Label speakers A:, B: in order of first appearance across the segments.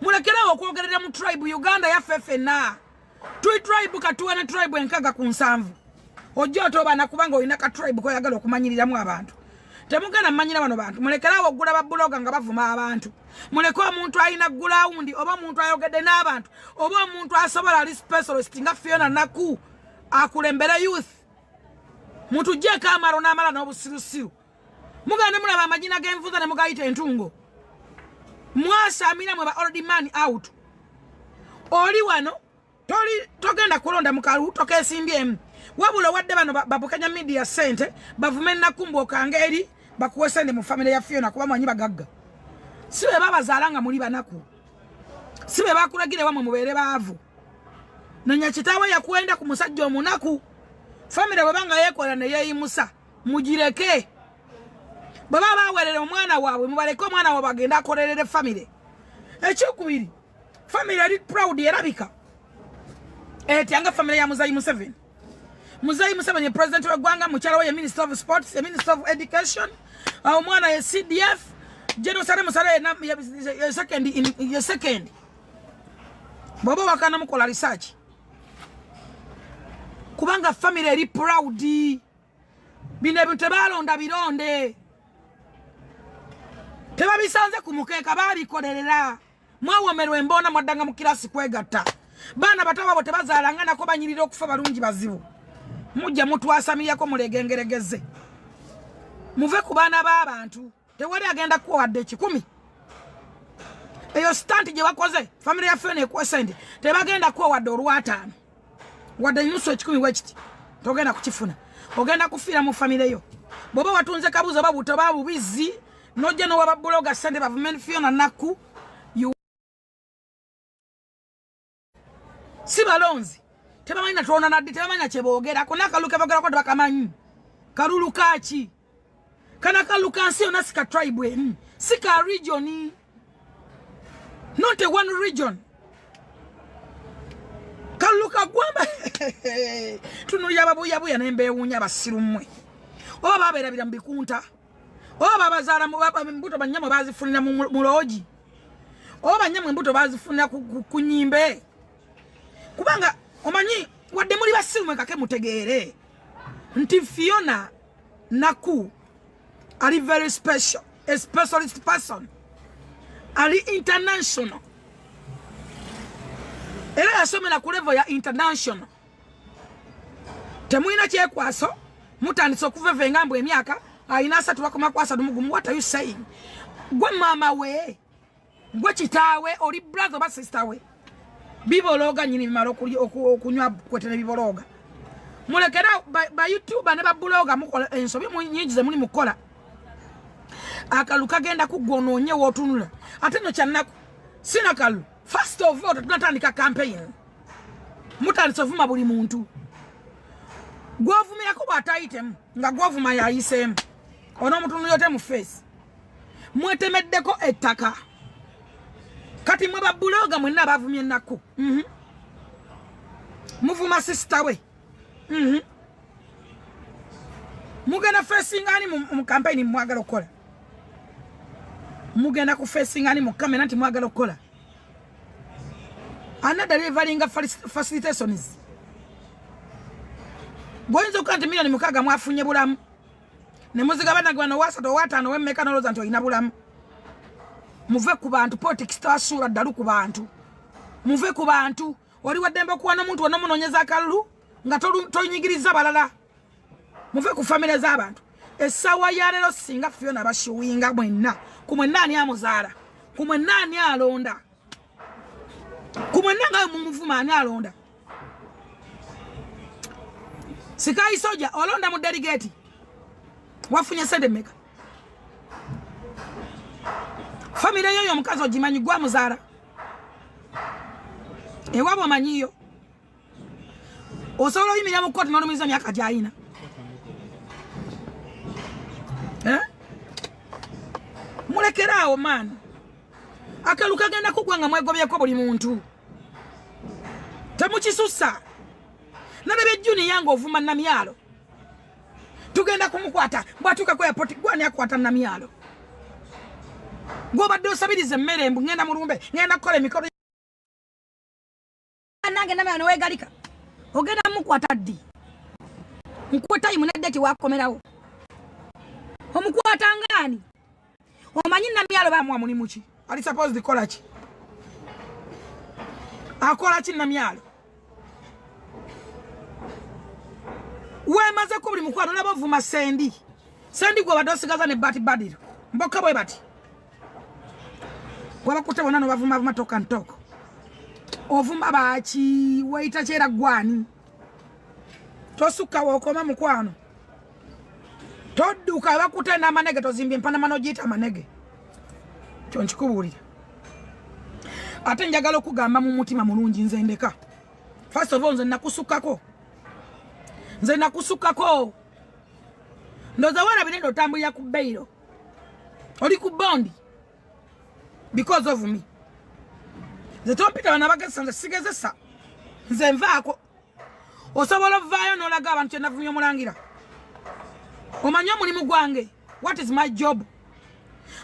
A: mulekerawo okwogerera mu tribe Uganda yaffe ffenna tuli tribe katuwa na tribe enkaga ku nsanvu ojja otobana kubanga olina ka tribe koyagala okumanyiriramu abantu temugana mmanyira bano bantu mulekerawo oggula babbuloga nga bavuma abantu muleke omuntu alina gulawundi oba omuntu ayogedde n'abantu oba omuntu asobola ali specialist nga Fiona Naku akulembera youth mutujjeeko amalo n'amala n'obusirusiru mugande mulaba amagina g'envuza ne mugayita entungo mwasamira mwe ba old man out oli wano togenda kulonda mukalu tokesimbyemu wabula wadde bano babukanya media sente bavume Nakumbu okangeri bakuwe sente mu family ya Fiona kuba mwanyi bagagga sibe babazalanga muli banaku sibe bakulagire wamwe mubere baavu nanya kitawe yakwenda ku musajja omunaku family babanga yekola ne yeyimusa mujireke baba bawerere omwana waabwe mubaleke omwana waabwe agenda akolerere family ekyokubiri family ali proud erabika anga family ya Muzayi Museveni Muzayi Museveni president wa Gwanga mukyala we minister of sports minister of education omwana ye CDF Jerusalem Musare ya second baba wakana mukola research kubanga family eri proud bine bintu balonda bironde tebabisanze kumukeeka balikolerera mwawomerwe mbona mwadanga mu kirasi kwegatta bana batawa bote bazalanga nako banyirira okufa balungi bazibu mujja mutwasamiyako mulegengeregeze muve ku bana b'abantu tewali agenda kuwadde 10 eyo stunt gye wakoze family ya Fiona ekwesende tebagenda kuwadde olw'ataano wadde nusu 10 wekiti togenda kukifuna ogenda kufiira mu family yo boba watunze kabuzo babuto babubizi nojja no wababbuloga sente bavume Fiona Naku sibalonzi tebamanya tuona naddi tebamanya kyeboogera kona kaluke bagala kwa bakamanyi kalulu kachi kana kaluka nsi ona sika tribe sika region not a one region kaluka gwamba tunu yababuya nembewunya basirumwe oba baberabira mbikunta oba babazala mbuto banyama bazifunira mu loji oba banyama mbuto bazifunira ku nyimbe kubanga omanyi wadde muli basirumwe kake mutegeere nti Fiona Naku ali very special, a specialist person, ali international. Era yasomera ku level ya international. Temuina kyekwaso mutandise okuveva engambo emyaka ayina 3 bakoma kwasa dumugumu. What are you saying? Gwe mama we gwe kitaawe oli brother ba sister we bibologa nyini maro okunywa kwetene bibologa mulekera ba YouTube ne ba bloga mukola ensobi munyingize muli mukola akaluka genda kugononye wotunula ate no kyanaku sina kalu first of all tunatandika campaign mutandise ovuma buli muntu gwovumira ko bataitem nga gwovuma ya isem ono mutunu yote mu face mwetemeddeko ettaka kati mwe babbuloga mwenna bavumye Naku muvuma sister we mugenda facing ani mu campaign mwagala okola mugenda ku facing ani mu kamera nti mwagala okola ana delivering facilitations boinzo kanti milioni mukaga mwafunye bulamu ne muziga banagwana wasato watano wemmeka noloza nti oyina bulamu muve ku bantu politics tasura dalu ku bantu muve ku bantu oli wadembe kuwa n'omuntu ono munonyeza akalulu nga tonyigiriza balala muve ku family z'abantu esawa ya lero singa Fiona bashuwinga mwenna kumwe nani amuzaala kumwe nani alonda kumwe nanga mumuvuma ani alonda sikai soja olonda mu delegate wafunye sende meka family yoyo mukazo jimanyi gwa muzaala ewabo manyiyo osolo yimira mu court n'olumiza myaka gyayina mulekerawo man akaluka genda kugwanga mwegobyeko buli muntu temukisusa nalebe juni yange ovuma namyalo tugenda kumukwata bwatuka kwa airport gwani akwata namyalo Go badde osabirize mmere mbu ngenda mulumbe ngenda kukola emikolo nange namwe no wegalika ogenda mukwata ddi nkwata imunedde wakomerawo omukwata ngani omanyi namyalo bamwa mulimu ki ali supposed kola ki akola ki namyalo wemaze ko buli mukwano nabo vuma sendi gwe badosigaza ne bati badiro mboka bwe bati wabakute bona no bavuma toka ntoko ovuma bachi waita chera gwani tosuka wokoma mukwano toduka bakute na manege tozimbye mpana manojita manege kyonchikubulira ate njagala okugamba mu mutima mulungi nze ndeka first of all nze nakusukako ndoza wana binendo tambulira ku beiro oli ku bondi because of me the topic wana bagesa nze sigezesa nze nvaako osobola vaayo nolaga abantu navumya mulangira omanyo mulimu gwange what is my job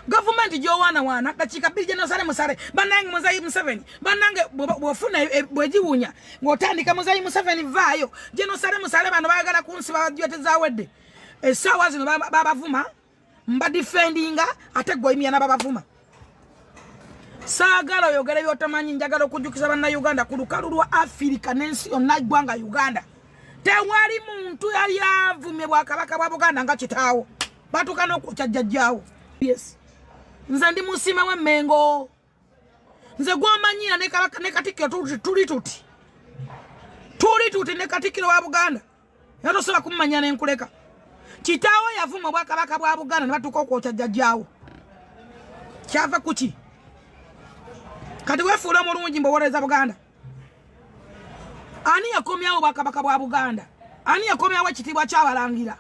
A: government jo wana dakika bije no sare musare banange muzayi Museveni banange bofuna bwejiwunya ngotandika muzayi Museveni vaayo je no sare musare bano bagala kunsi bajote zawedde esawa zino babavuma mba defendinga ate goyimya na babavuma sagala yogere byotamanyi njagala okujukisa banna Uganda ku lukalu lwa Africa nensi yonna gwanga Uganda tewali muntu yali avumye bwakabaka bwa Buganda nga kitaawo batukana okukyajjajjaawo yes nze ndi musima wa Mengo nze gwamanyira ne kabaka ne katikiro tuli tuti ne katikiro wa Buganda yatosobola kumanya n'enkuleka kitaawo yavuma bwakabaka bwa Buganda ne batuka okukyajjajjaawo kyava kuki kati wefuula mulungi mbowereza Buganda ani yakomyawo bakabaka bwa Buganda ani yakomyawo ekitibwa kyabalangira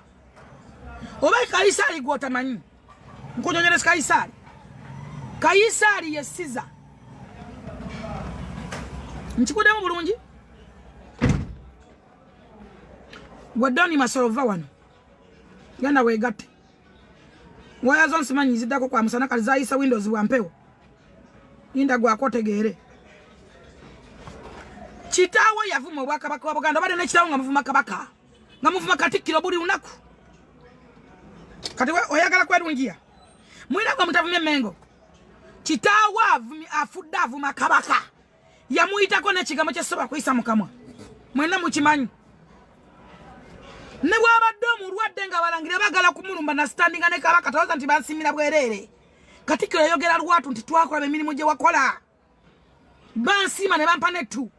A: oba Kaisari gwotamanyi nkunyonyereza Kaisari yesiza nchikudemu bulungi wadani masolova wano ganda wegatte waya zonse manyi ziddako kwa musana kali zayisa Windows wampewo inda gwakotegere kitaawo yavuma obwakabaka wa Buganda bade nekitaawo nga muvuma kabaka nga muvuma katikiro buli lunaku kati oyagala kwerungiya mwina gwa mutavumye Mengo kitaawo afudde avuma kabaka yamuyitako n'ekigambo kyesobola kuyisa mukamwa mwena mukimanyi ne bwabadde omulwadde nga balangira bagala kumulumba na standinga ne kabaka tawoza nti bansimira bwerere katikiro yogera lwatu nti twakola emirimu gye wakola bansima ne bampa nettu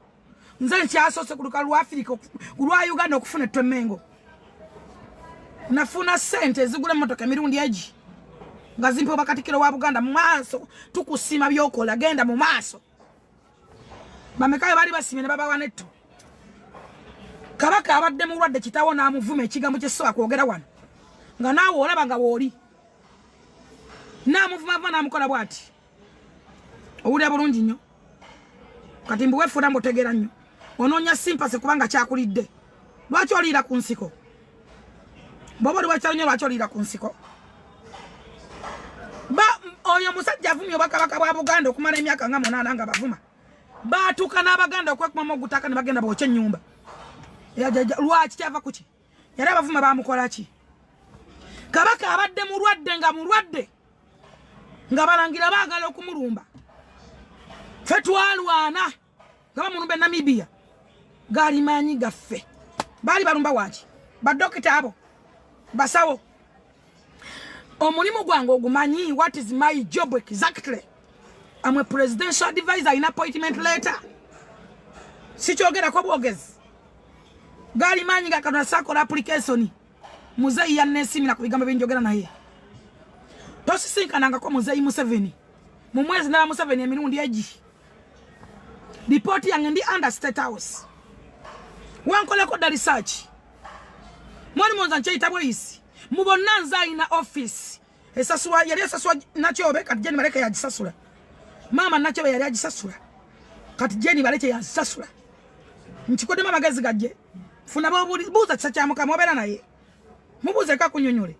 A: nze nkyasose ku lukalu lwa Africa lwa Uganda okufuna ettwe Mengo nafuna sente zigula motoka emirundi egi nga zimpe bakatikiro wa Buganda mu maaso tukusima byokola genda mu maaso bamekayo bali basimye ne baba nettu kabaka abadde mulwadde kitaawo n'amuvuma ekigambo kyesobola kwogera wano nga naawe olaba nga wooli n'amuvuma n'amukola bw'ati owulira bulungi nnyo kati mbu weefuula mbutegeera nnyo onoonya simpase kubanga kyakulidde lwaki oliira ku nsiko bw'oba oli wakyalo nnyo lwaki oliira ku nsiko oyo musajja avumye obwakabaka bwa Buganda okumala emyaka nga 8 nga bavuma baatuuka n'Abaganda okwekumamu ogutaka ne bagenda bookya ennyumba lwaki kyava kuki yali abavuma bamukola ki kabaka abadde mulwadde nga balangira baagala okumulumba ffe twalwana nga bamulumba Namibia gaali maanyi gaffe baali balumba waki badokita abo basawo omulimu gwange ogumanyi what is my job exactly I'm a presidential advisor in appointment letter sikyogera ko bwogezi gaali maanyi ga Katonda sakola application muzeyi yannesimira ku bigambo byenjogera naye tosisinkana muzeyi Museveni mu mwezi na Museveni emirundi egi report yange ndi under State House wankoleko da research mwali monza nkyeyita bweyisi mubonna nze alina office esasula yali esasula Nakyobe kati Jeni Baleke yagisasula mama Nakyobe yali agisasula kati Jeni Baleke yagisasula nkikodemu amagezi gajje funa buuza kisa kya Mukama obeera naye mubuuze kakunyonyole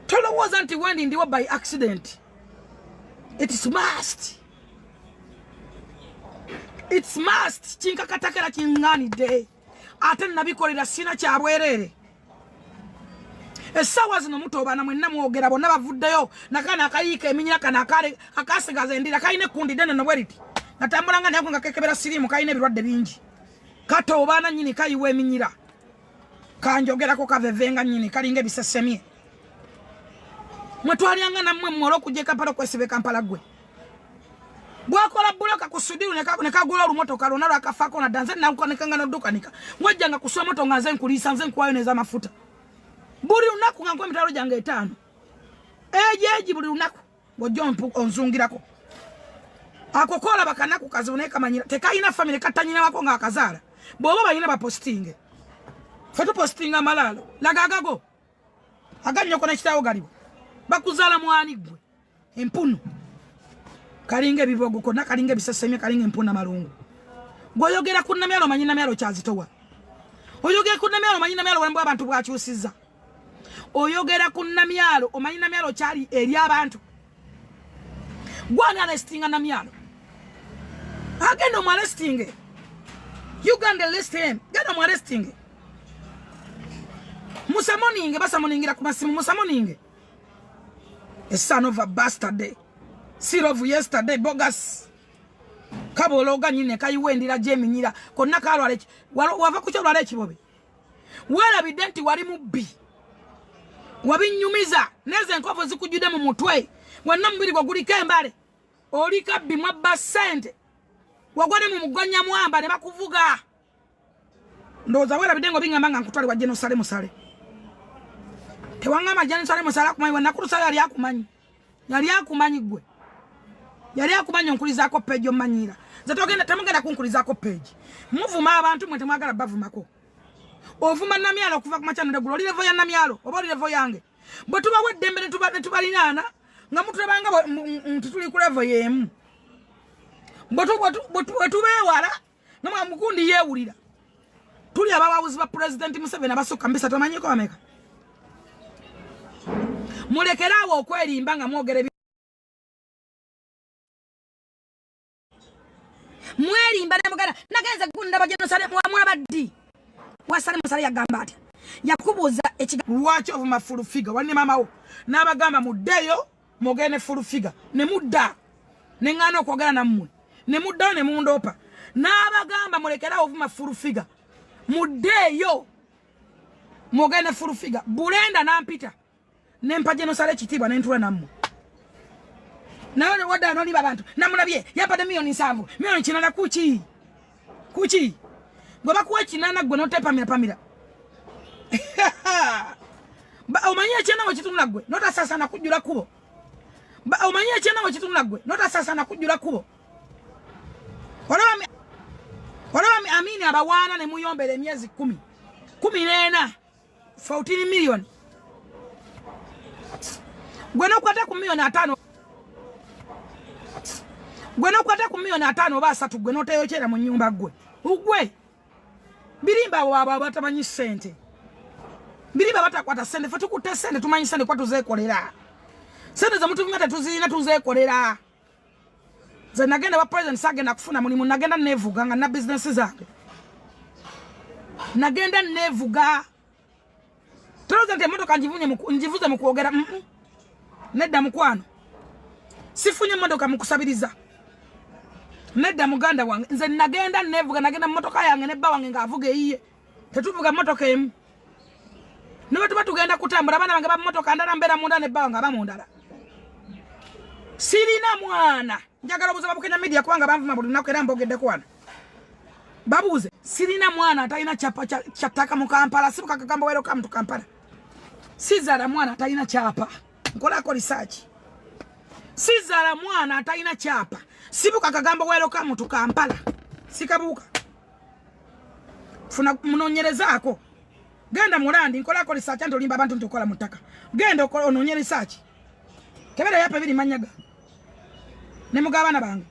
A: tolowooza nti wendi ndiwo by accident It's must. It's must. Chinka katakera kingani day. Ate nabikolera sina kya bwerere. Esawa zino mutobana mwenna mwogera bonna bavuddeyo nakana akayika eminyira kana akale akasigaza endira kayine kundi dene no bweriti. Natambulanga nyangu ngakekebera sirimu kayine birwadde bingi. Katobana nyini kayiwe eminyira. Kanjogerako kavevenga nyini kalinge bisesemye. Mwetwalyanga namwe mmolo kujeka palo kwesibe Kampala gwe. Bwakola buloka kusudiru ne kagula olumoto kalonalo akafako na danze na ukonekanga no dukanika. Mwajjanga kuswa moto ngaze nkulisa nze nkwayo neza mafuta. Buli unaku ngankwe mitalo jange 5. Eji buli unaku ngojompu onzungirako. Akokola bakanaku kazoneka manyira. Tekaina family katanyina wako nga akazala. Bobo bayina ba postinge. Fetu postinga malalo. Lagagago. Aganyo kona kitawo galibo. Bakuzala mwani gwe. Empunu. Kalinge bibogo kona kalinge bisesemye kalinge empuna malungu. Goyogera kunna myalo manyina myalo kyazitowa. Oyogera kunna myalo manyina myalo wembo abantu bwakyusiza. Oyogera kunna myalo omanyina myalo kyali eri abantu. Gwana arrestinga na myalo. Agendo mu arrestinge. You can list him. Gano mu arrestinge. Musamoninge basamoningira ku masimu musamoninge. A son of a bastard. Seed of yesterday bogus. Kabologa nyine kayiwendira jeminyira konna kalwale wava kucho lwale kibobe. Wala bidenti wali mubbi. Wabinyumiza neze enkovu zikujude mu mutwe. Wanna mbiri gwaguli kembale. Oli kabbi mwabba sente. Wagwane mu muganya mwamba ne bakuvuga. Ndoza wala bidengo bingambanga nkutwali wa Jerusalem sale. Tewangama Jerusalem sale kumanyi wanakurusa yali akumanyi. Yali akumanyi gwe. Yali akumanyi onkulizako page omanyira. Zatogenda tamugenda kunkulizako page. Muvuma abantu mwe temwagala bavumako. Ovuma namyalo kuva kumachano de gulo lirevo ya namyalo oba lirevo yange. Bwe tuba weddembe ne tubalinana nga mutulabanga tutuli ku level yemu. Bwe tubewala nga mukundi yewulira. Tuli abawuzi ba president Museveni abasukka mbisa tomanyiko ameka. Mulekerawo okwerimba nga mwogere mwerimba ne mugana nagenze gunda ba Jerusalem wa mwabaddi. Wasale musale yagamba ati yakubuza lwaki ovuma FullFigure wali mama wo n'abagamba muddeyo mogene FullFigure ne mudda ne ngana okwogera nammwe ne mudda ne mundopa n'abagamba mulekera ovuma FullFigure muddeyo mogene FullFigure bulenda nampita ne mpaje nosale kitibwa ne ntula nammwe nawe wadda noli babantu namulabye yapada milioni 7 milioni kinana kuki Goba kuwa kinana gwe no tepa pamira. Ba omanyia chena wachitunula gwe nota sasa na kujula kubo. Ba omanyia chena wachitunula gwe nota sasa na kujula kubo. Wala amini abawana ne muyombele emyezi 10. 14 14 million. Gwe no kwata ku milioni 5. Gwe no kwata ku milioni 5 ba 3 gwe no teyochera mu nyumba gwe. Ugwe birimba waba batamanyi sente. Birimba batakwata sente fe tukute sente tumanyi sente kwa tuzekolera. Sente za mutu ngata tuzina tuzekolera. Ze nagenda ba president sagenda kufuna mulimu nagenda nevuga nga na business zange. Nagenda nevuga. President motoka njivuze mukuogera nedda mukwano. Sifunye motoka mukusabiriza. Nedda muganda wange nze nagenda nevuga nagenda motoka yange ne bba wange ngaavuga iye tetuvuga motoka emu niwe tuba tugenda kutambula bana bange ba motoka ndala mbera munda ne bba wange abamundala sirina mwana njagala obuza babukenya media kubanga banvuma buli lunaku era mbogedde kwana babuze sirina mwana atalina chapa chataka mu Kampala sibuka kagamba wero kam tu Kampala sizala mwana atalina chapa nkolako research sizala mwana atalina chapa sibuka kagamba welcome to Kampala sikabuka funa munonyerezako genda mulandi nkolako research ando limba abantu ntokola mutaka genda ononye research kebera yapa biri manyaga ne mugabana bange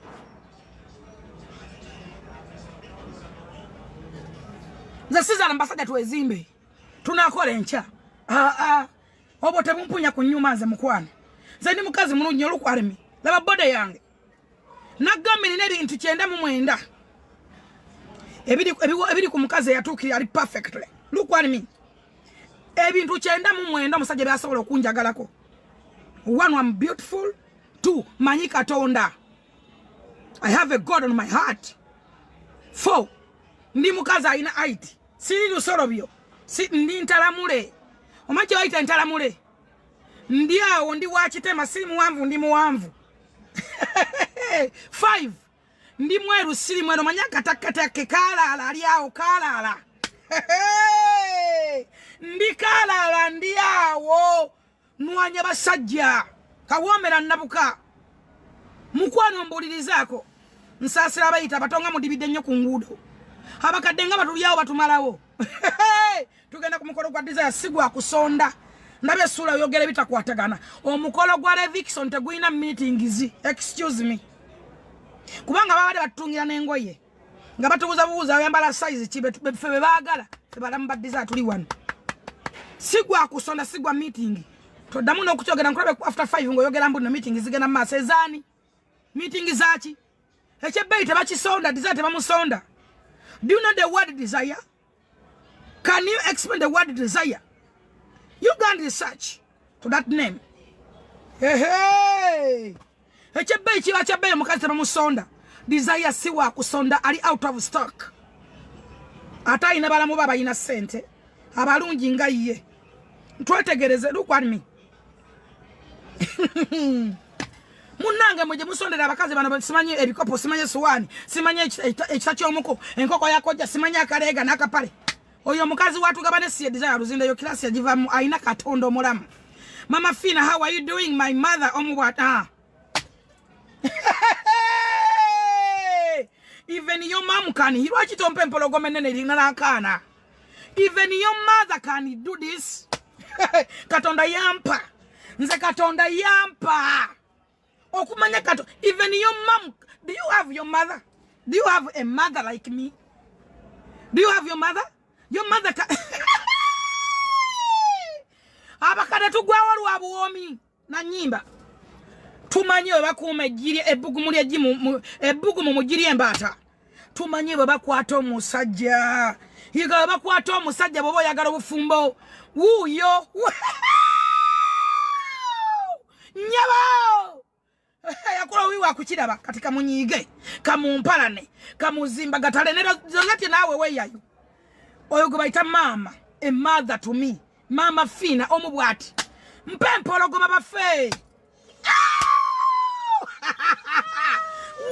A: za sizala ambassador tuwezimbe tunakola encha obo tebumpunya kunyuma ze mukwane zaidi mukazi mulunyo lukwaremi laba bode yange nagambye nina ebintu 9 ebiri ku mukazi yatuukira ali perfectly. Look what I mean. Ebintu 9 omusajja byasobola okunjagalako. 1, I'm beautiful. 2, manyi Katonda. I have a God on my heart. 4, ndi mukazi ayina height. Siri lusorobyo. Ndi ntalamule. Omanyi ayita ntalamule. Ndi awo ndi wakitema siri muwanvu ndi muwanvu. 5, ndi mweru siri mwero manya katakatake kalala ali awo kalala. Ndi kalala ndi awo nwanya basajja kawomera nabuka mukwano mbulirizaako nsasira abayita batonga mudibidde nnyo ku nguudo abakadde nga batulyawo batumalawo. Tugenda ku mukolo gwa desire sigwa kusonda ndabe essula yogere bitakwatagana. Omukolo gwa Levikson teguyina meetings. Excuse me. Kubanga babade batungira n'engoye nga batubuza buuza oyambala size kibe befe bebaagala tebalamu ba desire tuli wano. Sigwa kusonda sigwa meeting. Todamu n'okukyogera nkulabe after 5 ngoyogera mbu no meeting zigenda maaso ezaani. Meeting zaaki. Ekyebbeyi tebakisonda desire tebamusonda. Do you know the word desire? Can you explain the word desire? You can research to that name. Hey. Ekyebbeyi kiba kyebbeyi mukazi tebamusonda. Desire siwa kusonda ali out of stock. Ata ina balamu baba ina sente. Abalungi nga ye. Twetegereze look at me. Munange muje musondera abakazi bano simanye ebikopo simanye suwani simanye ekitachyo omuko enkoko yakojja simanye akalega nakapale. Oyo mukazi watu gabane si desire ruzinda yo klasi yajivamu aina Katonda omulamu. Mama Fina, how are you doing my mother omubata? Even your mom can he watch it on Pempologome nene kana. Even your mother can do this. Katonda yampa. Nze Katonda yampa. Okumanya Katonda. Even your mom. Do you have your mother? Do you have a mother like me? Do you have your mother? Your mother abakada tugwawalu abuomi na nyimba. Tumanye bakume jiri ebugu muri ejimu ebugu mu mujiri embata. Tumanye bakwata omusajja. Yiga bakwata omusajja bobo yagala obufumbo. Wuyo. Nyabo. Yakola wiwa kukiraba katika munyige kamumpalane kamuzimba gatalenera zongati nawe weyayo. Oyo gubaita mama, a mother to me. Mama Fina omubwati. Mpempolo goma bafe.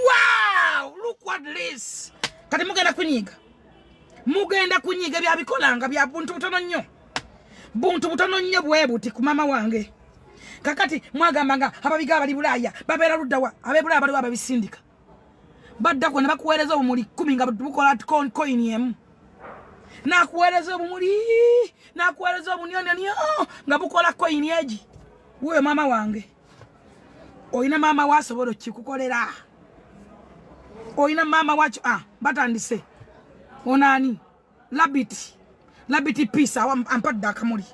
A: Wow, look what this. Kati mugenda kunyiga. Mugenda kunyiga bya bikolanga bya buntu butono nnyo. Buntu butono nnyo bwebuti ku mama wange. Kakati mwagambanga ababiga bali Bulaya babera luddawa abebulaya bali babisindika. Badda ko ne bakuweereza omuli 10 nga bukola coin yemu. Na kuweereza omuli na kuweereza obunyonyo nga bukola coin eji. Wewe mama wange. Oyina mama wasobola kikukolera. Oyina mama wacho batandise. Onani Labiti peace ampadda akamuli.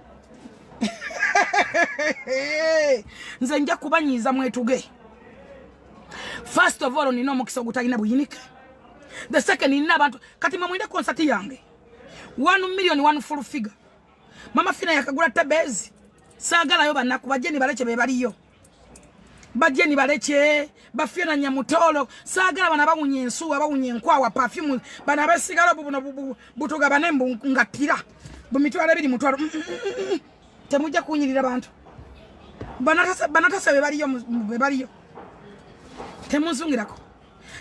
A: Nze nja kubanyiza mwetuge. First of all nino mukisa gutayina buyinike. The second nina abantu kati mwende concert yange. 1 million 1 full figure. Mama Fina yakagula tabezi. Sagala yo banaku bajeni baleche bebaliyo. Bajeni baleche Bafiona nyamutolo sagala bana bawunye ensuwa bawunye nkwawa perfume bana besigala bubuno butuga banembu ngatira bumitwala biri mutwalo temujja kunyirira bantu banatasa bebaliyo temuzungirako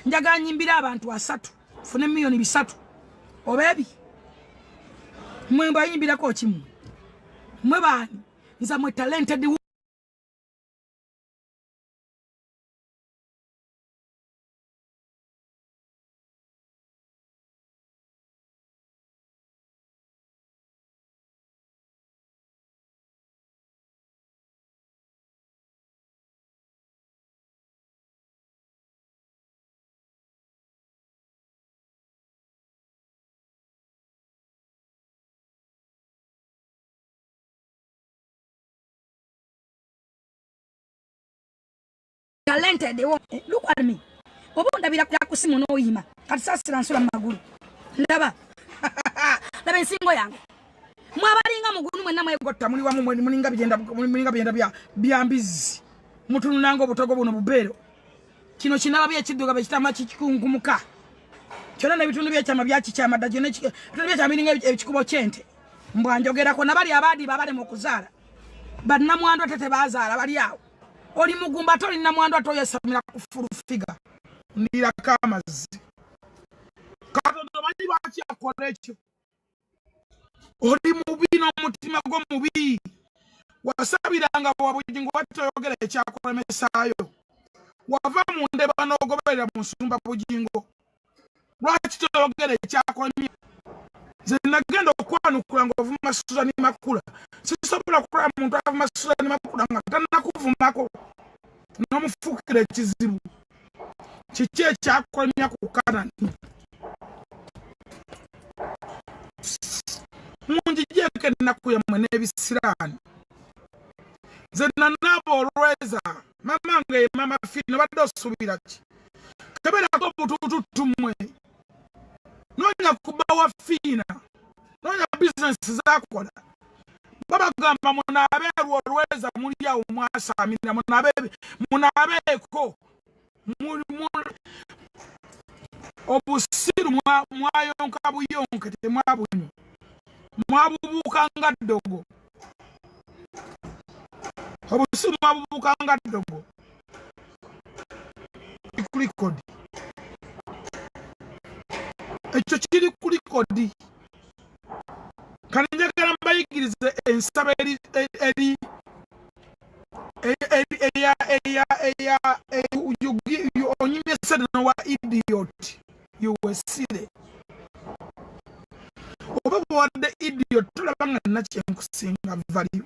A: njaga nyimbira abantu 3 fune million 3 obebi mwe bayimbirako kimu mwe bani nza mwe talented talented. Look at me. Obonda bila kusimu no yima. Kati sasa nsula magulu. Ndaba. Laba nsingo yange. Mwabalinga mugunu mwenna mwegotta muli wamu mulinga bigenda byambizi. Mutununanga obutogo buno bubeero. Kino kinaba byekidduka bekitama kikungumuka. Kyona n'ebitundu by'ekyama byakikyama ddajjo n'ebitundu by'ekyama biringa ekikubo kyente. Mbwanjogerako nabali abadi babale mu kuzaala. Bannamwandu atete bazaala bali awo. Oli mugumba toli nnamwandu atoyesamira ku FullFigure. Ndira kamazi. Katonda manyi lwaki akola ekyo. Oli mubi n'omutima gwo mubi. Wasabiranga wabugingo watoyogera ekyakulemesaayo. Wava mu ndeba n'ogoberera mu nsumba bugingo. Lwaki toyogera ekyakulemye? Nze nagenda okwanukula ng'ovuma Suzani Makula. Sisobola kukola muntu avuma Suzani Makula nga tannakuvumako. N'omufuukira ekizibu. Kiki ekyakulemya ku Kanani? Munjigyeko ennaku yammwe n'ebisiraani. Nze nanaaba olweza mama nga ye mama Fino badde osuubira ki? Keberako butuutu mmwe. Noonya kuba wa Fiina. Noonya bizinesi z'akola. Babagamba munaabeerwa olweza muli awo mwasaamira munaabeeko. Obusiru mwayonka buyonke temwabunywa. Mwabubuuka nga ddogo. Obusiru mwabubuuka nga ddogo. Kuli kodi. Ekyo kiri kuli kodi. Kale njagala mbayigirize ensaba eri onyimye sedano wa idiot. You were silly. Oba bwadde idiot tulaba nga nakyenkusinga value.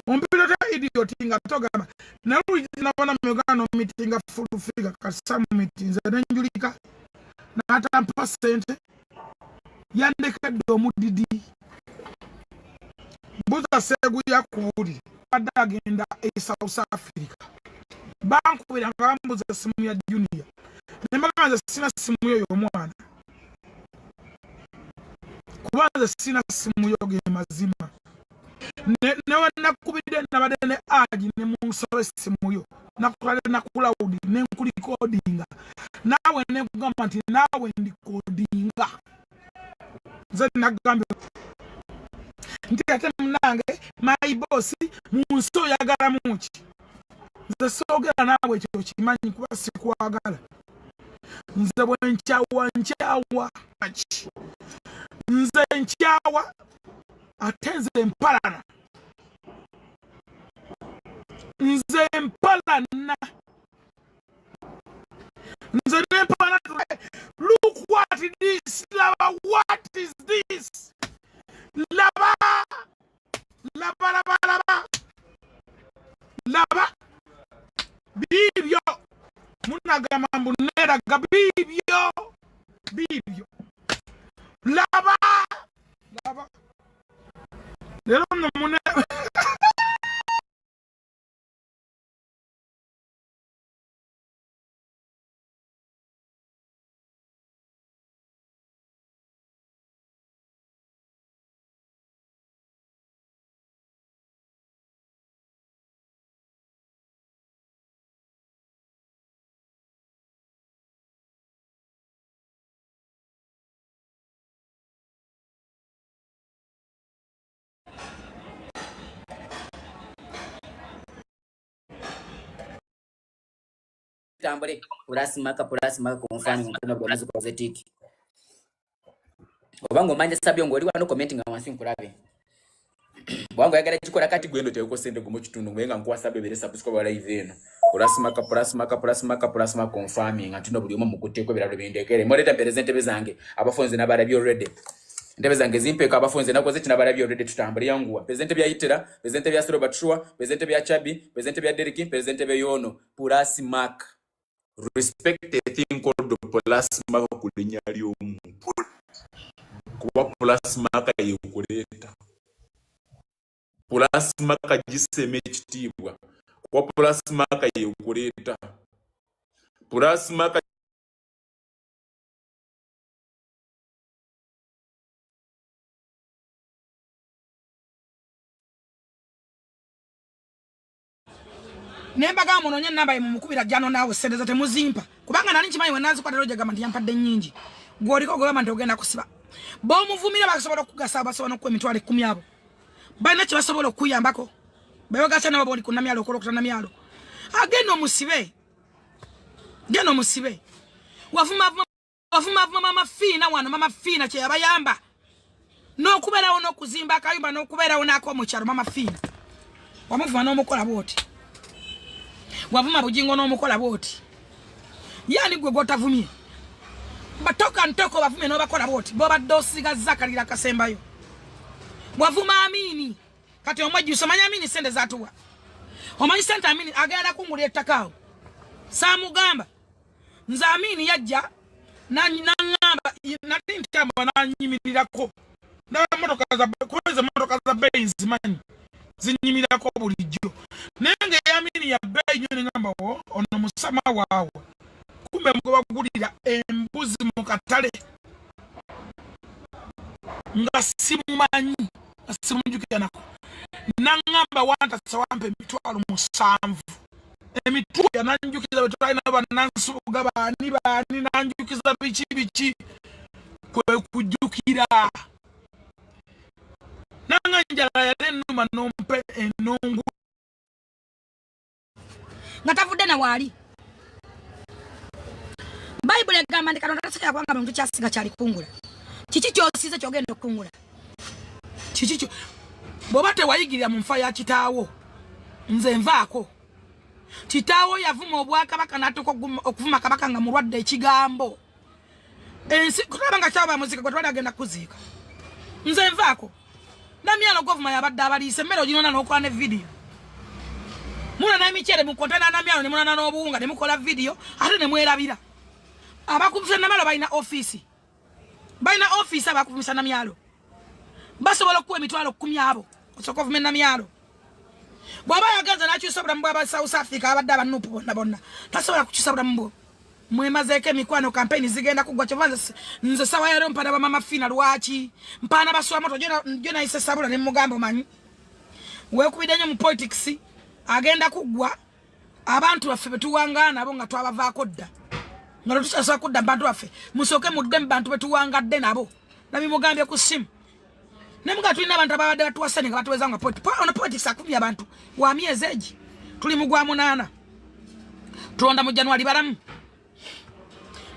A: Ompirata idiot nga togamba naluli nabona mugano meeting FullFigure kasamu meeting nenjulika n'atampa sente yandekedde omudidi mbuza seegu yakubuli badde agenda e South Africa bankubira nga bambuza simu ya Junior nembaga nze sina simu yo y'omwana kubanza sina simu yo ge mazima newe nakubidde nabadde ne aji ne munsabe simu yo nakutwale nakulawudi nenkulikodinga nawe nekugamba nti nawe ndikodinga nze nagambye nti ate munange my boss munsi oyagalamu ki nze soogera naawe ekyo kimanyi kuba sikwagala nze bwenkyawa nze nkyawa ate nze mpalana nze mpalana nze nempalana. Look what it is. Lava, what is this? Lava bibyo munagamba mbuneraga bibyo lava lero nomune
B: tambule pulasimaka kumfani nkuna bwa muziku zetiki obango manje sabyo ngoli wano commenting awansi nkulabe bwango yagala chikola kati gwendo teko sende gumo kitundu ngwenga nkuwa sabyo bere subscribe live eno pulasimaka confirming atino buli omu mukuteko biralo bindekere moleta presente bezange abafonze nabara byo ready ndebe zange zimpeka abafonze nakoze kinabara byo ready tutambule yanguwa presente bya itera presente bya Robert Shua presente bya Chabi presente bya Derek presente bya Yono pulasimaka respect a thing called plasma kulinya lyomuntu kuba plasma kayikuleta plasma kajiseme ekitibwa
C: wa plus marker ye ukuleta plus marker
A: Nemba ga munonye namba ye mumukubira jano nawe sendeza temuzimpa kubanga nali nchimanyi wenazi kwa teroje gama ndiyampadde nyingi gwoliko goma ndogenda kusiba bo muvumira basobola kugasa basobola ku emitwale 10 abo balina kye basobola okuyambako bayogasa nabo boli kunna myalo okolo kutana myalo ageno musibe geno musibe wafuma mama fina wano mama fina kye yabayamba no kuberawo no kuzimba akayumba no kuberawo nako mu kyalo mama fina wamuvuma no mukola boti wavuma bujingo no mukola boti yani gwe gotavumye batoka ntoko bavume no bakola boti bo badosiga zakalira kasembayo wavuma amini kati omwaji usomanya amini sende zatuwa omanyi sente amini agenda kunguli ettakao samugamba nza amini yajja na ngamba nati ntamba nanyimirirako na motoka za kweza motoka za Benz manyi zinyimirako bulijjo nenge yamini ya bei nyone ngamba wo ono musama waawo kumbe mgoba gulira embuzi mu katale nga simumanyi asimunjukira nako nangamba wanta sawampe mitwalo 7 emitwalo yananjukiza betwalina banansuga bani nanjukiza bichi kwe kujukira nanga njala yalenuma nompe enongu ngatavude na wali Bible egamba ndi Katonda tasika kwanga muntu kyasiga kyali kungula kiki kyosize kyogenda okungula kiki kyo bobate wayigirira mu nfa ya kitaawo nze nvaako kitaawo yavuma obwakabaka natuko okuvuma kabaka nga mulwadde ekigambo ensi kulabanga kyaba muzika gwe twali agenda kuziika nze nvaako namyalo govuma yabadde abaliise mmere oginona n'okola ne video muna na michere mu kontena namyalo ne muna n'obuwunga ne mukola video ate ne mwerabira abakuvisa namyalo balina office abakuvisa namyalo basobola okuwa emitwalo 10 abo osoka government namyalo bwaba yaganza nakyusobora mu baba South Africa abadde abanupu bonna tasobola kukyusobora mu mwemazeeke mikwano campaign zigenda kugwa kyavanze nze sawa yero mpana ba mama fina lwaki mpana baswa moto jona ise sabula ne mugambo manyi we kubidanya mu politics agenda kugwa abantu baffe betuwangana nabo nga twabavaako dda ngalo tukyasa kudda bantu baffe musoke mudde bantu betuwangadde nabo nabi mugambye ku simu nemuga tulina abantu ababadde batuwasane nga batuweza nga politics akubya abantu wa myezi egi tuli mugwa 8 tulonda mu January baramu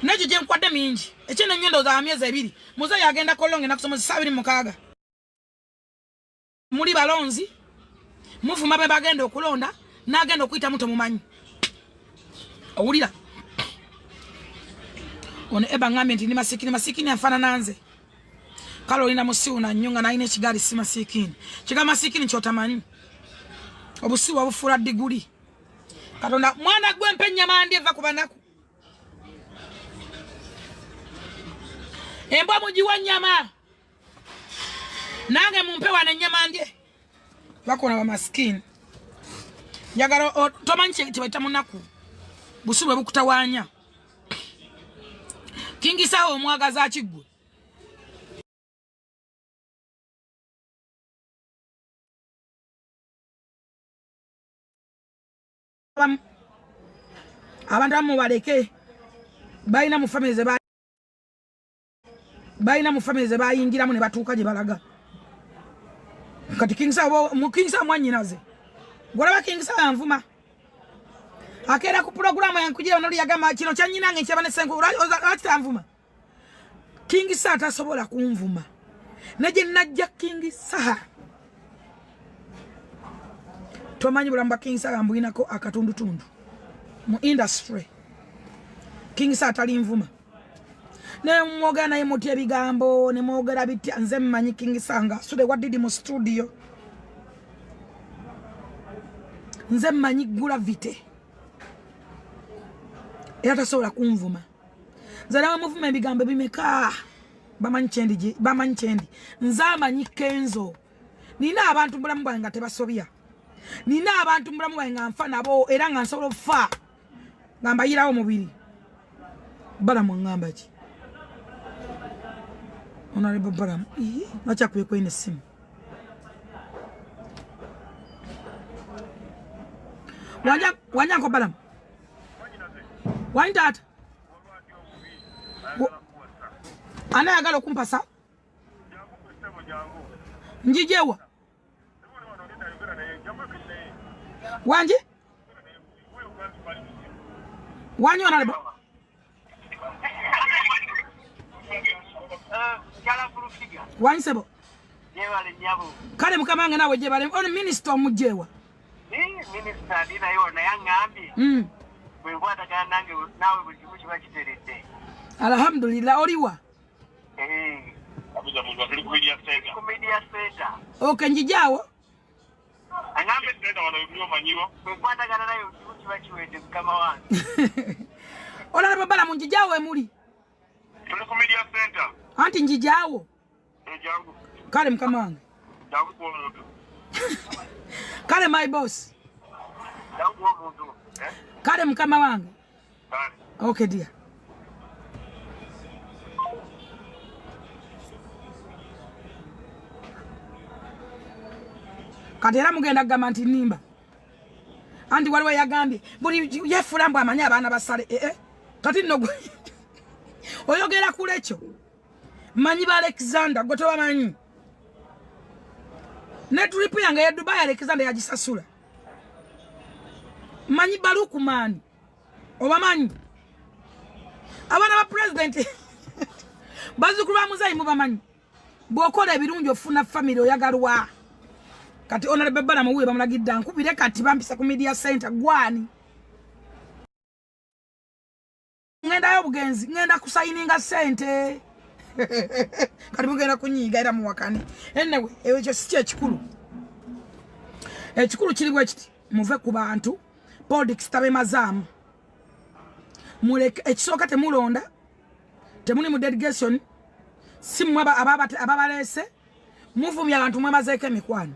A: Naje je nkwade mingi ekine nyondo za myezi 2 muze yagenda kolonge nakusomesa 26 muri balonzi mufuma be bagenda okulonda nagenda okuita muto mumanyi owulira one eba ngambe ndi masikini afana nanze Carolina musiuna nyunga na ine kigali si masikini kiga masikini kyotamanyi obusiwa bufura diguli Katonda mwana gwe mpenya mandi eva kubanaku Embwa mujiwa nyama nange mumpewa ne nyama ndye bakona ba maskini njagala tomanyi kibaita munaku busubwe bukutawanya kingisa omwagaza kigwe abantu amubaleke bayina mu family ze bayina mu family ze bayingiramu ne batuuka gye balaga kati kingisa mwanyinaze golaba kingisa anvuma akera ku program yankujira noli yagama kino kyanyina nge kyabane sengo atanvuma kingisa atasobola kunvuma naje najja kingisa tomanyi bulamba kingisa ambuyinako akatundu tundu mu industry kingisa atali nvuma ne mwoga na emoti ebigambo ne mwogera biti nze mmanyi kingisa nga sude wadidi mu studio nze mmanyi gravity era tasobola kunvuma nze nawe muvuma ebigambo bimeka bamanyi kyendi nze amanyi kenzo nina abantu bulamu bwange nga tebasobya nina abantu mulamu nga nfa nabo era nga nsobola okufa nga mbayirawo mubiri Balamu ngamba ki Honorable Balamu nakyakubye kwene essimu Wanyanko Balamu Wani tata anayagala okumpasa njijewa Wanji Wanyi Honorable Wanyi sebo kale mukama wange nawe jebale ono minister omujewa
D: Minister dina yona yangambi bwe kwatagana nange nawe buli kimu kiba kiterete
A: alhamdulillah oliwa
D: abuja muntu akili kumedia center
A: okay njijawo
D: angambe center wana byo manyiwo bwe kwatagana naye kimu kiba kiwete mukama wange
A: Honorable Balamu njijawo emuli
D: tuli ku media center
A: anti njijawo
D: jangu
A: kale mukama wange
D: jangu kwa muntu
A: kale my boss
D: jangu kwa muntu
A: kale mukama wange
D: kale
A: okay dear Katera mugenda kugamba nti nimba anti waliwo yagambye buli yefula mbu amanya abaana basale kati nno oyogera kule ekyo manyi ba Alexander gwe tewamanyi ne trip yange ya Dubai Alexander yagisasula manyi Balukumani obamanyi abana ba president bazukulu ba muzayi mubamanyi bwokola ebirungi ofuna family oyagalwa kati Honorable Balamu uwe bamulagidda nkubire kati bampisa ku media center gwani ngenda yobugenzi ngenda kusayininga sente kati mugenda kunyiga era muwakani anyway ewe kyo si ekikulu ekikulu kiri bwe kiti muve ku bantu politics tabe mazamu muleke ekisooka temulonda temuli mu delegation simwe ababalese muvumya abantu mwemazeeko emikwano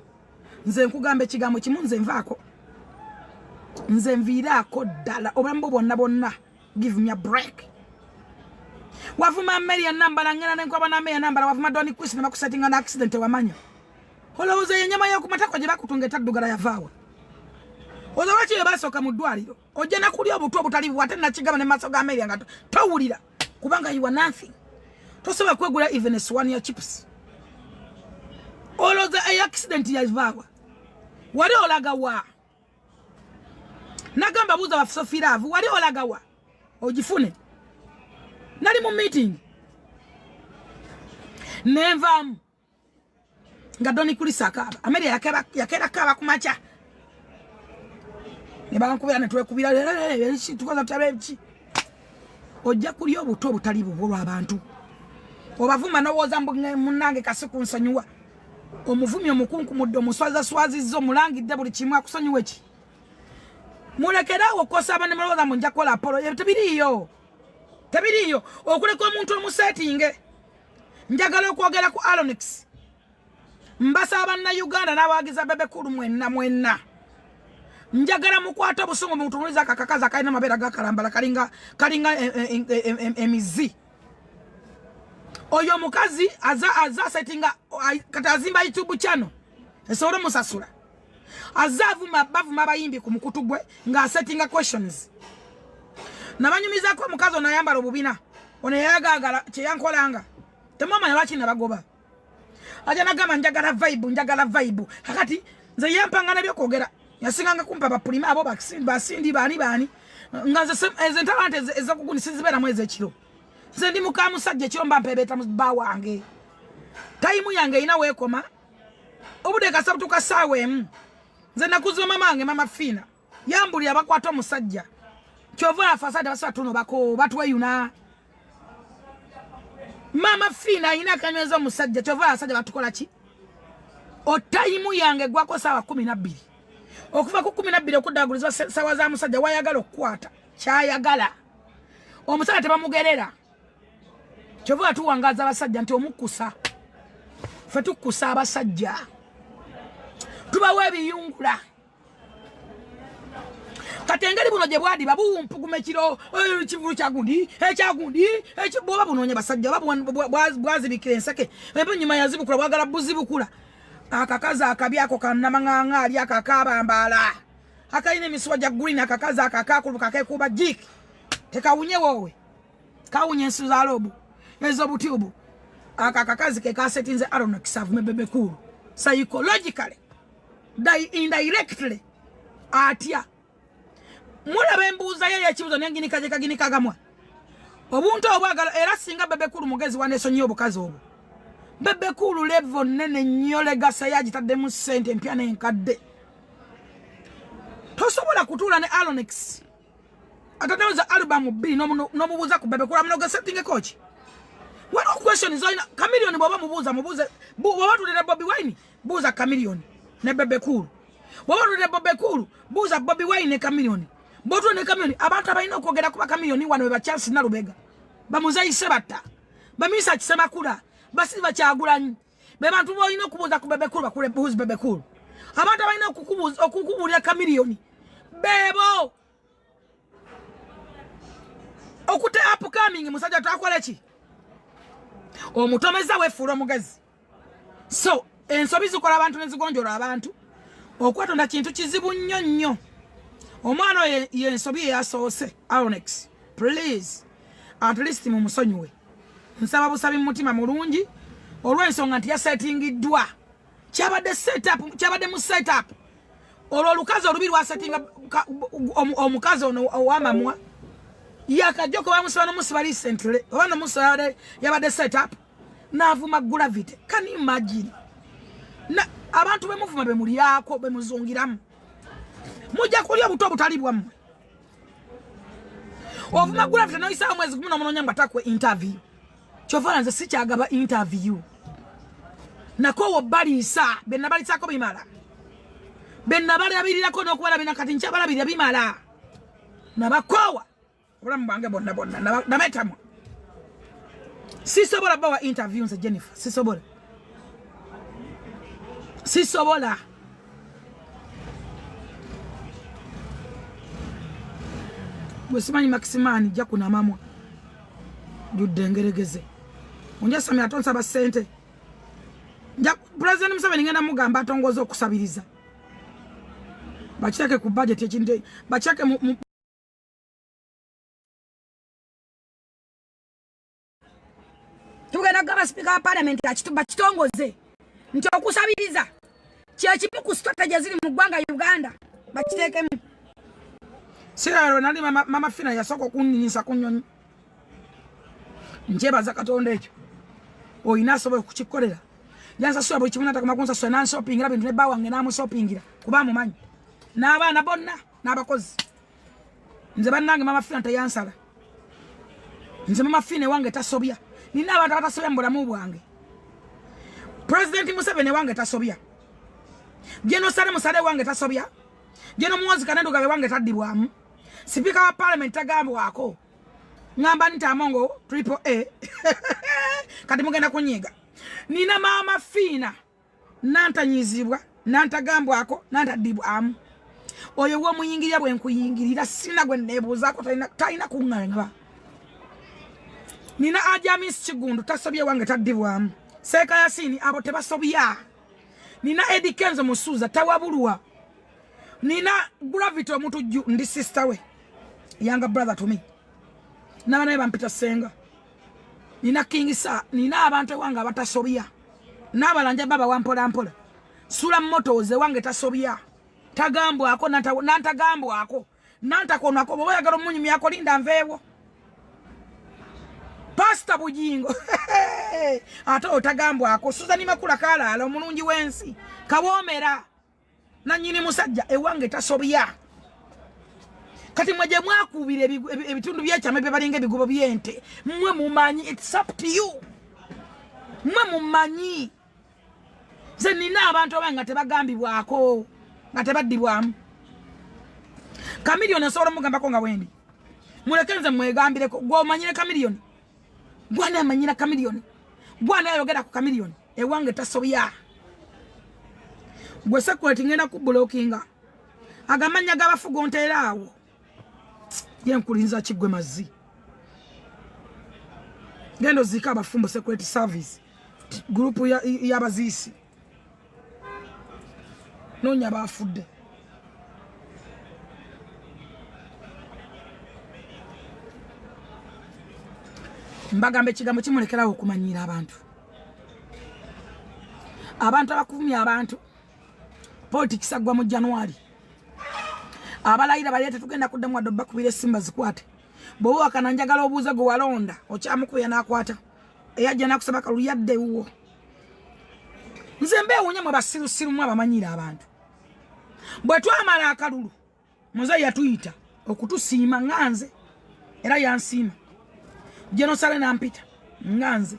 A: nze nkugamba ekigambo kimu nze nvaako nze nviiraako ddala obulamu bwonna give me a break wavuma Mary nambala ngena nenkwaba na Mary nambala wavuma Doni Chris ne bakusetinga na accident wamanya olowooza yenyama yokumatako gye bakutunga etaddugala yavaawa ozawachi yebasoka mu ddwaliro ojja nakuli obutu obutali bwate nakigamba ne maaso ga Mary nga towulira kubanga you are nothing tosobola kwegula even a one year chips olowooza a accident yavaawa wali olaga wa nagamba buuza wa Sofiravu wali olaga wa ogifune nali mu meeting nenvamu nga Doni kulisa akaba Ameri yakera kaba kumacha ne bankubira ne twekubira tukoza tutabechi ojja kuli obuto obutali bubulwa abantu obavuma nowoza munange Kasuku nsanyuwa omuvumi omukunku muddo muswaza mulangidde buli kimu akusanyuwa eki mulekerawo okosa abane mulowoza munja kola apolo tebiriyo okuleka omuntu omusetinge njagala okwogera ku Alonix mbasa banna Uganda n'abawagiza bebekulu mwenna njagala mukwata obusungu mutunuliza akakakaza kalina mabeera gakalambala kalinga emizi oyo mukazi aza settinga kati azimba YouTube channel esobola musasula bavuma abayimbi ku mukutu gwe nga settinga questions nabanyumizako omukazi ono ayambala obubina ono yayagagala kyeyankolanga temwamanya lwaki nabagoba aja nagamba njagala vibe kakati nze yampangana byokwogera yasinganga kumpa bapulima abo basindi bani nga nze ntalante ezokuguni sizibeera mwezi ekiro nze ndi muka musajja ekiro mba mpebeta mba wange tayimu yange ina weekoma obude kasabtu kasaawa emu nze nakuzwa mama wange mama Fina yambulira bakwata omusajja kyova afasade basatuno bako batweyuna mama Fina ina kanyweza omusajja kyova asajja batukola ki otayimu yange gwako sawa 12 okuva ku 12 okudagulizwa sawa za musajja wayagala okukwata kyayagala omusajja tebamugerera kyova tuwangaza abasajja nti omukusa fe tukusa abasajja tubawe ebiyungula katengeri buno je bwadi babu mpukume kiro kivulu kyagundi boba buno nya basajja bwazi bikenseke ebo nyuma yazibukula bwagala buzibukula akakaza akabyako kanamanganga ali akakaba mbala akaine miswa ja green akakaza akakakulu kakekuba jik tekawunye wowe kawunye ensu za lobu ezo butubu akakakazi ke kasetinze arona kisavume bebe kulu psychologically indirectly atia mula bembuza yeye kibuzo nengini kaje kagini kagamwa obuntu obwagala era singa bebe kulu mugezi waneso nyo bukazi obo bebe kulu level nene nyole gasa yaji tadde mu sente mpya nenkadde tosobola kutula ne Alonex atataza album B no mubuza ku bebe kulu amnoga setting coach what question is on Chameleon baba mubuza baba tulele Bobby Wine buza Chameleon ne bebe kulu baba tulele bebe kulu buza Bobby Wine ne Chameleon boto ne Chameleon abantu abalina okwogera kuba Chameleon wano be Chelsea na Lubega bamuzayise batta bamisa kisema kula basi bachagulanyi be bantu balina okubuza ku bebe kulu bakule buzi bebe kulu abantu abalina okukubulira Chameleon bebo okute upcoming musajja twakola ki omutomeza wefuula mugezi so ensobi zikola abantu nezigonjola abantu okwatonda kintu kizibu nnyo omwana ye ensobi yasoose Alonex please at least mu musonyiwe nsaba busabi mutima mulungi olw'ensonga nti yasetingiddwa kyabadde mu setup olwo olukazi olubi lwasetinga omukazi ono owamamwa yakajjoko bamusaba nomusiba recently oba nomusiba yabadde setup n'avuma gravity can you imagine na abantu bemuvuma bemulyako bemuzungiramu mujja kulya buto butali bwammwe ovuma gravity noyisa mwezi 11 nyamba takwe interview kyofana nze sikyagaba interview nako wobalisa benabalisako bimala benabalabirako n'okubalabira kati nkyabalabirira bimala nabakowa obulamu bwange bonna nabetamwa sisobola bawa interview nze Jennifer sisobola bwesimanyi Maximani jja kunamamwa juddengeregeze onja sami atonsaba sente President Museveni ngenda mugamba atongoza okusabiriza bachake ku budget ekinde bachake tugenda gaba speaker wa parliament bakitongoze nti okusabiriza kyekimu ku strategy ziri mu ggwanga Uganda bakitekemu siralo nali mama fina yasoko kunnyisa kunyonyi njebaza katonda ekyo oyina sobola kukikolera jansa swa bwe kimuna takama kunsa swa nan shopping era bintu ne bawange namu shoppingira kuba mumanyi n'abaana bonna n'abakozi nze bannange mama fina tayansala nze mama fina wange tasobya nina abantu abatasobya mu bulamu bwange President Museveni wange tasobya Jeno Musale wange tasobya Jeno Muhozi Kanendo gabe wange taddibwamu Speaker wa Parliament tagambwako ngamba nitamongo AAA kati mugenda kunyiga nina mama fina nantanyizibwa nantagambwako nantaddibwamu oyo wo muyingirira bwe nkuyingirira sina gwe nebuuzako talina kuŋŋanga nina Ajamis Kigundu tasobye wange taddibwamu Seeka Yasini abo tebasobya nina Eddie Kenzo Musuza tawabulwa nina Gravity omutu ndi sister we younger brother to me nabana bampita senga nina Kingisa nina abantu wange abatasobya nabalanja baba wampola sula Motors wange tasobya tagambwako nantagambwako nantakonako boya galo munyumi yako linda nveewo Pastor Bujingo ate otagambwako Suzani Makula Kalala omulungi wensi kawoomera nanyini musajja ewange tasobya kati mwaje mwakubira ebitundu byekyama bebalinga ebigubo byente mmwe mumanyi it's up to you mmwe mumanyi ze nina abantu abange tebagambibwako nga tebaddibwamu Chameleon asobola mugambako nga wendi mulekenze mwegambireko gwomanyire Chameleon gwana amanyira Chameleon gwana ayogera ku Chameleon ewange tasobya gwe sekurity ngenda ku blockinga agamanya gabafugo nteerawo yenkulinza kigwe mazzi gendo zika abafumbo security service group y'abazisi nonya bafudde mbagambe kigambo kimulekeraho okumanyira abantu abakuvumya abantu politics agwa mu January abalayira balete tugenda kuddamu adobba kubire simba zikwate bobo akananjagala obuuza go walonda okyamukuya nakwata eyajja nakusaba kalu yadde uwo nzembe wonya mu basirusiru mu abamanyira abantu bwe twamala akalulu muze yatuyita okutusiima nganze era yansiima jenosale nampita nganze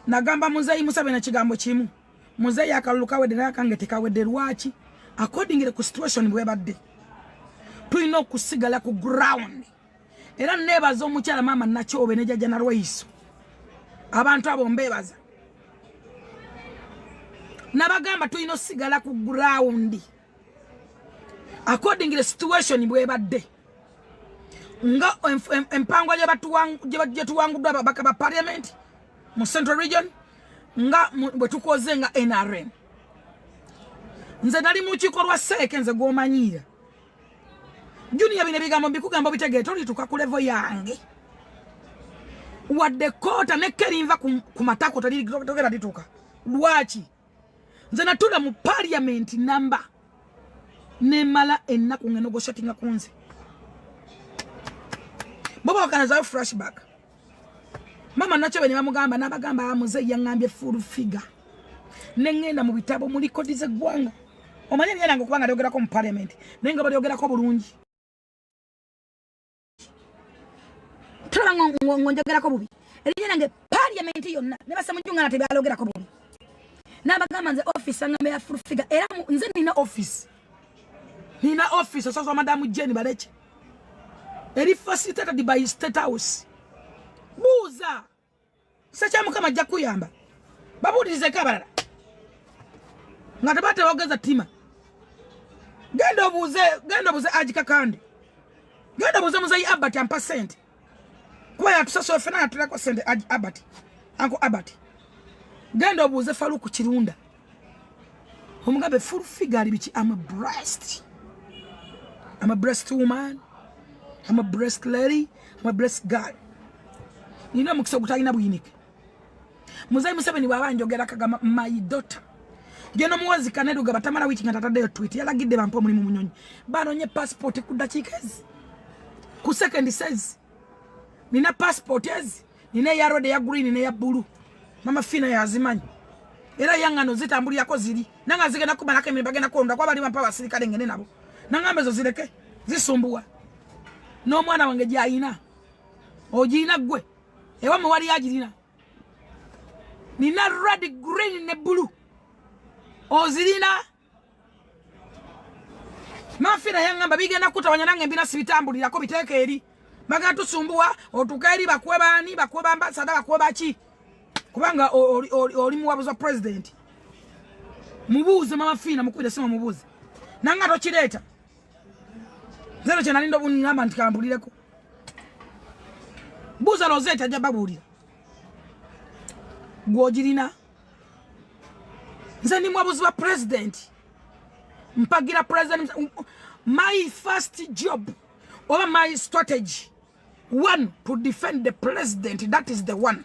A: nagamba muzeyi musabe na kigambo kimu muzeyi akalulu kawedde nakange tekawedde lwaki according to situation bwe badde tulina okusigala ku ground era nebaza omukyala mama nakyobe ne jajja na Lweiso abantu abo mbebaza nabagamba tulina osigala ku ground according to situation bwe badde nga empango gye tuwanguddwa ababaka ba parliament mu Central Region nga bwe tukoze nga NRM nze nali mu kikolwa seeke nze gw'omanyira Junior bine bigambo mbikugamba bitegee tolituka ku level yange wadde kota ne kerinva ku matako togera dituka lwaki nze natula mu parliament number nemala ennaku ngeno shatinga kunze bobo wakanaza flashback mama nacho bene bamugamba nabagamba amuze yangambye FullFigure nengenda mu bitabo muri kodi ze gwanga omanye nyana ngo kubanga lyogera ko mu parliament nenga balyogera ko bulungi tula ngonjogera ko bubi elinyana nge parliament yonna ne basa mujunga na tebyalogera ko bubi nabagamba nze office ngambe ya FullFigure era nze nina office soso madamu Jenny Baleche eri facilitated by State House buza sacha mukama ajja kuyamba babudirize kabalala nga tabate wogeza tima genda obuze ajika kandi genda obuze muzayi Albert ampa sente kuba yatusaso fena atulako sente Albert anko Albert genda obuze Faluku Kirunda omugabe FullFigure bichi I'm a breast woman, I'm a breast lady, I'm a breast girl. Nina mukisa kutalina buyinike. Muzayi Museveni bwabanjogera kagama my daughter. Geno muwazi kanedu gabatamala wiki ngatatadeyo tweet yalagidde bampo mulimu munyonyi. Banonye passport kudakika ezi. Ku second says nina passport ezi. Nina ya rode ya green nina ya blue. Mama fina ya azimanyi. Era yangano zitambuli yako ziri. Nanga zigenda kubanaka emibagenda konda kwa bali bampa basirikale ngene nabo. Nangambe zo zireke zisumbuwa no mwana wange jayina ojina gwe ewa mwali yajirina nina red green ne blue ozirina mafira yangamba bigenda kutawanya nange mbina sibitambulira ko biteke eri baga tusumbuwa otuka eri bakwebani bakweba ambassador bakweba ki kubanga oli muwabuza president mubuze mama fina mukubira sima mubuze nanga tochileta zero chena lindo buningamba ntikambulireko buza lozeta ajja babulira gwojirina nze ni mwabuzi wa president mpagira president my first job or my strategy one to defend the president that is the one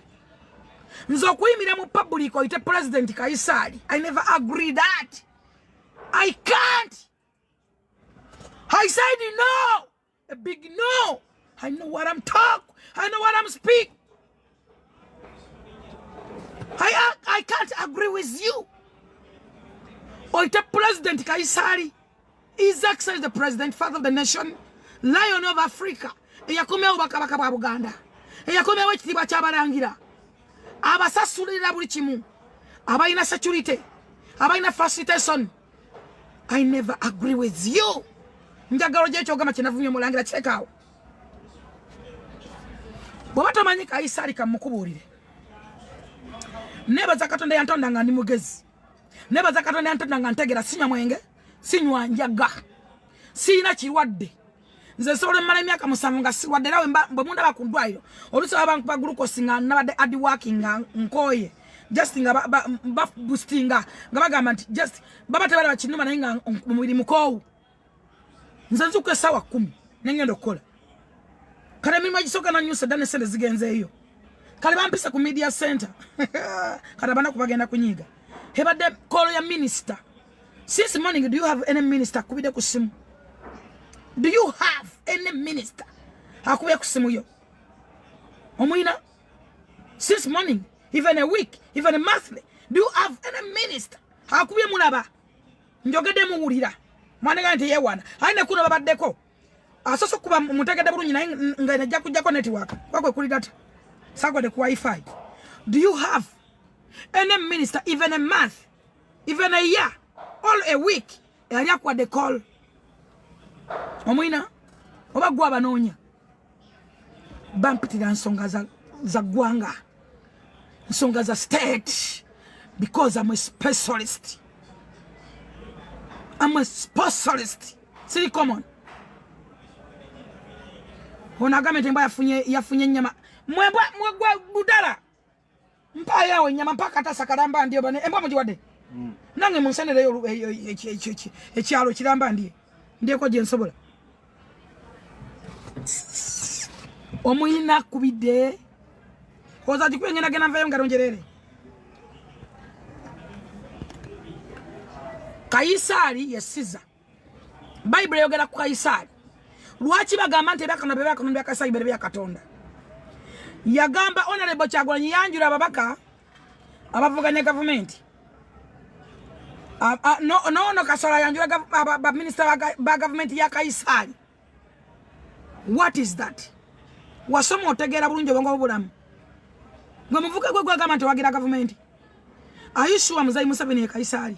A: nzo kuyimira mu public oyite president Kaisali I never agree that I can't. I said no. A big no. I know what I'm talking. I know what I'm speaking. I can't agree with you. Or the President Kaisari is actually the president, father of the nation, lion of Africa. AKOMYEWO bakabaka ba Buganda. AKOMYEWO ekitiibwa ky'abalangira. Abasasulira buli kimu. Abalina security. Abalina facilitation. I never agree with you. Njagalo je kyogama kinavumye mulangira kirekawo. Bw'atamanyi Kaisari kamukubulire. Nebaza Katonda yantonda nga ndi mugezi. Nebaza Katonda yantonda nga ntegera sinywa mwenge, sinywa njaga. Sina kirwadde. nze sole mala emyaka 7 nga siwadde lawe bwe munda bakundwayo oluso abantu ba glucose nga nabadde adi working nkoye just nga ba boostinga nga bagamba nti just baba tebale bakinuma naye nga omubiri mukowu nze nzuka sawa 10 nengendo kola kale mimi majisoka na news dane sele zigenzeeyo kale bampisa ku media center kale bana kubagenda kunyiga hebadde call ya minister since morning. Do you have any minister kubide kusimu? Do you have any minister akubye kusimu yo omwina since morning, even a week, even a monthly? Do you have any minister akubye mulaba njogede muwulira mwana ganti yewana aine kuno babaddeko asoso kuba mutegede bulunyi naye nga najja kujjako network kwakwe kuli data sagode ku wifi. Do you have any minister, even a month, even a year, all a week yali akwadde call omwina oba gwa banoonya bampitira nsonga za gwanga nsonga za state because I'm a specialist. I'm a specialist. See, come on. Onagame temba yafunye nyama. Mwegwa budala. Mpa yawe nyama mpaka ata sakaramba ndio bane. Emba mujiwade. Nange munsenere yo ekyalo kiramba ndiye. Ndiye ko je nsobola. Omuyina kubide. Koza jikwengena gena vayo ngaronjerere. Kaisari yesiza. Bible yogera ku Kaisari. Lwaki bagamba nti bakana bebe akanombe Kaisari bebe akatonda. Yagamba honorable Kyagulanyi yanjura ababaka abavuganya government. No Kasola yanjura ba minister ba government ya Kaisari. What is that? Wasomo otegera bulungi bongo bulamu. Ngwe muvuka gwe gwagamba nti wagira government. Ayishuwa muzayi Museveni Kaisari.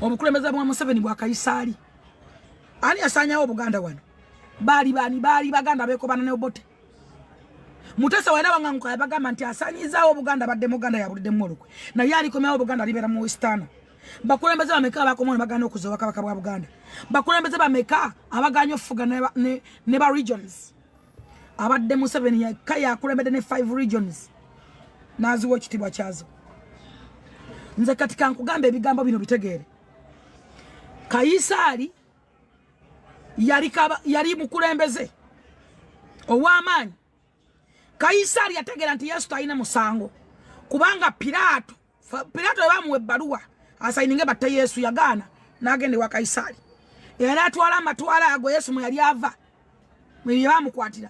A: Obukulembeza bwa Museveni bwa Kaisari ani asanya obuganda wano bali baganda beko bana ne obote mutesa wena wanganguka yabagamba nti asanyiza obuganda badde muganda yabulide mmolukwe na yali komya obuganda libera mu western bakulembeza bameka bakomona baganda okuzoba kabaka bwa Buganda bakulembeza bameka abaganyo fuga ne ba regions abadde Museveni yakaya kulembede ne 5 regions nazi wokitibwa kyazo nze katika nkugamba ebigambo bino bitegeere Kaisari yali mukulembeze ow'amaanyi. Kaisari yategera nti Yesu talina musango kubanga Pilato yabamuwa ebbaluwa asayininge batte Yesu yagaana n'agende wa Kaisari era atwala amatwala ago Yesu mwe yali ava mwe bamukwatira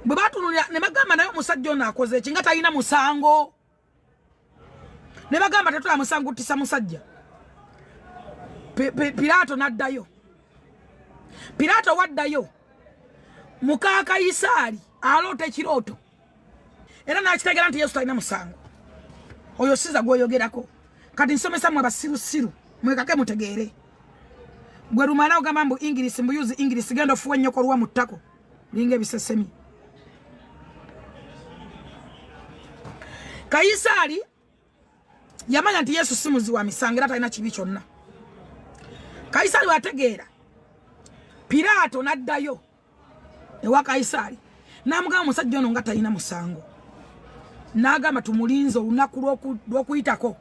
A: bwe batunulira ne bagamba naye omusajja ono akoze eki nga talina musango ne bagamba tetula musango tisa musajja. Pilato naddayo. Pilato waddayo. Muka Kaisari alote kiroto. Era nakitegera nti Yesu talina musango. Oyo siza gwoyogerako. Kati nsomesa mwe basirusiru. Mwekake mutegeere. Gwe rumala ogamba mbu English mbuyuzi English gendo fuwe nyoko ruwa mutako. Linge bisesemi. Kaisari yamanya nti Yesu simuzi wa misango era talina kibi kyonna. Kaisari wategeera. Pilato naddayo ewa Kaisari namugamba musajja ono nga talina musango n'agamba tumulinze olunaku lw'okuyitako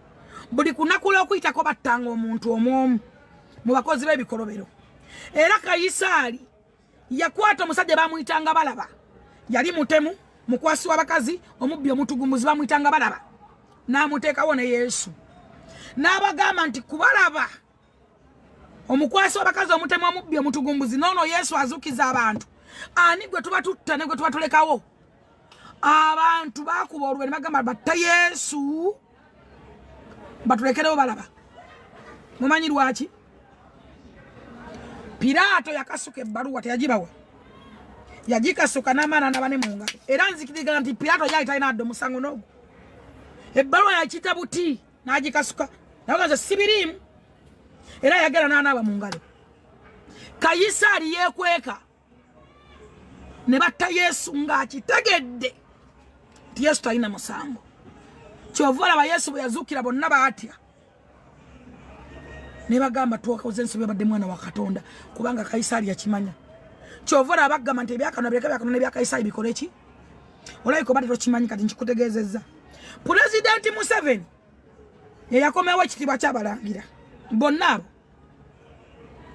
A: buli kunaku lw'okuyitako battanga omuntu omwomu mu bakozi b'ebikolobero era Kaisari yakwata omusajja bamuyitanga balaba yali mutemu mukwasi w'abakazi omubbi omutugumuzi bamuyitanga balaba n'amuteekawo ne Yesu n'abagamba nti kubalaba omukwasi w'abakazi omutemu omubbi omutugumbuzi nono Yesu azukiza abantu ani gwe tuba tutta ne gwe tuba tulekawo abantu bakuba olwe ne bagamba batta Yesu batulekerewo balaba mumanyi lwaki Pilato yakasuka ebbaluwa teyagibawa yagikasuka n'amaana n'abane mu ngalo era nzikiriza nti Pilato yali talina addo musango n'ogwo ebbaluwa yakita buti n'agikasuka nabaga sibirimu era yagera n'anaaba mu ngalo. Kaisari yekweka ne batta Yesu ng'akitegedde nti Yesu talina musango. Kyova olaba Yesu bwe yazuukira bonna baatya ne bagamba tuwakoze ensobi badde mwana wa Katonda kubanga Kaisari yakimanya kyovora abagamba nti ebyakano byakano nebya Kaisari bikole ki olayiko bade tokimanyi kati nkikutegeezezza President Museveni yakomewo ekitibwa ky'abalangira bonna abo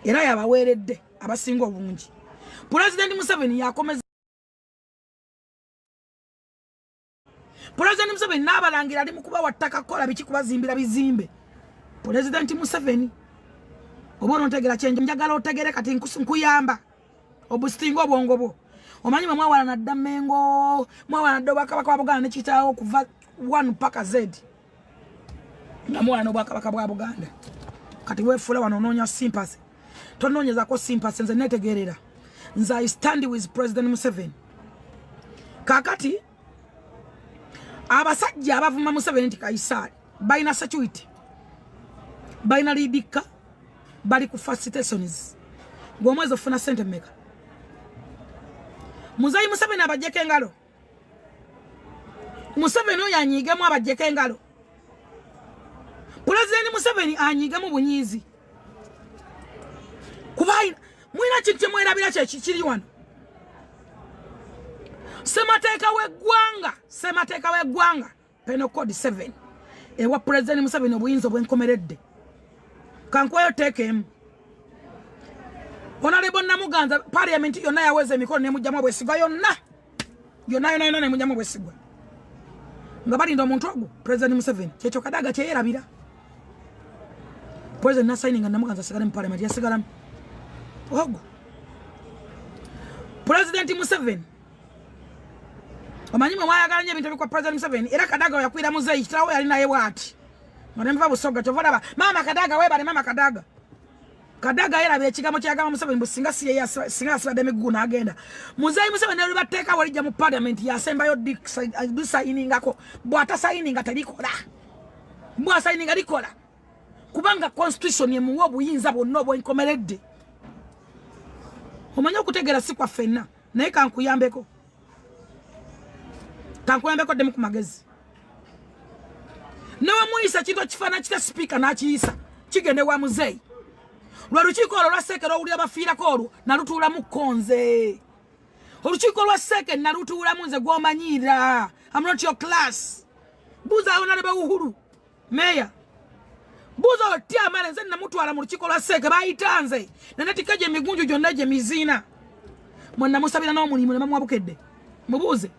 A: era yabaweeredde abasinga obungi President Museveni yakomeza President Museveni n'abalangira ali mu kubawa ttaka kola biki kubazimbira bizimbe President Museveni obono ontegera kyenje njagala otegere kati nkuyamba obustingo obwongo bwo omanyi mwawala na Damengo mwawala ndo bakabaka wa Buganda nekitawo kuva 1 paka Z namwana no bakabaka bwa Buganda kati wefula wanononya sympathy tononyeza ko sympathy nze netegerera nze I stand with President Museveni kakati abasajja abavuma Museveni nti Kaisari baina security baina lidika bali ku facilitations gwomwezo ofuna sente meka Muzayi Museveni abajjeko engalo Museveni oyo anyigemu abajjeko engalo President Museveni anyigemu bunyizi kubaina mwina kintu kyemwerabira kiri wano Semateeka w'eggwanga Penal Code 7 ewa President Museveni obuyinza bwenkomeredde kankwayo teekemu Honorable Namuganza Parliament yonna yaweza emikono nemujjamu obwesigwa yonna nemujjamu obwesigwa nga balinda omuntu ogwo President Museveni kyekyo kadaga kyeyerabira President nasayininga Namuganza asigale mu Parliament yasigalamu ogwo President Museveni omanyi mwe mwayagalanye ebintu ebikwa President Museveni era kadaga yakwira muzeyi kitawo yali naye bwati ng'onemva busoga kyovalaba mama kadaga webale mama kadaga era byekigamo kyagamba Museveni businga singa asibadde emigugu n'agenda muzeyi Museveni ne bateeka walijja mu Parliament yasembayo sayiningako bw'atasayininga terikola bw'asayininga likola kubanga constitution emuwa obuyinza bwonna obwenkomeredde omanyi okutegeera si kwa ffenna naye kankuyambeko ddemu ku magezi newe muyisa kintu ekifaana kita sipiika n'akiyisa kigende wa muzeyi lwe lukiiko olwo lwa Seeke lwowulira bafiirako olwo nalutuulamu konze olukiiko lwa Seeke nalutuulamu nze gw'omanyiira I'm not your class buuza Honorable Uhuru Meya buuza otyamale nze namutwala mu lukiiko lwa Seeke bayitanze nanetika gye emigunju gyonna gye miziina mwennamusabira n'omulimu ne bamuwabukedde mubuuze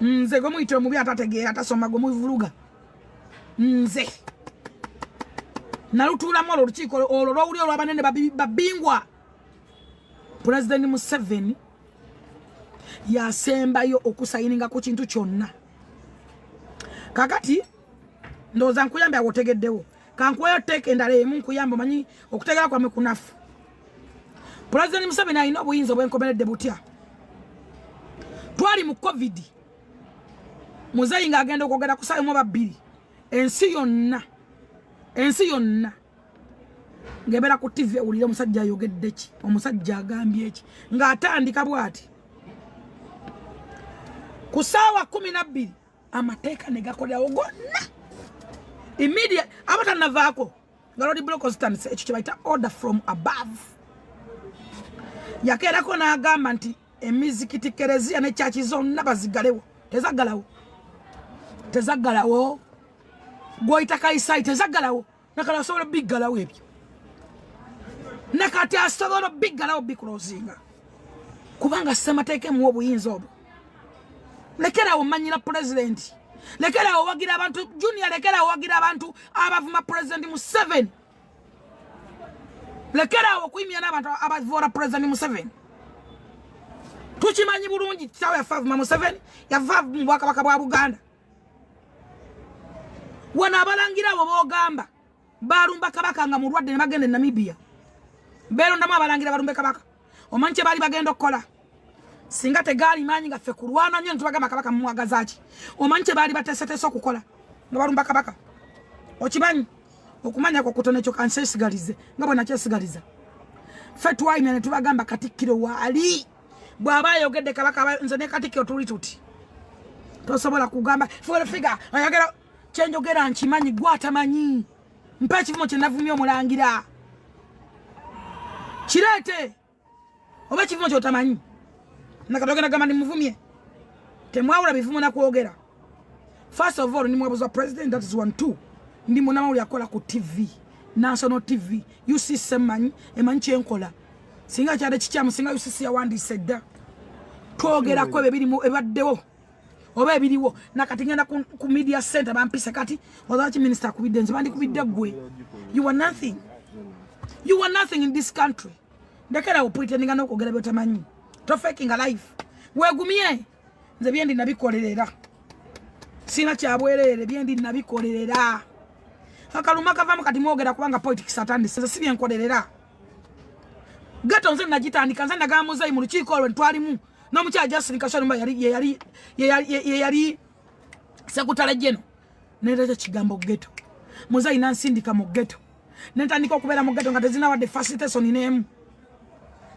A: nze gwe muyitire omubi atategeera atasoma gwe muvuluga nze nalutuulamu olwo olukiiko olwo lwowuli olw'abanene babingwa President Museveni yasembayo okusayininga ku kintu kyonna kakati ndowooza nkuyambe awo otegeddewo kankwayo teeka endala emu nkuyambe omanyi okutegera kwame kunafu President Museveni alina obuyinza obwenkomeredde butya twali mu COVID muzeyi ng'agenda okwogera ku ssaawa 2 ensi yonna ng'ebeera ku TV ewulire omusajja ayogedde ki omusajja agambye ki ng'atandika bw'ati ku ssaawa 12 amateeka ne gakolerawo gonna immediate abatanavaako nga Lord Block zitandise ekyo kye bayita order from above yakeerako n'agamba nti emizikiti kereziya ne kyaki zonna bazigalewo tezaggalawo gw'oyita Kaisari tezaggalawo nakati asobola biggalawo ebyo nakati asobola biggalawo bikulozinga kubanga ssemateeka emuwa obuyinza obwo lekerawo manyira President lekerawo wagira abantu Junior lekerawo wagira abantu abavuma President Museveni lekerawo okuyimya n'abantu abavoola President Museveni tukimanyi bulungi kitawe yafavuma Museveni yava mu bwakabaka bwa Buganda wana abalangira abo boogamba balumba kabaka nga mulwadde ne bagenda e Namibia beerondamu abalangira balumbe kabaka omanyi kye baali bagenda okukola singa tegaali maanyi nga ffe kulwana nnyo ne tubagamba kabaka mumwagazaaki omanyi kye baali bateeseteese okukola nga balumba kabaka okimanyi okumanya kwo kutono ekyo kanseesigalize nga bwe nakyesigaliza ffe twayimya ne tubagamba Katikkiro waali bw'aba ayogedde kabaka nze ne Katikkiro tuli tuti tosobola kugamba FullFigure ayagala kyenjogera nkimanyi gwatamanyi mpa ekivumo kye navumye omulangira kirete oba ekivumo kyotamanyi nakatogenda gamba ndimuvumye temwawula bivumo nakwogera. First of all ni mwabuza president, that is 1 2 ndi munamawuli akola ku TV, national TV UCC emanyi kyenkola singa kyade kikyamu singa UCC yawandise dda twogera ko ebirimu ebaddewo oba ebiriwo nakati ngenda ku media center bampise kati wazaki minister kubidde nze bandi kubidde gwe. You are nothing, you are nothing in this country. Ndekera upretendinga n'okwogera byotamanyi to faking a life wegumye nze byendi nabikolerera sina kyabwerere byendi nabikolerera akaluma kavamu kati mwogera kubanga politics atandise nze sibye nkolerera gato nze najitandika nze naga muzayi mu lukiiko olwo ntwalimu n'omukyala Justin Kashonumba yali sekutale jeno nere kigambo geto muzayi nansindika mu geto nentandika okubeera mu geto nga tezina wadde facilitation n'emu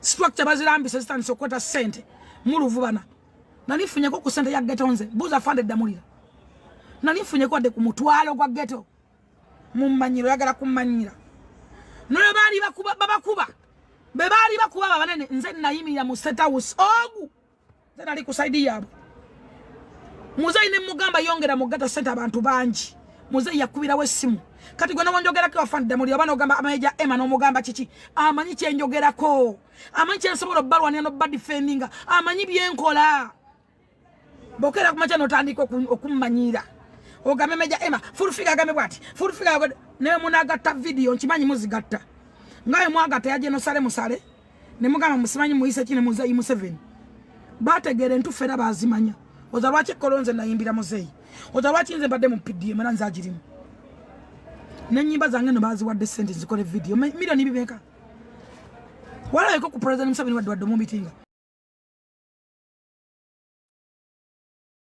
A: structure bazirambise zitandise okweta sente muluvubana nanifunyeko ku sente ya geto nze buza funded damulira nanifunyeko wadde ku mutwalo gwa geto mummanyiro yagala kummanyira nole baali bakuba babakuba be baali bakuba abanene nze nayimira mu State House ogu nze nali ku side yabo muzayi ne mugamba yongera mu geto sente abantu bangi muzayi yakubirawo essimu kati gwe nawanjogerako wafandida muli abana ogamba amayeja Emma n'omugamba kiki amanyi kyenjogerako amanyi kyensobola obbalwanira n'obba defendinga amanyi byenkola bokera kumacha notandika okummanyira ogambe meja Emma FullFigure agambe bwati FullFigure ne munagatta video nkimanyi muzigatta ngaye mwagatta yaje no sale musale ne mugamba musimanyi muise kine muzayi mu 7 bategere ntufera bazimanya ozalwache kolonze nayimbira muzeyi ozalwache nze badde mu PDM nanza agirimu nenyimba zange no bazi wadde sente zikole video milioni bibeka wala yako ku president Museveni wadde mu meeting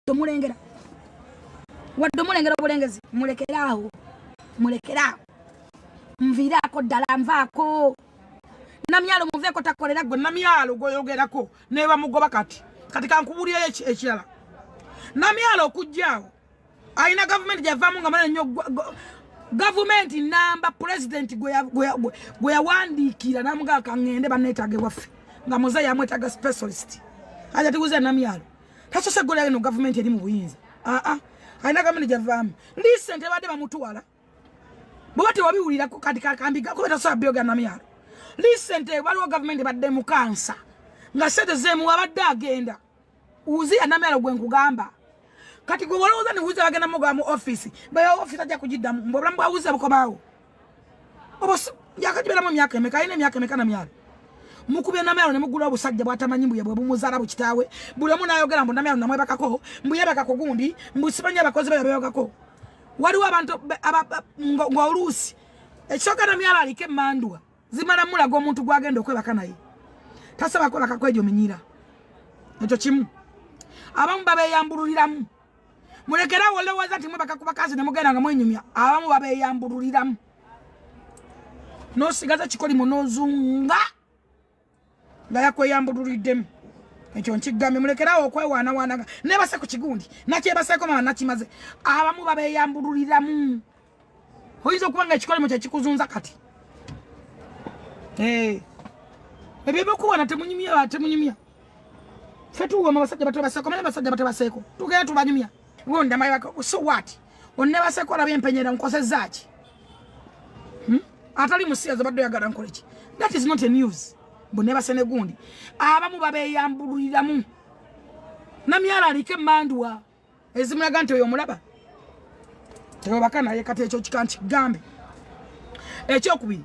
A: tomulengera wadde mulengera bulengezi mulekeraho mvirako ddala nvaako namyalo muveko takolera gwe namyalo goyogerako neba mugoba kati kankubulira ekirala namyalo okujjaawo aina government javamu nga mwana nnyo government namba president gwe yawandikira namuga kangende bannetage waffe nga muzayi amwetaga specialist aja tuguze namyalo tasose gole no government eri mu buyinza aina government javamu listen tebade bamutwala bwate wabiwulira ko kati kakambiga ko betasoba byoga namyalo listen waliwo government badde mu kansa nga sente zemu wabadde agenda uzi anamyalo gwe nkugamba kati gwe walowooza ne wuza bagenda muga mu office bayo office ajja kujiddamu mbobula mbwa wuza bukobawo obos yakajibera mu myaka emeka ine myaka emeka namyalo mukubye namyalo ne mugula obusajja bwatamanyi mbuye bwe bumuzala bukitawe buli omu nayogera mbu namyalo namwebakako mbuyebakako gundi mbusibanya abakozi bayobekako waliwo abantu ng'oluusi ekisooka namyalo aliko emmandwa zimala mulaga omuntu gwagenda okwebaka naye tasaba kwebakako egyo minyira ekyo kimu abamu babeyambululiramu mulekera wolowooza nti mwebaka ku bakazi ne mugenda nga mwenyumya abamu babeyambululiramu n'osigaza kikolimu n'ozunga nga yakweyambululiddemu ekyo nkigambye mulekerawo okwewaanawaanaga nebase ku kigundi nakyebaseeko mama nakimaze abamu babeyambululiramu oyinza okuba nga ekikolimu kyekikuzunza kati ebyo byokubona temunyumya ffe tuwoma basajja bato baseeko mane basajja bato baseeko tugenda tubanyumya wonda mayiwako so what onne baseeko olabye empenyera nkosezaaki atali musiyaza badde oyagala nkoleki that is not a news bone basene gundi abamu babeyambululiramu namyala aliko emmandwa ezimulaga nti oyo omulaba tebabaka naye kati ekyo kikanti kigambe ekyokubiri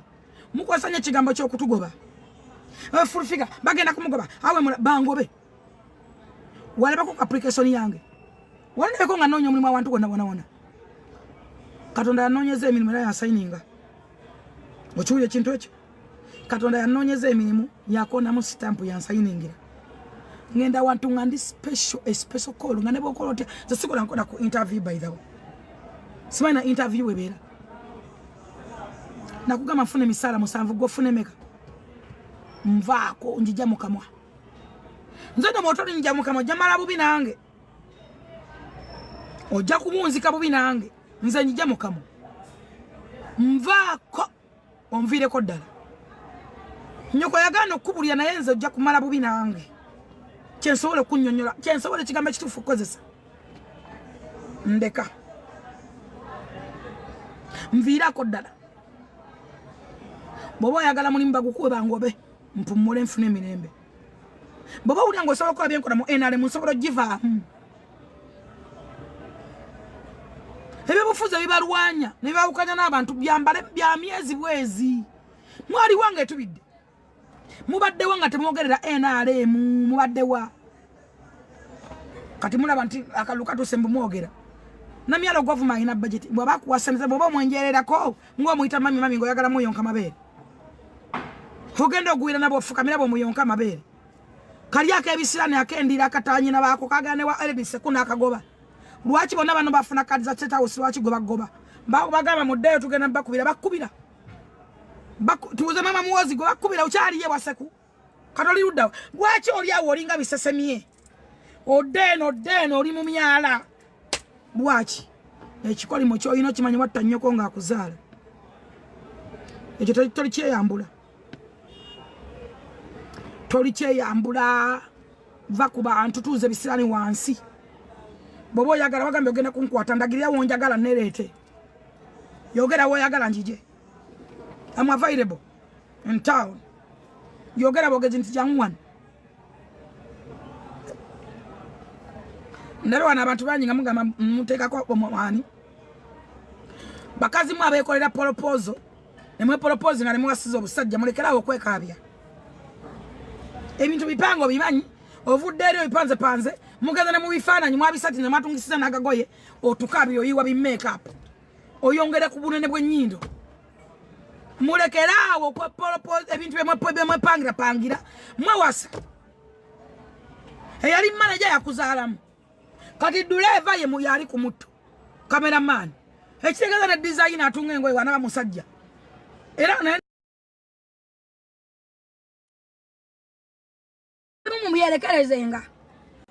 A: mukwasanya ekigambo ky'okutugoba FullFigure bagenda kumugoba awe bangobe walabako application yange walabako nga noonya omulimu awantu wonna katonda yanoonyeza emirimu era yasayininga okiwulira ekintu ekyo katonda yanoonyeza emirimu yakonamu sitampu yansayiningira ngenda wantu nga ndi special call nga ne bwokola otya nze sikola nkola ku interview by the way simanyi na interview webeera nakugamba nfuna emisaala 7 gwofuna emeka nvaako njija mukamwa nze no motoli njija mukamwa jamala bubi nange ojja kubunzika bubi nange nze njija mukamwa Nvaako onvireko ddala. Nyoko yagaana okukubulira naye nze ojja kumala bubi nange. Kyensobola okunnyonnyola, kyensobola ekigambo ekituufu okukozesa. Ndeka. Nviirako ddala. Bw'oba oyagala mulimu bagukube bangobe, mpumule nfune emirembe. Bw'oba owulira ng'osobola okukola byenkola mu NRM nsobola ogivaamu. Ebyobufuzi ebibalwanya ne bibawukanya n'abantu byambale bya myezi bwezi. Mwaliwo nga etubidde. Mubaddewo nga temwogerera NRM, mubaddewa. Kati mulaba nti akalulu katuuse mbu mwogera. Namyalo govuma alina budget. Bw'aba kuwasemeza bw'oba omwenjererako ng'omuyita mami ng'oyagala muyonka mabeere. Ogenda ogwira nabo ofukamira bw'omuyonka mabeere. Kalyako ebisirani akendira akatanyina baako kagane wa Elbise kuna akagoba. Lwaki bonna bano bafuna kadi za State House lwaki goba. Bagamba muddeyo tugenda bakubira. Tuuze mama muwozi gwe bakubira ukyaliye waseku. Katoli ludda. Lwaki oli awo olinga bisesemye? Odeno oli mu myala. Lwaki? Ekikolimo ky'olina kimanyi watta nnyoko ng'akuzaala. Ekyo toli kyeyambula. Toli kyeyambula. Va ku bantu tuuze bisirani wansi. Bw'oba oyagala bagambye ogenda kunkwata ndagirira wonjagala nereete. Yogera woyagala njije. I'm available in town. Yogera bogezi nti jangwan. Ndero wana abantu banyi nga mugamba muteekako omwani. Bakazi mwe abeekolera proposal. Ne mwe proposal nga ne muwasiza obusajja mulekerawo okwekaabya. Ebintu bipango bimanyi. Ovudde eri obipanze mugenda ne mu bifaananyi mwabisati ne matungisiza n'agagoye otukaabya oyiwa bi makeup. Oyongere ku bunene bw'ennyindo. Mulekerawo kwa proposal ebintu bye pangira mwewasa. Eyali manager yakuzaalamu. Kati driver ye muyali ku mutto. Cameraman. Ekitegeeza ne design atunga engoye wanaba musajja. Era ne mumuyelekerezenga.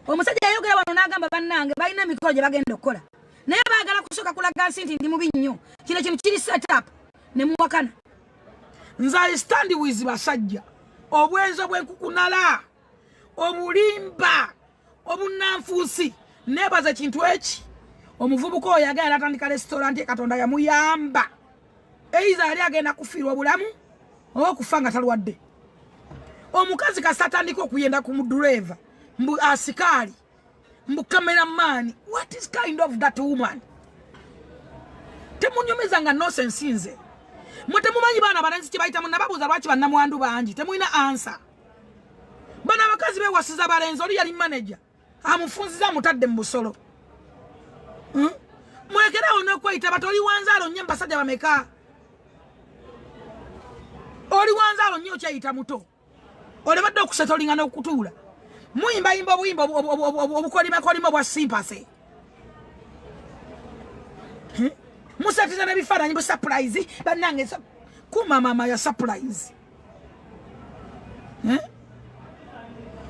A: Omusajja yayogera wano n'agamba bannange balina emikolo gye bagenda okukola. Naye baagala kusooka kulaga nsi nti ndi mubi nnyo. Kino kintu kiri set up ne muwakana. Nze I stand with basajja. Obwenzo bw'enkukunala. Obulimba. Obunanfuusi. Nebaza kintu eki. Omuvubuka oyo yagenda atandika restaurant Katonda yamuyamba. Eiza ali agenda kufiirwa obulamu oba okufa nga talwadde. Omukazi kasatandika okuyenda ku mudriver. Mbu asikali. Mbu cameraman. What is kind of that woman? Temunyumiza nga nonsense nze. Mute mumanyi bana balenzi kibayita munababuza lwaki bannamwandu bangi. Temulina answer. Bana abakazi bewasiza balenzi oli yali manager. Amufunziza mutadde mu busolo. Mulekerawo n'okweyita bati oli wanzaalo nnyo mbasajja bameka. Oli wanzaalo nnyo kyeyita muto. Olebadde okuseta olinga n'okutuula. Muyimbayimba obuyimba obukolimakolima obwa sympathy. Musatiza n'ebifaananyi bu surprise bannange kuma mama ya surprise.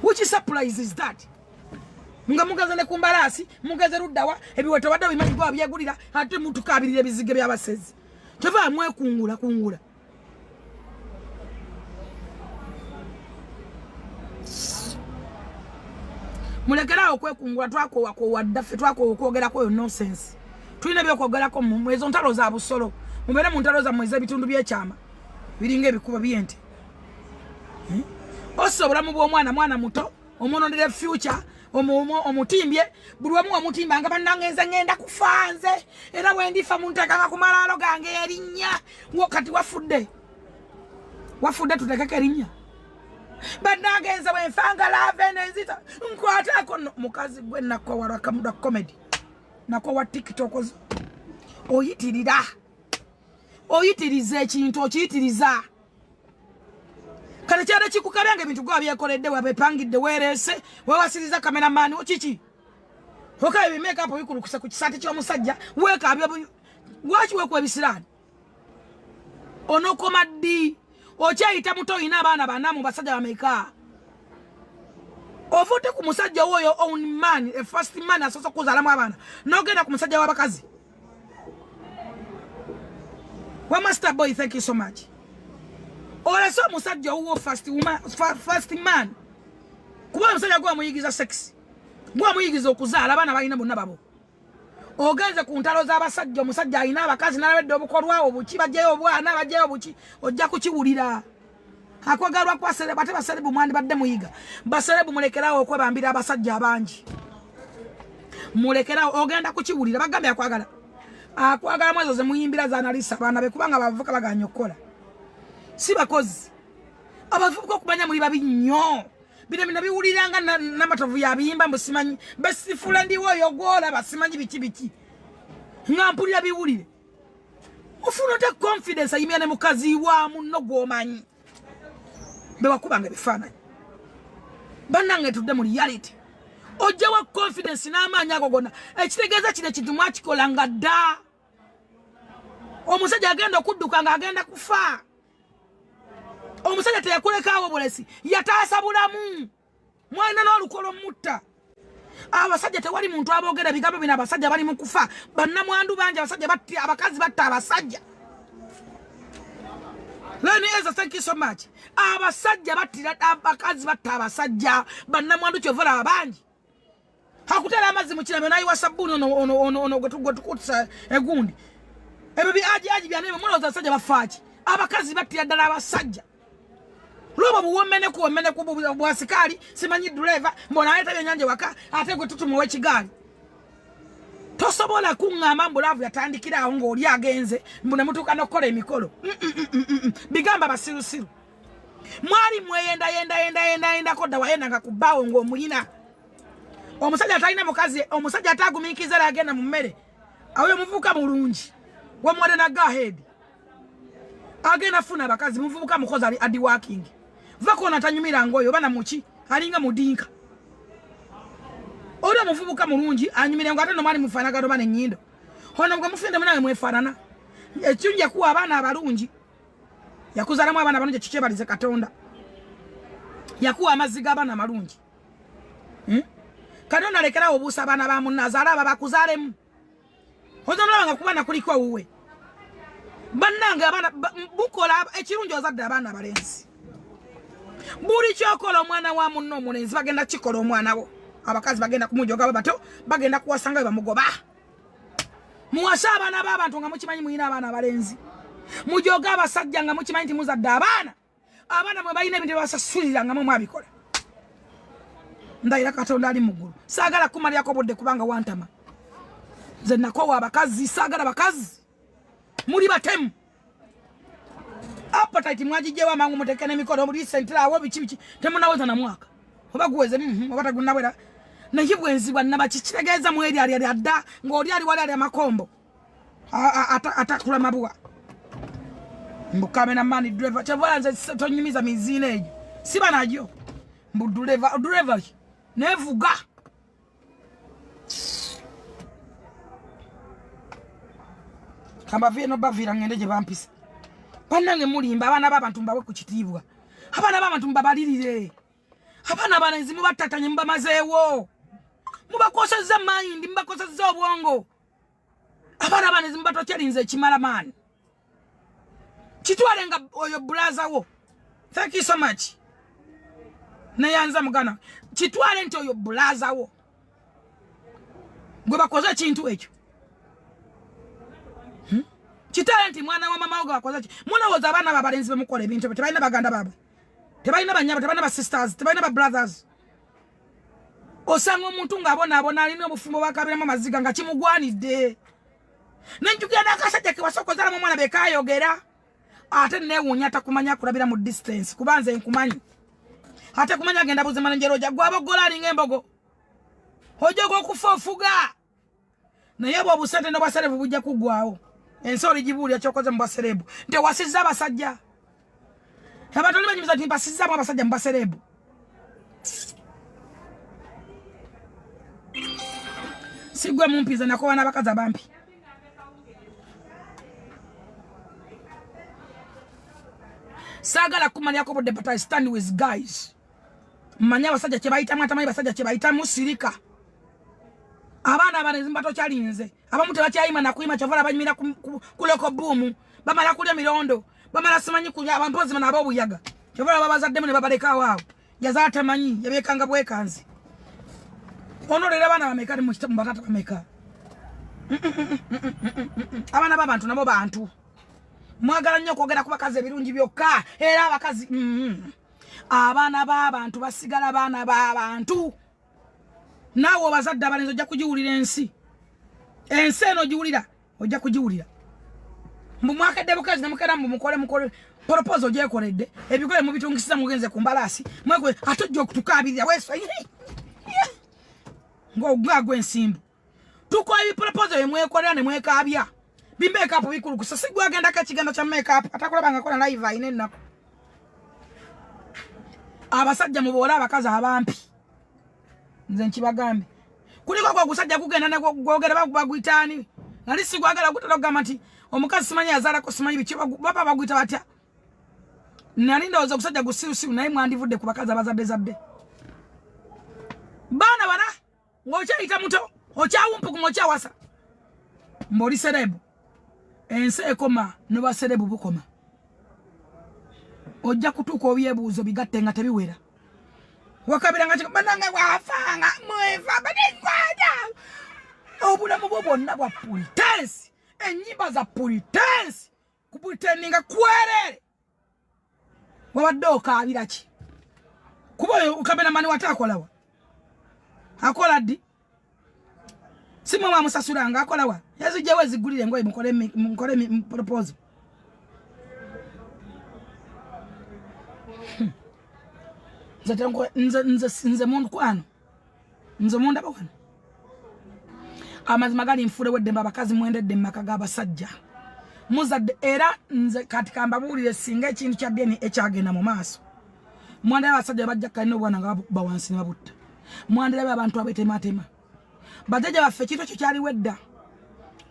A: Which surprise is that? Nga mugaze ne kumbalasi mugaze ruddawa ebiweto badde bimanyi gwa byegulira ate mutukabirira ebizige by'abasezi. Teva mwekungula. Mulekerawo okwekungula twakowako waddaffe twakowokwogerako yo nonsense. Tulina byokwogerako mu ezo ntalo za busolo. Mubere mu ntalo za mweze bitundu by'ekyama. Biringa ebikuba byente. Osobola mu bw'omwana muto omunondere future omutimbye bulwamu omutimba nga bannangenze ngenda kufanze era bwe ndifa muntekanga ku malaalo gange erinnya wakati wafudde tutekeko erinnya bannangenze bwenfanga lave nenzita nkwatako mukazi gwe nakko walakamuda comedy nakko wa TikTok oyitiriza ekintu okiyitiriza kale kyade kikukabyange ebintu gwa byekoledde wabepangidde weerese wewasiriza cameraman okiki okaye bi make up bikulukuse ku kisati ky'omusajja weekaabya lwaki weekuwa ebisiraani onokoma ddi okyayita muto oyina abaana bana mu basajja bameka ovute ku musajja oyo own man a first man asosa kuzaalamu abaana n'ogenda ku musajja w'abakazi Wa master boy, thank you so much. Ola so musajja uwo fasting man. Kuba musajja gwa muyigiza sex. Gwa muyigiza okuzaala abana balina bonna babo. Ogenze ku ntalo z'abasajja omusajja alina abakazi n'alabedde obukolwawo buki bajeyo obwana bajeyo buki ojja kukiwulira. Akwagalwa kwa sele bate baselebu mwandi badde muyiga. Baselebu mulekerawo okwebambira abasajja abangi. Mulekerawo ogenda kukiwulira bagambe akwagala. Akwagala mwezo ze muyimbira za analisa abana be kubanga bavuka baganyokola. Si bakozi. Abavuka okumanya muri babi nnyo. Bina biwuliranga n'amatovu yabiyimba musimanyi besifula ndiwo yogola basimanyi biki. Ngampulira biwulire. Ufuna te confidence ayimya ne mukazi wa munno gwomanyi. Bewa kubanga bifaananyi. Bannange tudde mu reality. Ojja wa confidence n'amaanyi ago gonna. Ekitegeeza kino kintu mwakikolanga dda. Omusajja agenda okudduka nga agenda kufa. Omusajja teyakulekaawo bulesi. Yataasa bulamu. Mwana n'olukolo mutta. Abasajja tewali muntu aboogera bigambo bino abasajja bali mu kufa. Bannamwandu bangi abasajja batta abakazi batta abasajja. Leni Eza, thank you so much. Abasajja battira abakazi batta abasajja. Bannamwandu kyovula abangi. Hakutera amazzi mu kirame nayiwa sabbuuni ono gwetukutisa egundi. Ebyo aji byanebe mulowooza abasajja bafaaki. Abakazi battira ddala abasajja. Luba buwomene ku bwasikali simanyi driver mbona aleta byonyanja waka ate gwe tutumuwe ekigaali. Tosobola kuŋŋamba mbulavu yatandikira awo ng'oli agenze mbune mutuuka n'okukola emikolo. Bigamba basirusiru. Mwali mweyendako dda wayendanga ku bbaawo ng'omulina. Omusajja atalina mukazi, omusajja atagumiikiza agenda mu mmere. Awo omuvubuka mulungi. Wamwade na go ahead. Agenda funa abakazi muvubuka mukozi ali adi working. Vako natanyumira ngoyo bana muki alinga mudinka. Oda muvubuka mulungi anyumira ngo ate no mali mufana gado bana nyindo. Hono ngo mufinde muna mwefanana. Ekyunje kuwa abana abalungi. Yakuzalamu abana balungi kikebalize Katonda. Yakuwa amaziga abana amalungi. Katonda lekera obuusa abana ba munazala aba bakuzalemu. Hono nga kubana kuliko uwe. Bannanga abana bukola ekirungi ozadde abana abalenzi. Buli kyokola omwana wa munno omulenzi bagenda kikola omwana wo. Abakazi bagenda kumujoga bato bagenda kuwasanga bamugoba. Muwasa abana b'abantu nga mukimanyi muyina abana abalenzi. Mujoga abasajja nga mukimanyi nti muzadde abaana. Abaana mwe balina ebintu byabasasulira nga mwabikola. Ndayira Katonda ali muggulu. Saagala kumalyako budde kubanga wantama. Nze nakowa abakazi saagala bakazi. Muri batemu. Appetite mwajijewa mangu mutekene emikolo muri central awo bichi temunaweza na mwaka. Oba guweze obata gunawera. Na hibwenzibwa nabakikitegeeza mu eri ali adda ng'oli ali wali ali amakombo. Atakula mabuwa. Mbukame na mani driver chavala nze tonyumiza mizine ejo. Siba najo. Mbu driver nevuga. Kamba vino bavira ngende je bampisa. Banange mulimba abana b'abantu mbawe ku kitiibwa. Abana b'abantu mbabalirire. Abana banenzi mubatatanye mbamazeewo. Mubakosezza mind, mbakosezza obwongo. Abana banenzi mubatokyerinze ekimala maani. Kitwale nga oyo brother wo. Thank you so much. Nayanza mugana. Kitwale nti oyo brother wo. Gwe bakoze kintu ekyo. Chitalenti mwana wa mama oga akoze ki mwana woza abana babalenzi bemukola ebintu tebalina baganda baba tebalina banyaba tebalina ba sisters tebalina ba brothers osanga omuntu ngabona alina obufumbo bakabiramu amaziga nga kimugwanidde nenjugenda akasajja ke wasokozala mu mwana bekayogera ate newunya takumanya kulabira mu distance kubanze nkumanyi ate kumanya agenda buze manenjero jagwabo gola embogo hojogo kufofuga naye bwo busente no baserevu bujja kugwawo. Ensori jibuli yachokoze mbaserebu. Nte wasiza abasajja. Abatoli banyumiza nti mbasiza abasajja mbaserebu. Sigwe mumpiza nako wana bakaza bampi. Sagala kumanya ko bude but I stand with guys. Manya basajja kye bayita matamanyi basajja kye bayita musirika. Abana abana abanezi mbato kyalinze abamu tebakyayima nakuyima kyovala banyumira kuleko buumu bamala kulya mirondo bamala simanyi kulya abampozi bana abobuyaga kyovala babazaddemu ne babaleka waawo yazaata manyi yabekanga bwekanzi ono lera bana bameka mu kitabu batata bameka abana babantu nabo bantu mwagala nnyo kwogera ku bakazi ebirungi byokka era abakazi abana b'abantu basigala baana b'abantu naawe bazadde abalenzi ojja kugiwulira ensi eno giwulira ojja kugiwulira mbu mwakedde bukazi namukera mbu mukole proposal gyekoledde ebigole mubitungisiza mugenze ku mbalasi mwekwe atojja okutukaabirira weso ng'ogwagwa ensimbu tukola ebiproposal bye ne mwekaabya bimakeup bikulukusa si gwagendako ekigambo kya makeup atakulabanga kola live ayina ennaku abasajja muboola abakazi abampi nze nkibagambe kuliko gwa gusajja kugenda ne gwogera bagwitaani nali sigwagala gutera okugamba nti omukazi simanyi yazaalako simanyi biki baba bagwita batya nali ndowooza okusajja gusirusiru naye mwandivudde ku bakazi abazadde baana bana ng'okyayita muto okyawumpukuma okyawasa mb'oli serebu ensi ekoma ne baserebu bukoma ojja kutuuka obyebuuzo bigatte nga tebiwera wakabira nga bananga bwafanga mwefa banengwada obulamu bwo bwonna bwa pulitensi ennyimba za pulitensi kupuliteninga kwerere wabadde okaabira ki kuba oyo kameramani wataakolawa akola ddi simwe mwamusasulanga akolawa yazijjawo ezigulire engoye mukole proposal nze muntu kwano nze mundaba wano amazima gali nfule weddemba abakazi mwendedde mu maka g'abasajja muzadde era nze kati kambabuulire singa ekintu kya ddeni ekyagenda mu maaso mwandirabe abasajja bajja kalina obwana nga babukuba wansi ne babutta mwandirabe abantu abetematema bajjajja baffe ekintu ekyo kyaliwo edda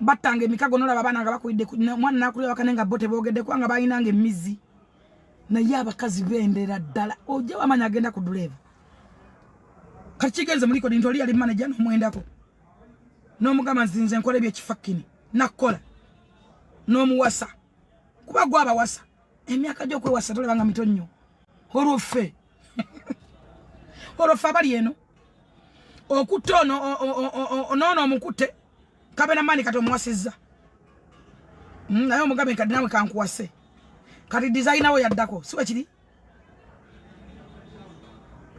A: battanga emikago nolaba abaana nga bakulidde mwana nakulira wakane nga bo teboogedde kubanga balinanga emizi naye abakazi bendera ddala ojja wamanya agenda ku duleeva kati kigenze muliko dinti oli yali manaja n'omwendako n'omugamba nzinze nkola ebyekifakkini nakkola n'omuwasa kuba gwe abawasa emyaka gy'okwewasa tolebanga mito nnyo olwoffe olwoffe abali eno okutta onoono omukutte kabe namani kati omuwasizza naye omugambe kadi nawe kankuwase kati designer we yaddako siwe kiri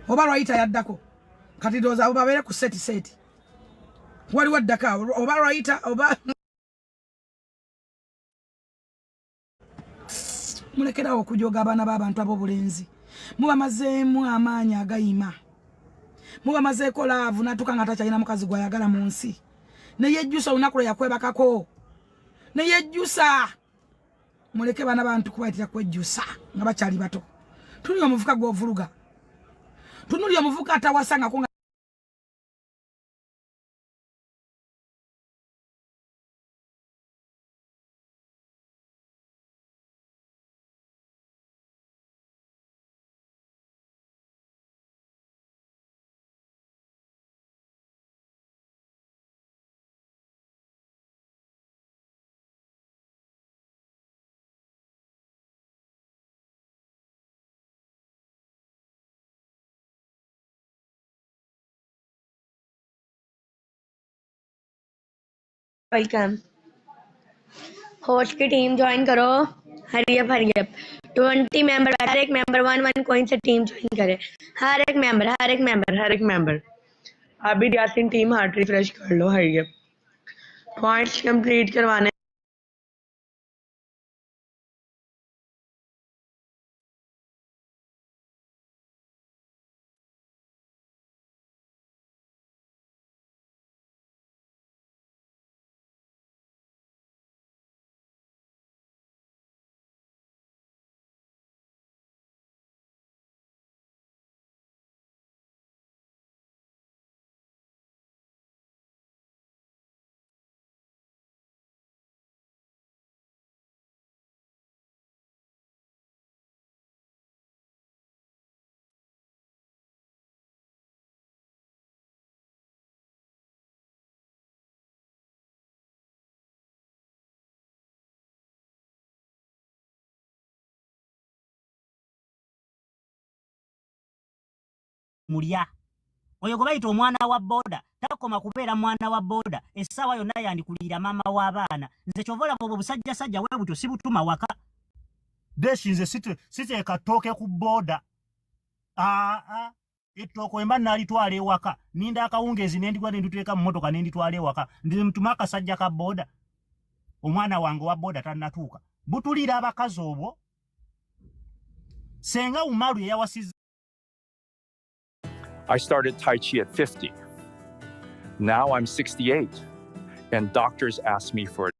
A: oba writer yaddako kati doza babeere ku seti waliwo addaka oba writer oba mulekerawo okujoga abaana b'abantu ab'obulenzi mubamazeemu amaanyi agayima mubamazeeko laavu natuka nga takyalina mukazi gwayagala mu nsi neyejjusa olunaku lwe yakwebakako neyejjusa muleke baana bantu kubayitira kwejjusa nga bakyali bato tunuli omuvuka gw'ovuluga tunuli omuvuka atawasangako
E: welcome host की team join करो hurry up 20 मेंबर हर एक मेंबर 1 कॉइन से team join करे हर एक मेंबर अभी Yasin team heart refresh कर लो hurry up points complete करवाने
F: mulya. Oyo gwe bayita omwana wa boda takoma kubeera mwana wa boda essaawa yonna yandikulira maama w'abaana. Nze kyova olaba obwo busajjasajja bwe butyo sibutuma waka. Deshi nze siteeka ttooke ku boda. Ettooke emba nnaalitwala ewaka. Ninda akawungeezi ne ndigwa ne ndituteeka mu mmotoka ne nditwala ewaka. Nze mutuma akasajja ka boda. Omwana wange wa boda tannatuuka. Butulira abakazi obwo. Senga Umaru yawasiza.
G: I started Tai Chi at 50. Now I'm 68, and doctors ask me for it.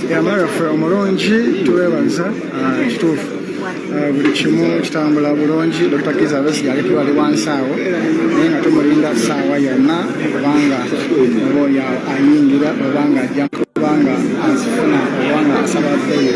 H: Yamarafe omulungi tuweebaza kituufu buli kimu kitambula bulungi. Dr. KIIZA BESIGYE ali twali wansi awo naye nga tumulinda ssaawa yonna kubanga oba oli awo ayingira obanga ajja kubanga azifuna obanga asaba bbeeyi.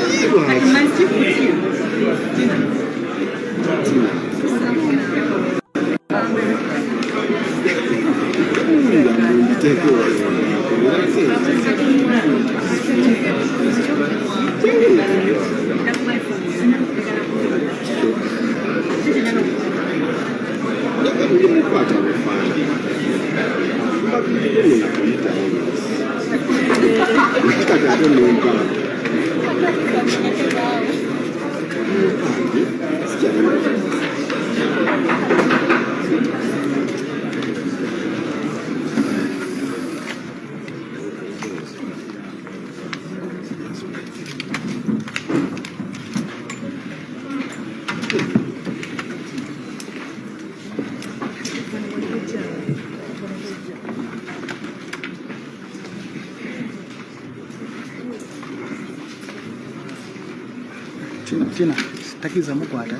H: Tina, takiza mukwata.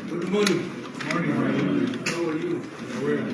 C: Good morning. Morning. How are you? How are you?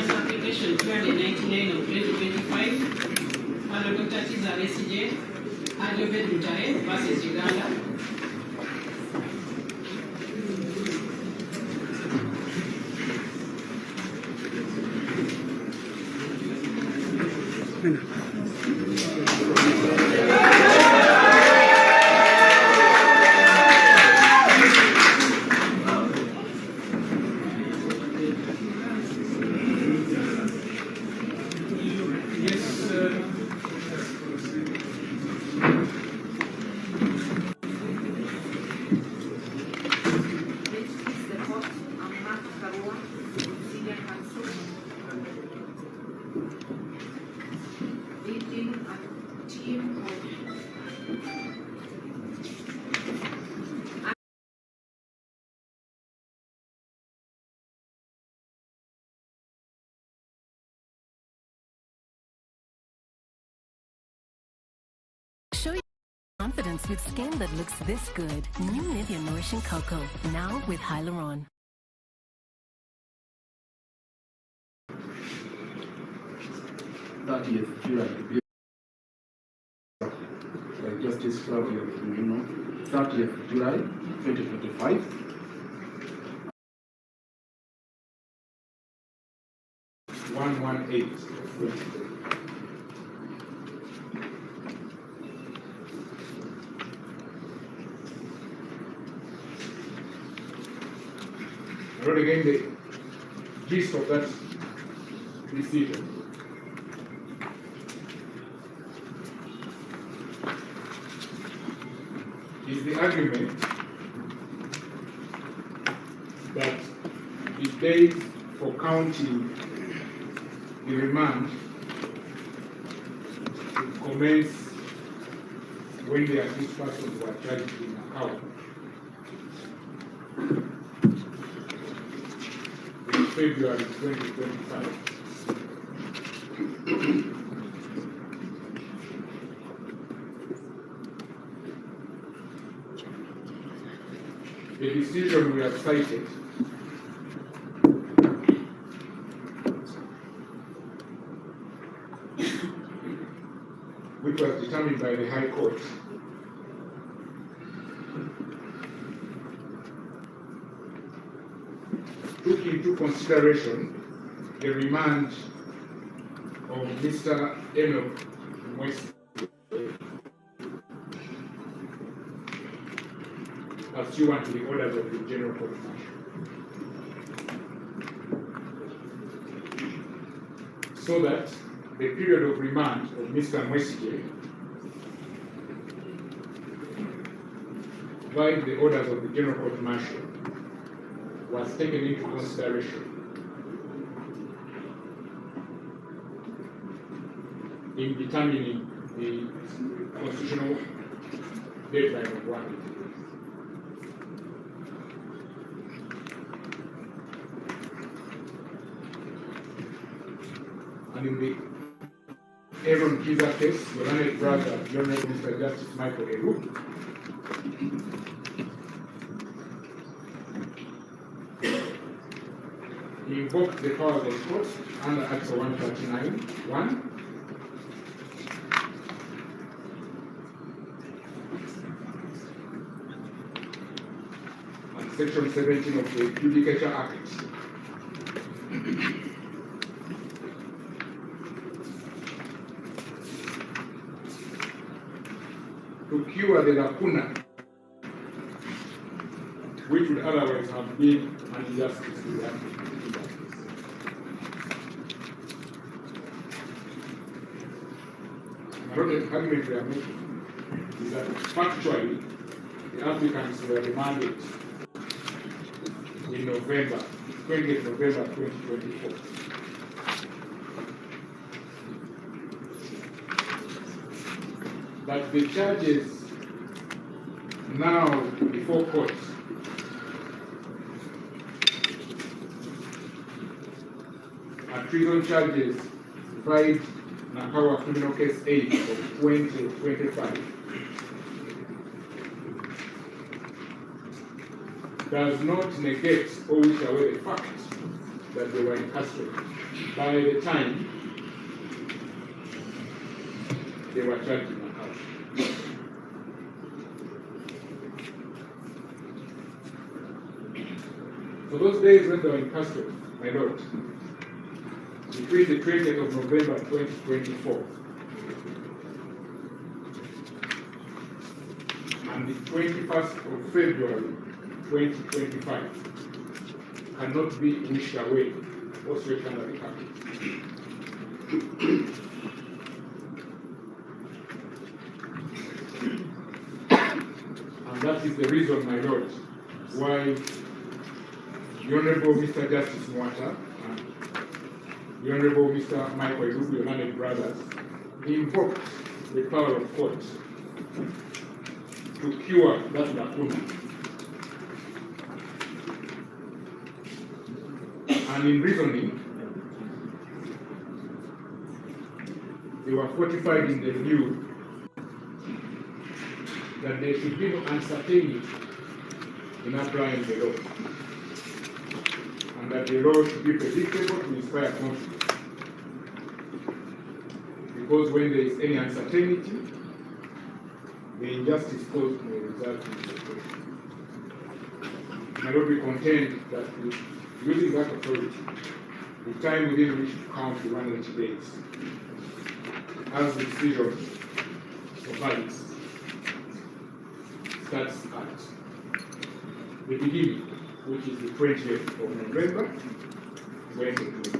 C: Application 299 of 2025. Dr. KIIZA BESIGYE, Adjobed Mutahe versus Uganda.
I: confidence with skin that looks this good. New Nivea Nourishing Cocoa, now with Hyaluron.
J: July. Like Justice Flavia, 30th July 2025. I wrote again the gist of that decision. Is the argument that the date for counting the remand will commence when the accused persons were charged in account in February 2025. The decision we have cited which was determined by the High Court took into consideration the remand of Mr. Emikolo pursuant to the orders of the General Court Martial, so that the period of remand of Mr. BESIGYE by the orders of the General Court Martial was taken into consideration in determining the constitutional deadline of 1 week. And in the KIIZA case, the learned brother, the Honorable Mr. Justice Michael Eru, he invoked the powers of court under Article 139(1) and Section 17 of the Judicature Act. To cure the lacuna which would otherwise have been unjust to the applicant. The argument we are making is that factually the applicants were remanded in November, 20th November 2024. But the charges now before court are treason charges filed in Nakawa Criminal Case 8 of 2025. Does not negate or wish away the fact that they were in custody by the time they were charged. So those days when they were in custody, my lord, between the 20th of November 2024 and the 21st of February 2025 cannot be wished away or swept under the carpet. And that is the reason, my lord, why the Honorable Mr. Justice Mwata and the Honorable Mr. Michael Eru, your learned brothers, invoked the power of court to cure that lacuna. And in reasoning, they were fortified in the view that there should be no uncertainty in applying the law, and that the law should be predictable to inspire confidence. Because when there is any uncertainty, the injustice caused may result in suppression. My Lord, we contend that with using that authority, the time within which to count the 180 days, as the decision of violence starts at the beginning, which is the 20th of November, when the close.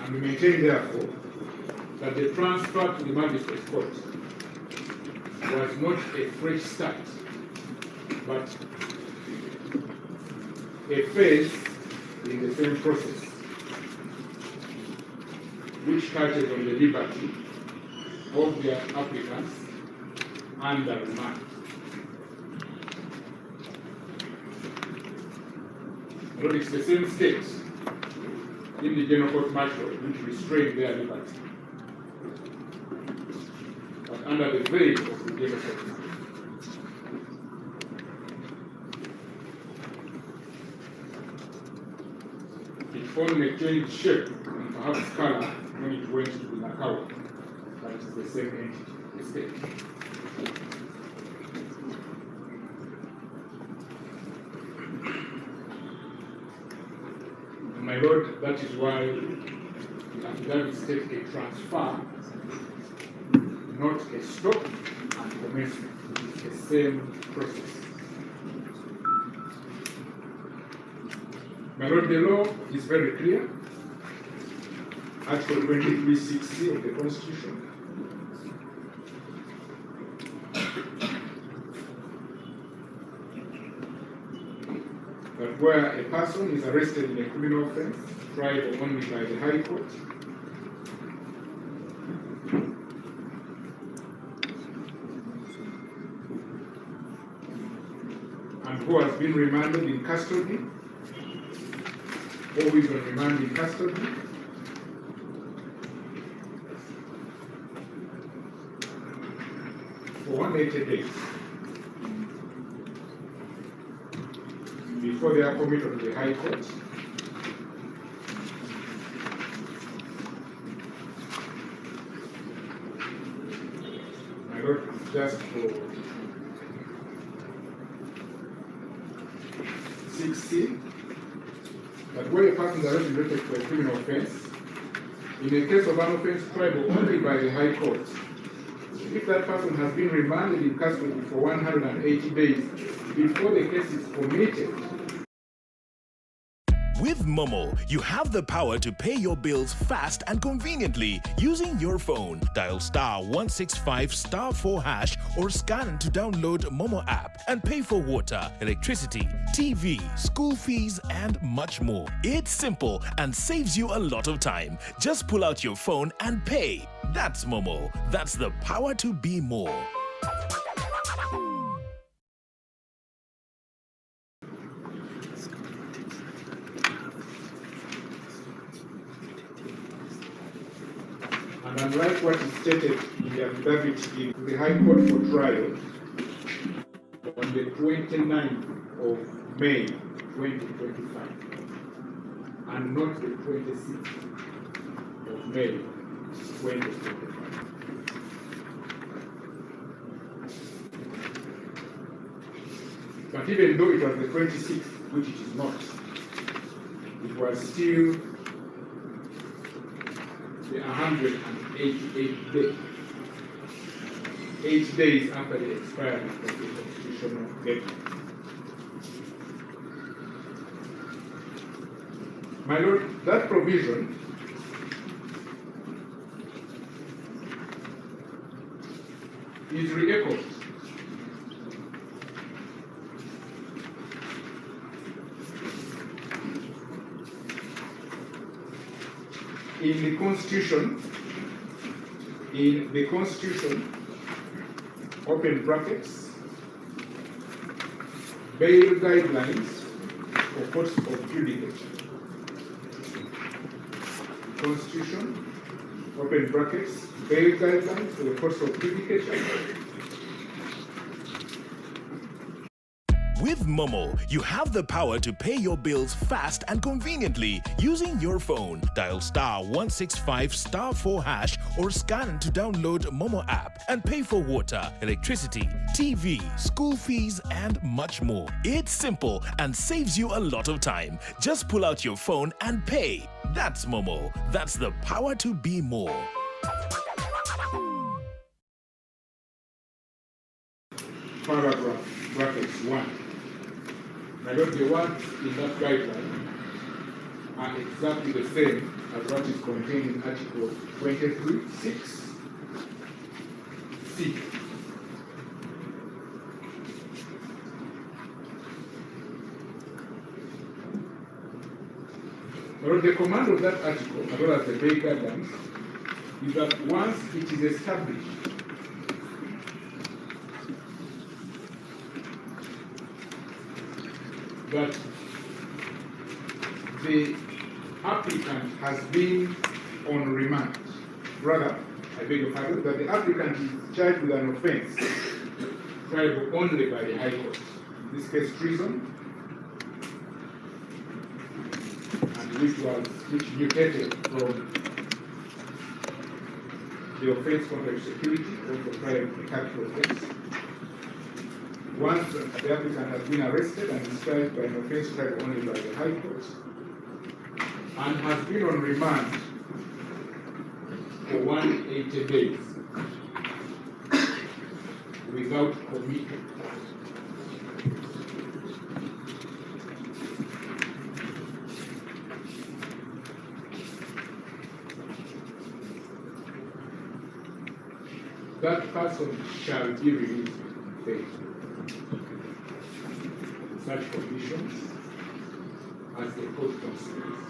J: And we maintain, therefore, that the transfer to the magistrate's court was not a fresh start, but a phase in the same process, which touches on the liberty of their applicants under remand. But it's the same state in the General Court Martial which restrain their liberty, but under the veil of the General Court Martial. It only changed shape and perhaps color when it went to the Nakawa, but it's the same entity, the state. My Lord, that is why the affidavit states a transfer, not a stop and commencement. It's the same process. My Lord, the law is very clear. Article 23(6)(c) of the Constitution. That where a person is arrested in a criminal offense, tried only by the High Court, and who has been remanded in custody, or who is on remand in custody, for 180 days, before they are committed to the High Court, my Lord, just for 6C, that where a person is arrested for a criminal offense, in a case of an offense triable only by the High Court, if that person has been remanded in custody for 180 days before the case is committed.
K: With Momo, you have the power to pay your bills fast and conveniently using your phone. Dial *165*4# or scan to download Momo app and pay for water, electricity, TV, school fees, and much more. It's simple and saves you a lot of time. Just pull out your phone and pay. That's Momo. That's the power to be more.
J: And unlike what is stated in the affidavit in the High Court for trial on the 29th of May 2025, and not the 26th of May 2025. But even though it was the 26th, which it is not, it was still the 188th day, 8 days after the expiry of the constitutional deadline. My Lord, that provision is re-echoed in the Constitution, open brackets, bail guidelines for courts of judicature. Constitution, open brackets, bail guidelines for the course of publication.
K: With Momo, you have the power to pay your bills fast and conveniently using your phone. Dial *165*4# or scan to download Momo app and pay for water, electricity, TV, school fees, and much more. It's simple and saves you a lot of time. Just pull out your phone and pay. That's Momo. That's the power to be more.
J: Paragraph brackets 1. My lord, the words in that guideline are exactly the same as what is contained in Article 23(6)(c). My lord, the command of that article, as well as the bail guidelines, is that once it is established that the applicant has been on remand. Rather, I beg your pardon, that the applicant is charged with an offense triable only by the High Court. In this case, treason, and which mutated from the offense contrary to security, also tried a capital offense. Once the applicant has been arrested and is charged by an offense tried only by the High Court and has been on remand for 180 days without committal, that person shall be released on bail. Such conditions as the court considers.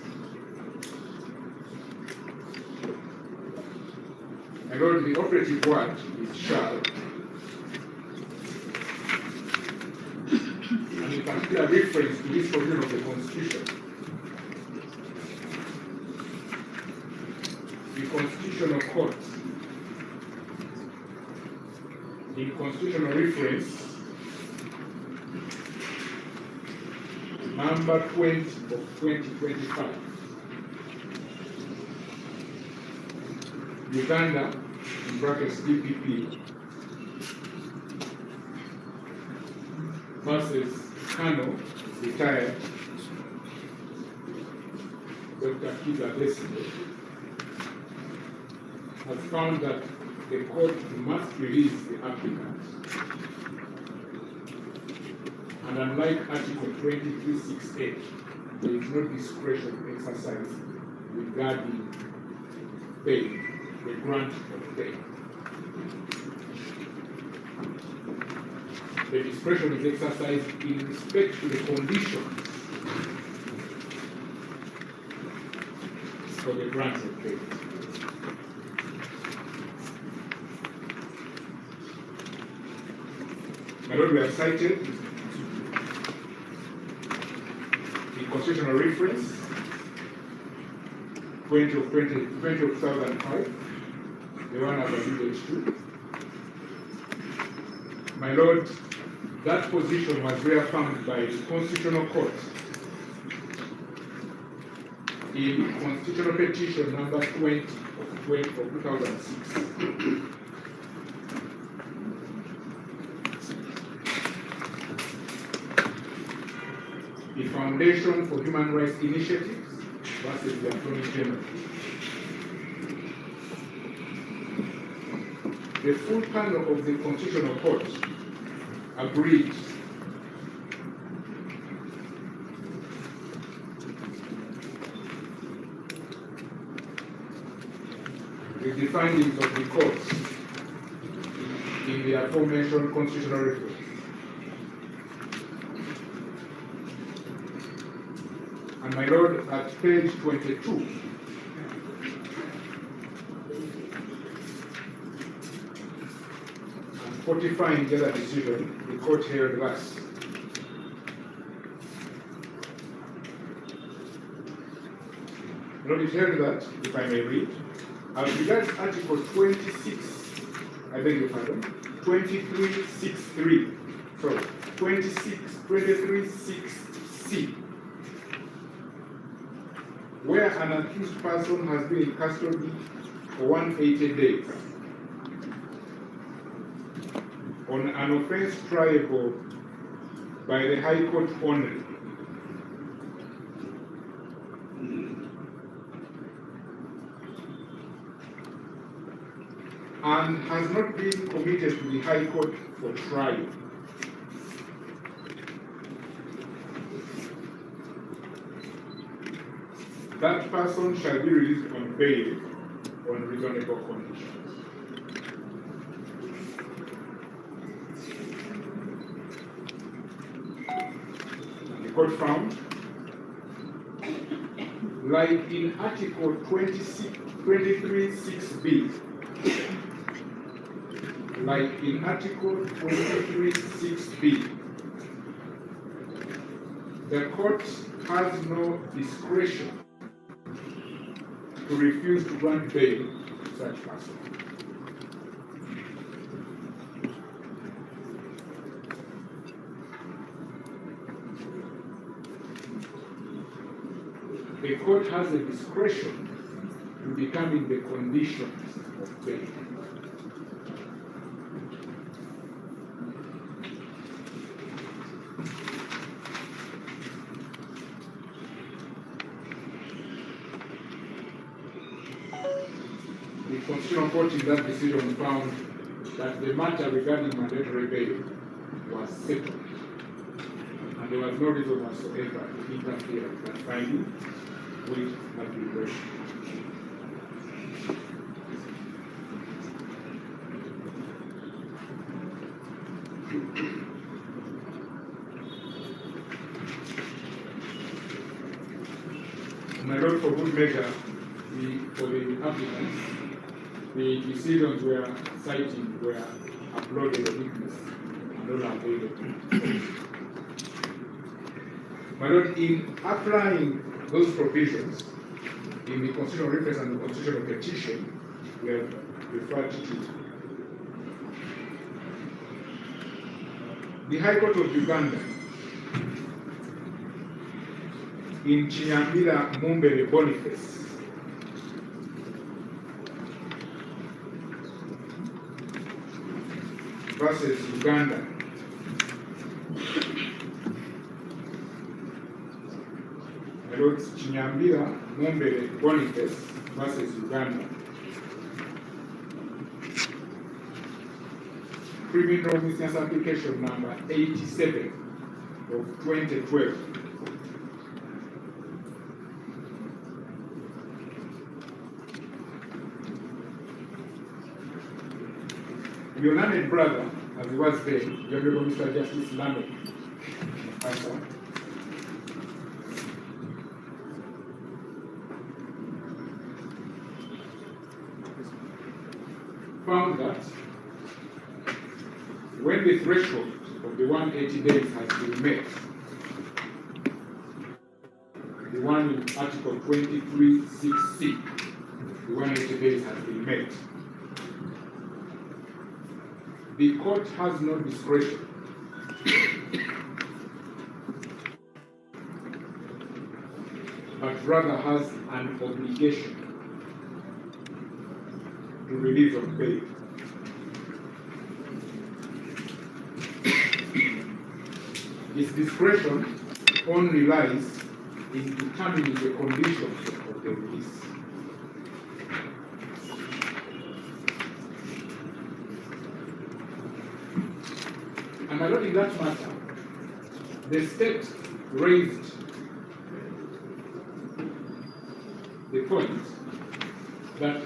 J: My lord, the operative word is shall, and in particular reference to this provision of the Constitution. The Constitutional Court, in constitutional reference number 20 of 2025. Uganda, in brackets DPP, versus Kano, retired, Dr. KIIZA BESIGYE, has found that the court must release the applicant. And unlike Article 23(6)(a), there is no discretion exercised regarding bail, the grant of bail. The discretion is exercised in respect to the conditions for the grant of bail. My lord, we have cited constitutional reference 20 of 2005, the one I've alluded to. My lord, that position was reaffirmed by the Constitutional Court in Constitutional Petition number 20 of 2006. The Foundation for Human Rights Initiatives versus the Attorney General. The full panel of the Constitutional Court agreed with the findings of the court in the aforementioned constitutional reference. And my lord, at page 22, and 45 the other decision, the court held thus. Lord, it held that, if I may read, As regards Article 26, I beg your pardon, 2363, sorry, 2363C, where an accused person has been in custody for 180 days on an offense triable by the High Court only, and has not been committed to the High Court for trial, that person shall be released on bail on reasonable conditions. The court found, like in Article 23(6)(b), like in Article 23(6)(b), the court has no discretion to refuse to grant bail to such person. The court has a discretion to determine the conditions of bail. The Constitutional Court in that decision found that the matter regarding mandatory bail was settled, and there was no reason whatsoever to interfere with that finding, which has been reached. My Lord, for good measure, for the applicants, the decisions we're citing were uploaded in witness and all available. My Lord, in applying those provisions in the constitutional reference and the constitutional petition, we have referred to the High Court of Uganda in Chinyambira Mumbere Boniface versus Uganda. My Lord, Chinyambira Mumbere Boniface versus Uganda. Criminal Business Application number 87 of 2012. Your learned brother, as he was there, the Honorable Mr. Justice Lamek, found that when the threshold of the 180 days has been met, the one in Article 23(6)(c), the 180 days has been met, the court has no discretion but rather has an obligation to release on bail. Its discretion only lies in determining the conditions of the release. And my Lord, in that matter, the state raised the point that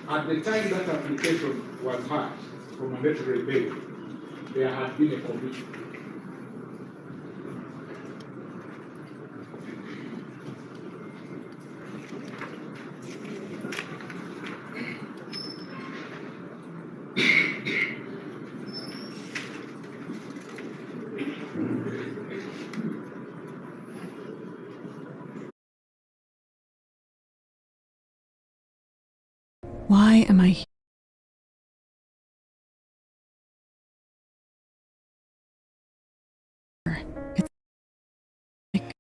J: at the time that application was had for mandatory bail, there had been a commitment.
L: Why am I here? It's like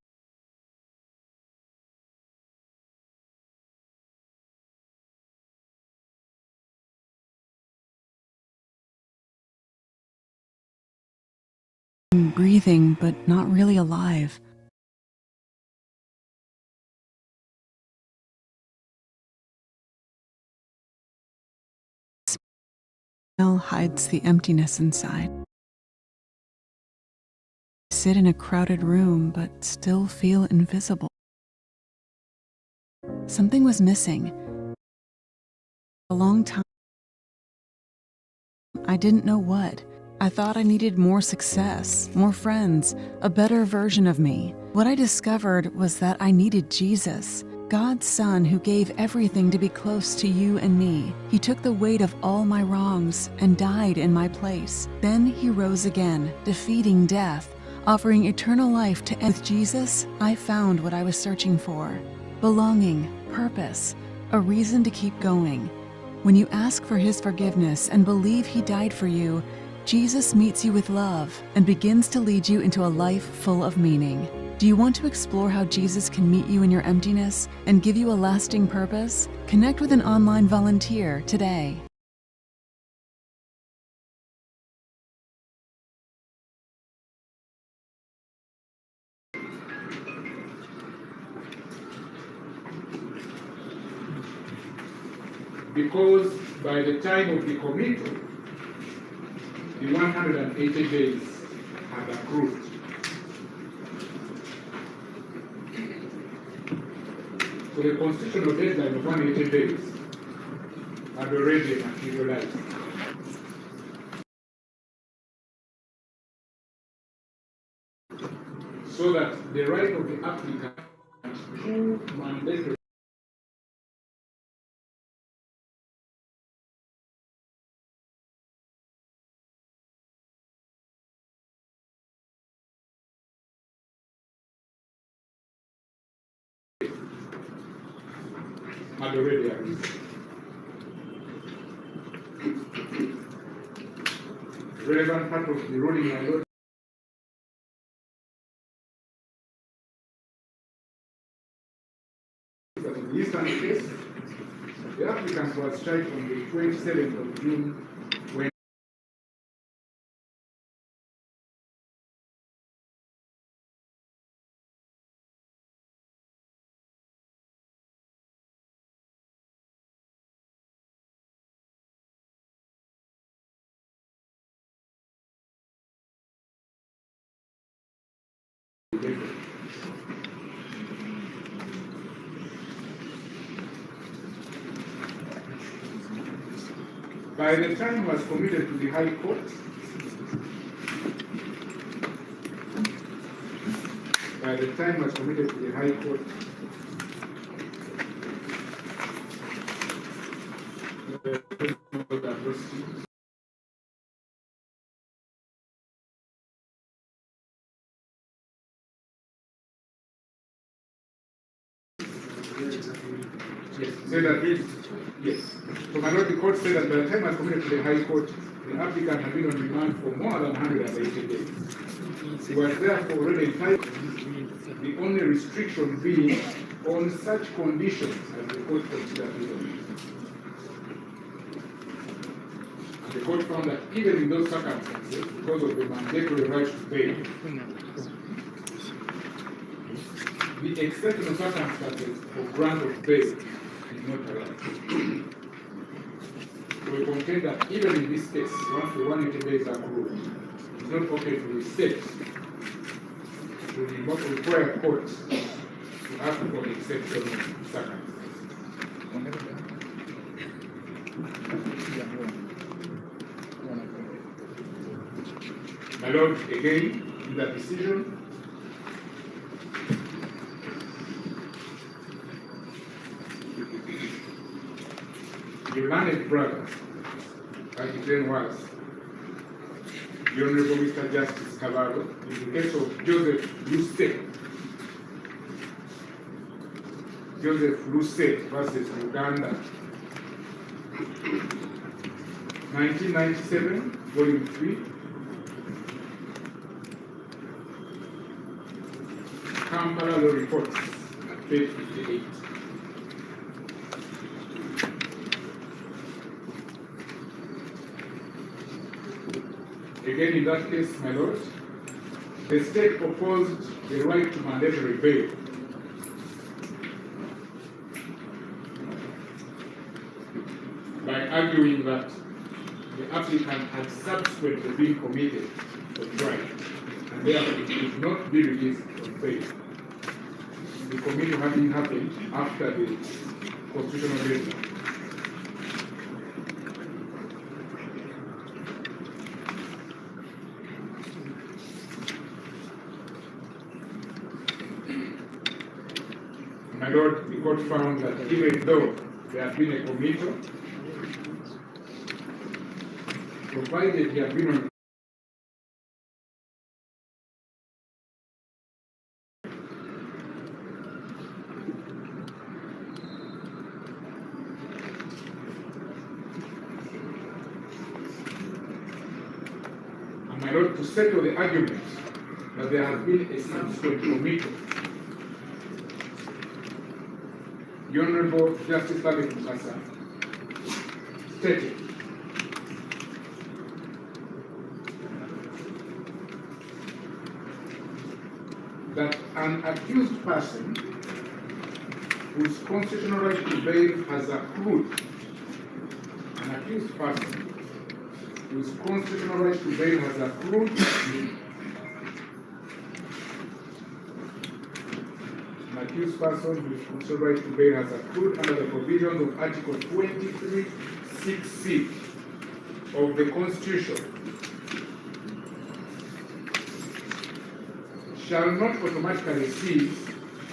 L: I'm breathing, but not really alive. Smell hides the emptiness inside. I sit in a crowded room, but still feel invisible. Something was missing. A long time. I didn't know what. I thought I needed more success, more friends, a better version of me. What I discovered was that I needed Jesus, God's Son who gave everything to be close to you and me. He took the weight of all my wrongs and died in my place. Then he rose again, defeating death, offering eternal life to end. With Jesus, I found what I was searching for: belonging, purpose, a reason to keep going. When you ask for his forgiveness and believe he died for you, Jesus meets you with love and begins to lead you into a life full of meaning. Do you want to explore how Jesus can meet you in your emptiness and give you a lasting purpose? Connect with an online volunteer today.
J: Because by the time of the committal, the 180 days had accrued. So the constitutional deadline of 180 days had already materialized. So that the right of the applicant to mandatory had already arisen. Relevant part of the ruling, my lord, that in the Eastern case, the applicant was charged on the 27th of June when by the time was committed to the High Court, yes, say that yes. So my lord, the court said that by the time I was committed to the High Court, the applicant had been on remand for more than 180 days. He was therefore already entitled, the only restriction being on such conditions as the court considered reasonable. And the court found that even in those circumstances, because of the mandatory right to pay, the exceptional circumstances for grant of bail is not allowed. We contend that even in this case, once the 180 days are approved, it's not okay to restate to the most required court to ask for exceptional circumstances. My lord, again, in that decision, the learned brother, as his name was, the Honorable Mr. Justice Cavallo, in the case of Joseph Luce versus Uganda, 1997, Volume 3. Kampala Law Reports at page 58. Again, in that case, my lord, the state opposed the right to mandatory bail. By arguing that the applicant had subsequently been committed for crime and therefore it could not be released on bail. The committal having happened after the constitutional deadline. My lord, the court found that even though there had been a committal, provided he had been on and my lord, to settle the argument that there has been a subsequent committal, the Honorable Justice Becky stated that an accused person whose constitutional right to bail has accrued, an accused person whose constitutional right to bail has accrued, an accused person whose constitutional right to bail has accrued under the provisions of Article 23(6)(c) of the Constitution shall not automatically cease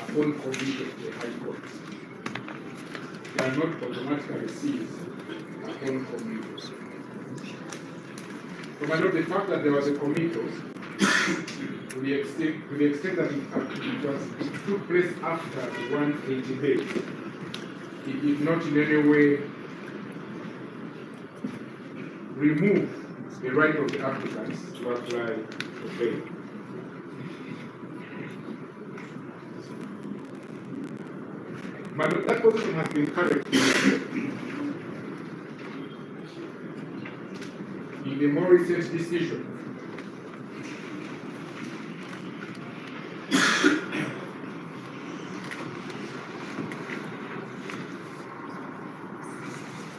J: upon committal to the High Court. Shall not automatically cease upon committal. So my lord, the fact that there was a committal, to the extent that it took place after the 180 days, it did not in any way remove the right of the applicants to apply for bail. But that position has been corrected in the more recent decision.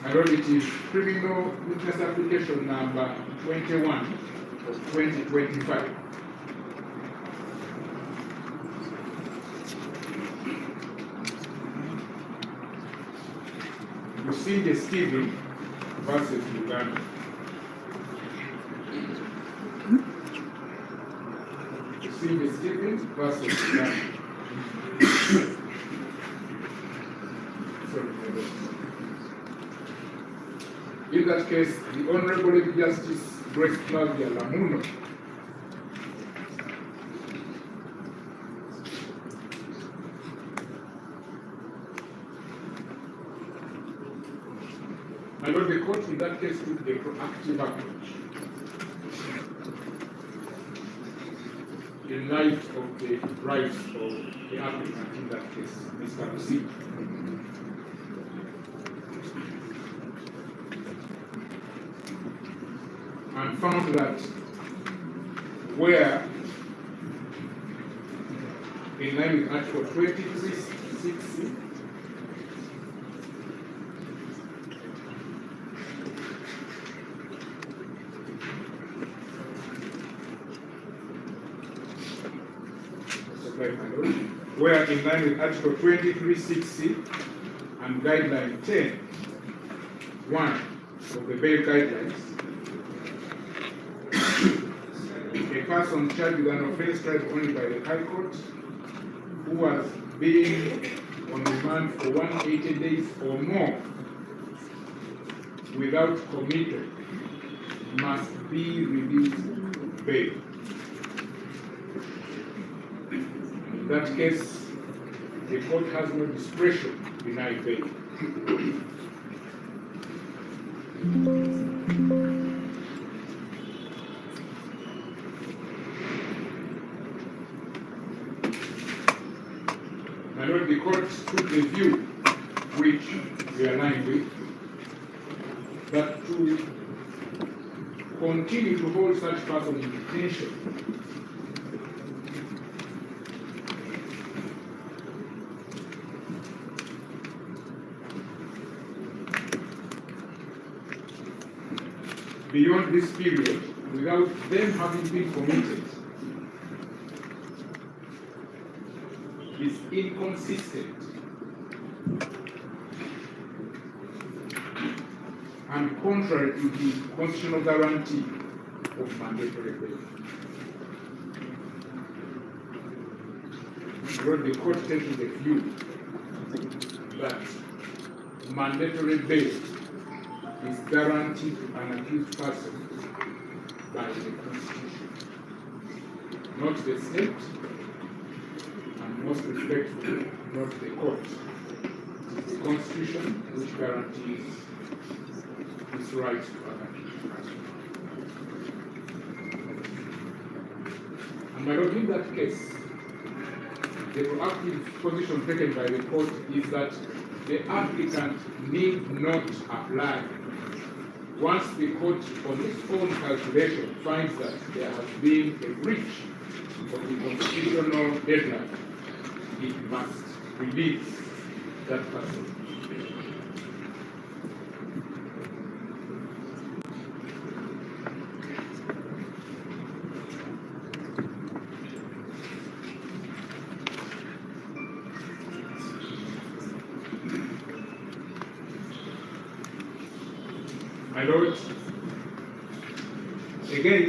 J: My lord, it is Criminal Witness Application number 21 of 2025. BESIGYE Stephen versus Uganda. BESIGYE Stephen versus Uganda. In that case, the Honorable Justice Grace Flavia Lamuno my lord, the court in that case took a proactive approach in light of the rights of the applicant in that case, Mr. BESIGYE. And found that where, in line with Article 23(6)(c), where in line with Article 23(6)(c) and Guideline 10(1) of the bail guidelines, a person charged with an offense tried only by the High Court who was being on remand for 180 days or more without committal must be released on bail. In that case, the court has no discretion to deny bail. My Lord, the court took the view, which we align with, that to continue to hold such person in detention beyond this period without them having been committed is inconsistent and contrary to the constitutional guarantee of mandatory bail. The court taking the view that mandatory bail is guaranteed to an accused person by the Constitution, not the state, and most respectfully, not the court. The Constitution which guarantees his right to an accused person. And my Lord, in that case, the proactive position taken by the court is that the applicant need not apply once the court, on its own calculation, finds that there has been a breach of the constitutional deadline. It must release that person. My Lord, again,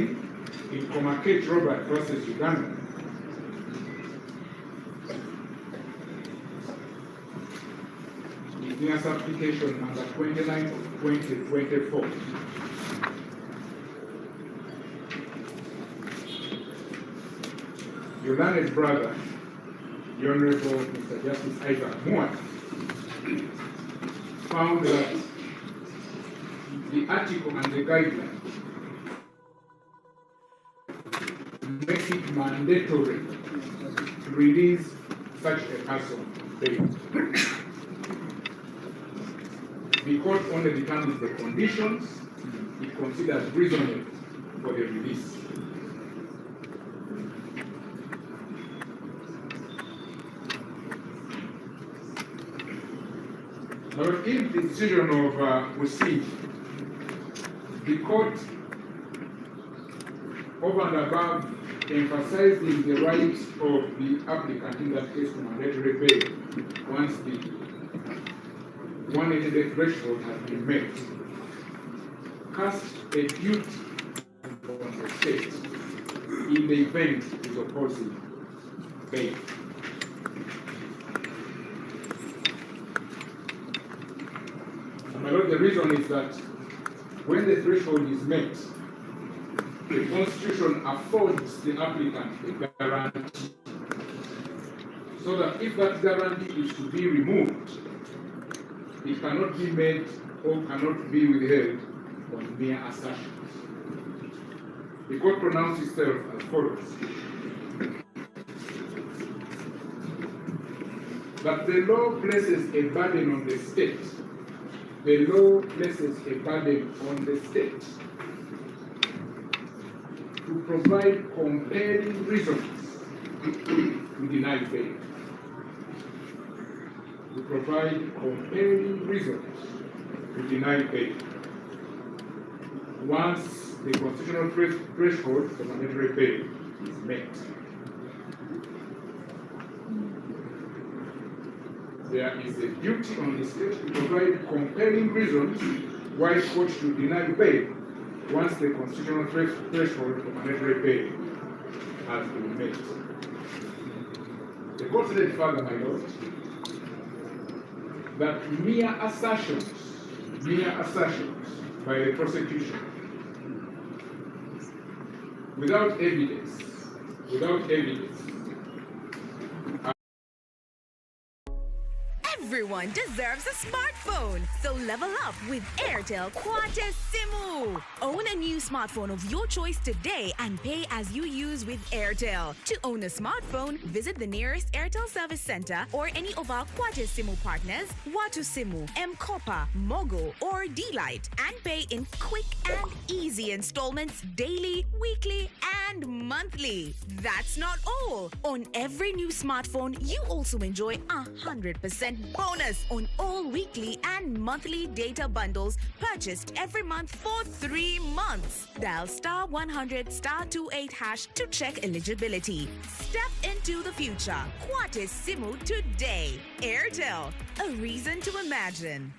J: in Komakate Robert versus Uganda, witness application number 29 of 2024, your learned brother, the Honorable Mr. Justice Isaac Moore, found that the article and the guideline make it mandatory to release such a person bail. The court only determines the conditions it considers reasonable for the release. Now, in the decision of BESIGYE, the court, over and above emphasizing the rights of the applicant, in that case to mandatory bail, once the 180-day threshold has been met, cast a duty on the state in the event it is opposing bail. And my Lord, the reason is that when the threshold is met, the Constitution affords the applicant a guarantee, so that if that guarantee is to be removed, it cannot be made or cannot be withheld on mere assertions. The court pronounced itself as follows: that the law places a burden on the state. The law places a burden on the state to provide compelling reasons to deny bail. To provide compelling reasons to deny bail once the constitutional threshold for mandatory bail is met. There is a duty on the state to provide compelling reasons why court should deny bail once the constitutional threshold for mandatory bail has been met. The court said further, my Lord, that mere assertions by the prosecution without evidence,
M: Everyone deserves a smartphone, so level up with Airtel Kwatesimu. Own a new smartphone of your choice today and pay as you use with Airtel. To own a smartphone, visit the nearest Airtel service center or any of our Kwatesimu partners, Watusimu, M-Kopa, Mogo, or D-Lite, and pay in quick and easy installments daily, weekly, and monthly. That's not all. On every new smartphone, you also enjoy 100% bonus on all weekly and monthly data bundles purchased every month for 3 months. Dial *100*28# to check eligibility. Step into the future. Kwatesimu today. Airtel, a reason to imagine.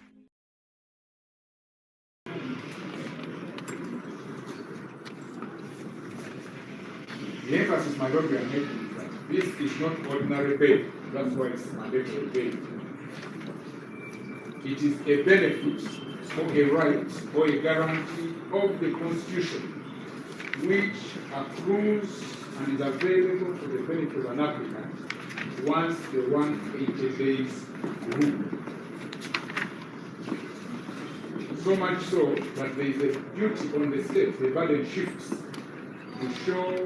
J: The emphasis, my Lord, we are making is that this is not ordinary pay. That's why it's mandatory pay. It is a benefit or a right or a guarantee of the Constitution which accrues and is available for the benefit of an applicant once the 180 days rule. So much so that there is a duty on the state, the burden shifts, to show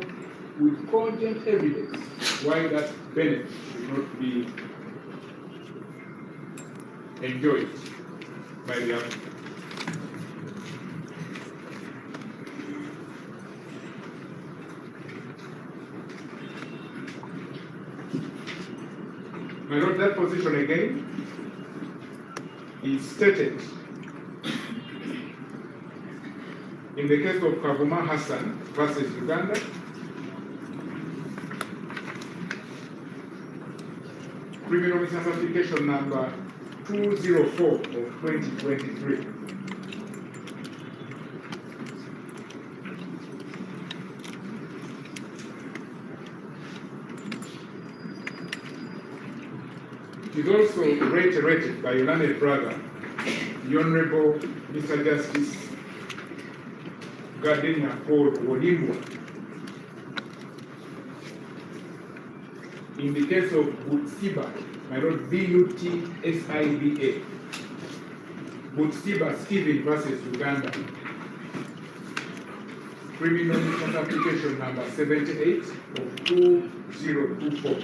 J: with cogent evidence why that benefit should not be enjoyed by the applicant. My Lord, that position again is stated in the case of Kavuma Hassan versus Uganda, criminal license application number 204 of 2023. It is also reiterated by your learned brother, the Honorable Mr. Justice Gardenia Paul Wolimbwa, in the case of Butsiba, my Lord, B-U-T-S-I-B-A, Butsiba Stephen versus Uganda, criminal license application number 78 of 2024.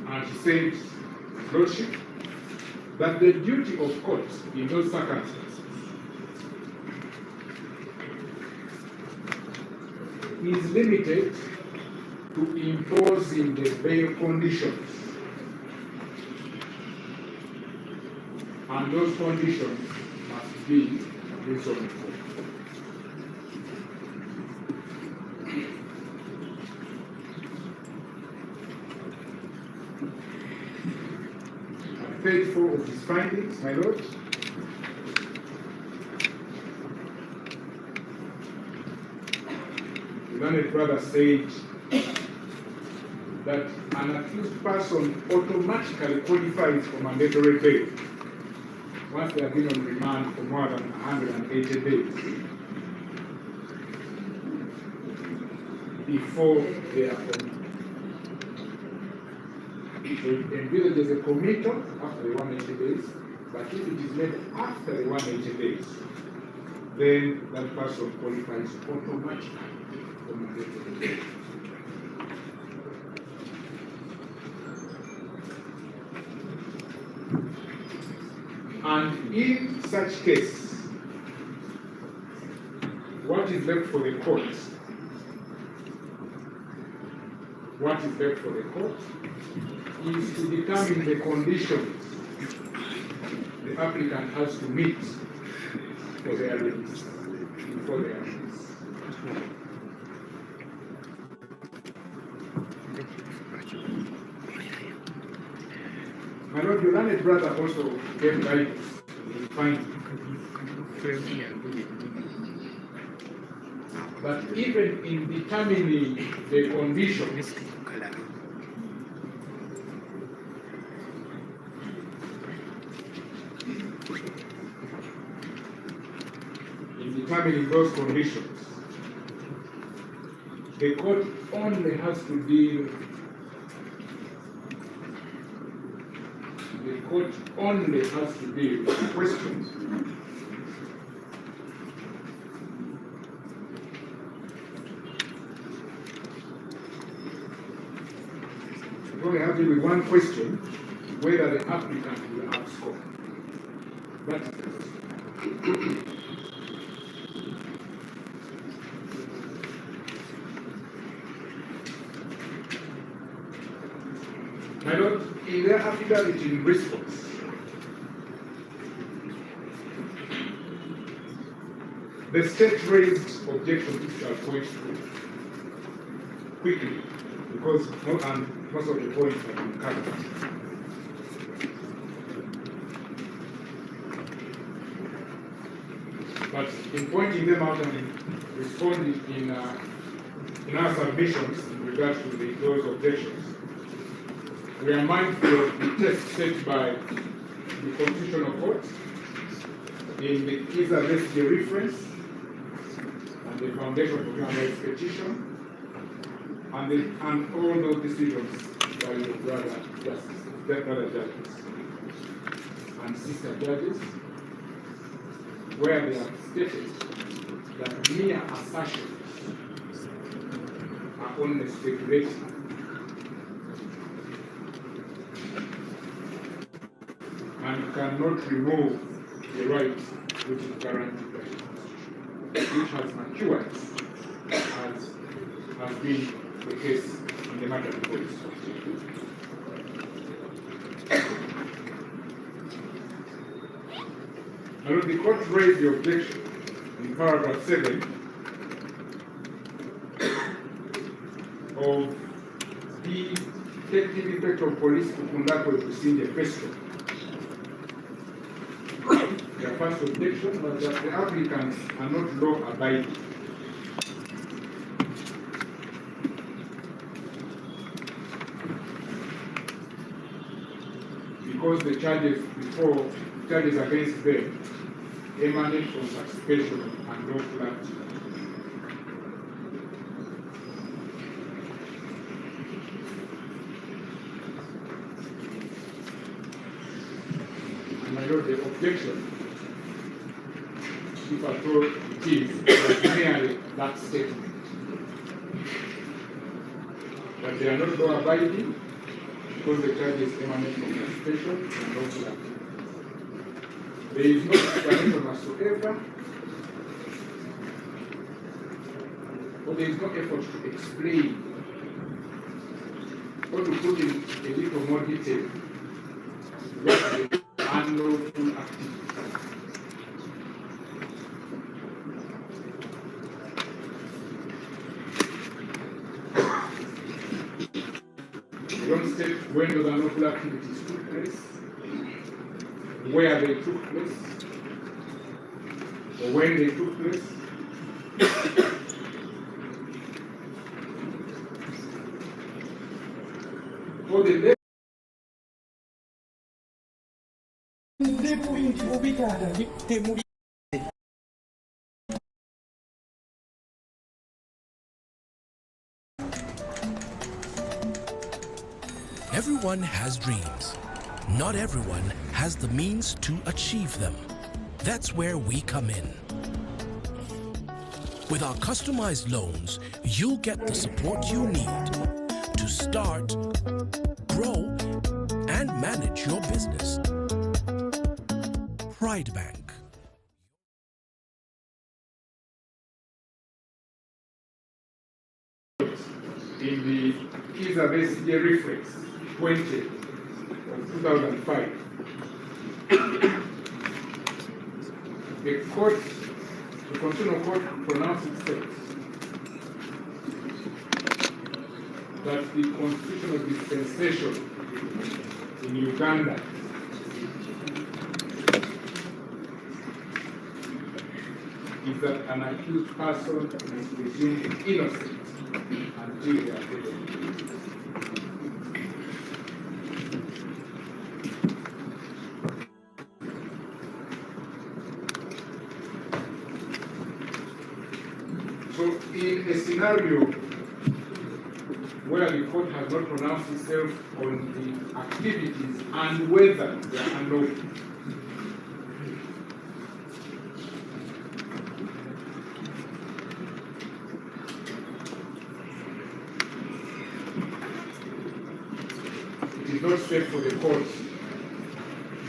J: And he said, Lordship, that the duty of court in those circumstances is limited to imposing the bail conditions, and those conditions must be reasonable. Faithful of his findings, my Lord, the learned brother said that an accused person automatically qualifies for mandatory bail once they have been on remand for more than 180 days before they are committed. So it envisages a committal after the 180 days, but if it is made after the 180 days, then that person qualifies automatically for mandatory bail. And in such case, what is left for the court? What is left for the court is to determine the conditions the applicant has to meet for their release, before their release. My Lord, your learned brother also gave guidance in finding but even in determining the conditions determining those conditions, The court only has to deal. The court only has to deal with questions we only have to deal with one question, whether the applicant will abscond. That is the question. My Lord, in their affidavit in response, the state raised objections which are point to quickly, because most of the points have been covered. But in pointing them out and responding in our submissions in regard to those objections, we are mindful of the test set by the Constitutional Court in the KIIZA BESIGYE reference and the Foundation for Human Rights petition and all those decisions by your brother judges and sister judges, where they have stated that mere assertions are only speculative and cannot remove the right which is guaranteed by the Constitution, which has matured as has been the case in the matter before this court. Now, the court raised the objection in paragraph 7 of the effective effect of police to conduct a procedure question. Their first objection was that the applicants are not law-abiding. Because the charges against them emanate from participation and lawful activity. And my Lord, the objection, if at all it is, was merely that statement. But they are not law-abiding because the charges emanate from participation and lawful activity. There is no explanation whatsoever, or there is no effort to explain or to put in a little more detail what the unlawful activity. They don't state when those unlawful activities took place, where they took place, or when they took place. For the
K: Everyone has dreams. Not everyone has the means to achieve them. That's where we come in. With our customized loans, you'll get the support you need to start, grow, and manage your business. Pride Bank.
J: In the KIIZA BESIGYE reference 20 of 2005, the Constitutional Court pronounced itself that the constitutional dispensation in Uganda is that an accused person is presumed innocent until they are proven guilty. So in a scenario where the court has not pronounced itself on the activities and whether they are unlawful. It is not safe for the court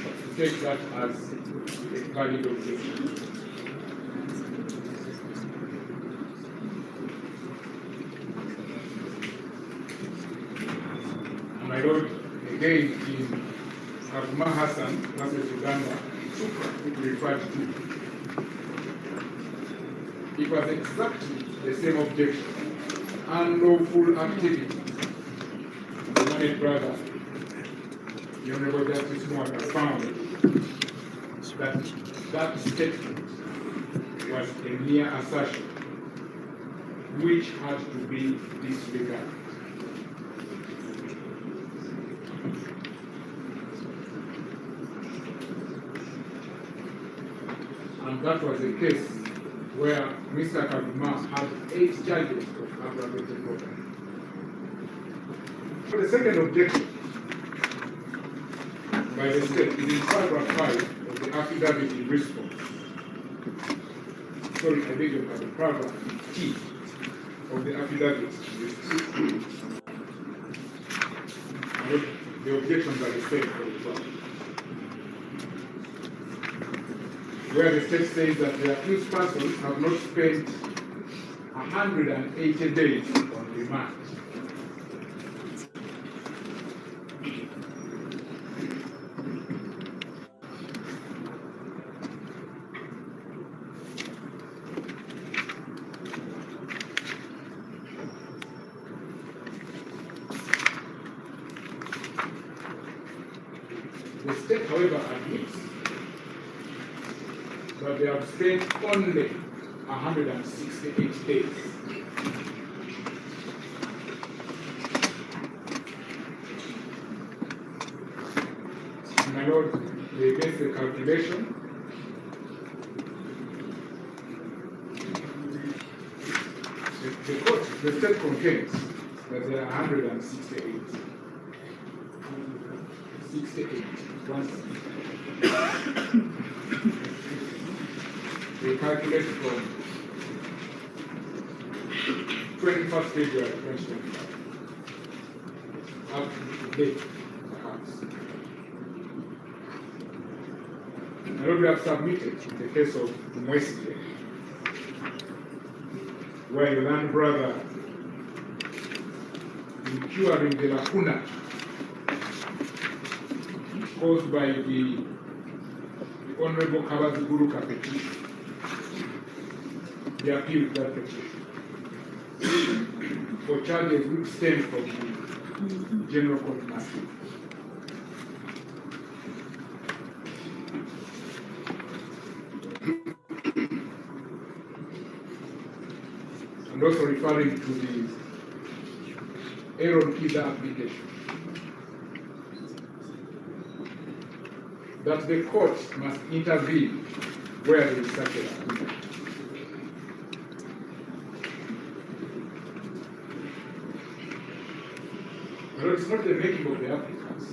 J: to take that as a valid objection. My Lord, again in Kakuma Hassan versus Uganda, it referred to. It was exactly the same objection. Unlawful activity. The learned brother, the Honorable Justice Mwata, found that that statement was a mere assertion which had to be disregarded. And that was a case where Mr. Kakuma had 8 charges of aggravated robbery. For the second objection by the state is in paragraph 5 of the affidavit in response. Sorry, I beg your pardon, paragraph T of the affidavit in response. The objection by the state for the trial, where the state says that the accused persons have not spent 180 days on remand. The state, however, admits that they have spent only 168 days. My Lord, they make the calculation. The state contains that there are 168. 68. They calculate from 21st February 2025 up to date, perhaps. And what we have submitted in the case of BESIGYE, where your land brother, incurring the lacuna caused by the Honorable Kabaziguruka petition, they appealed that petition for charges which stem from the General Court matter. And also referring to the KIIZA application, that the court must intervene where there is such a lacuna. But it's not the making of the applicants,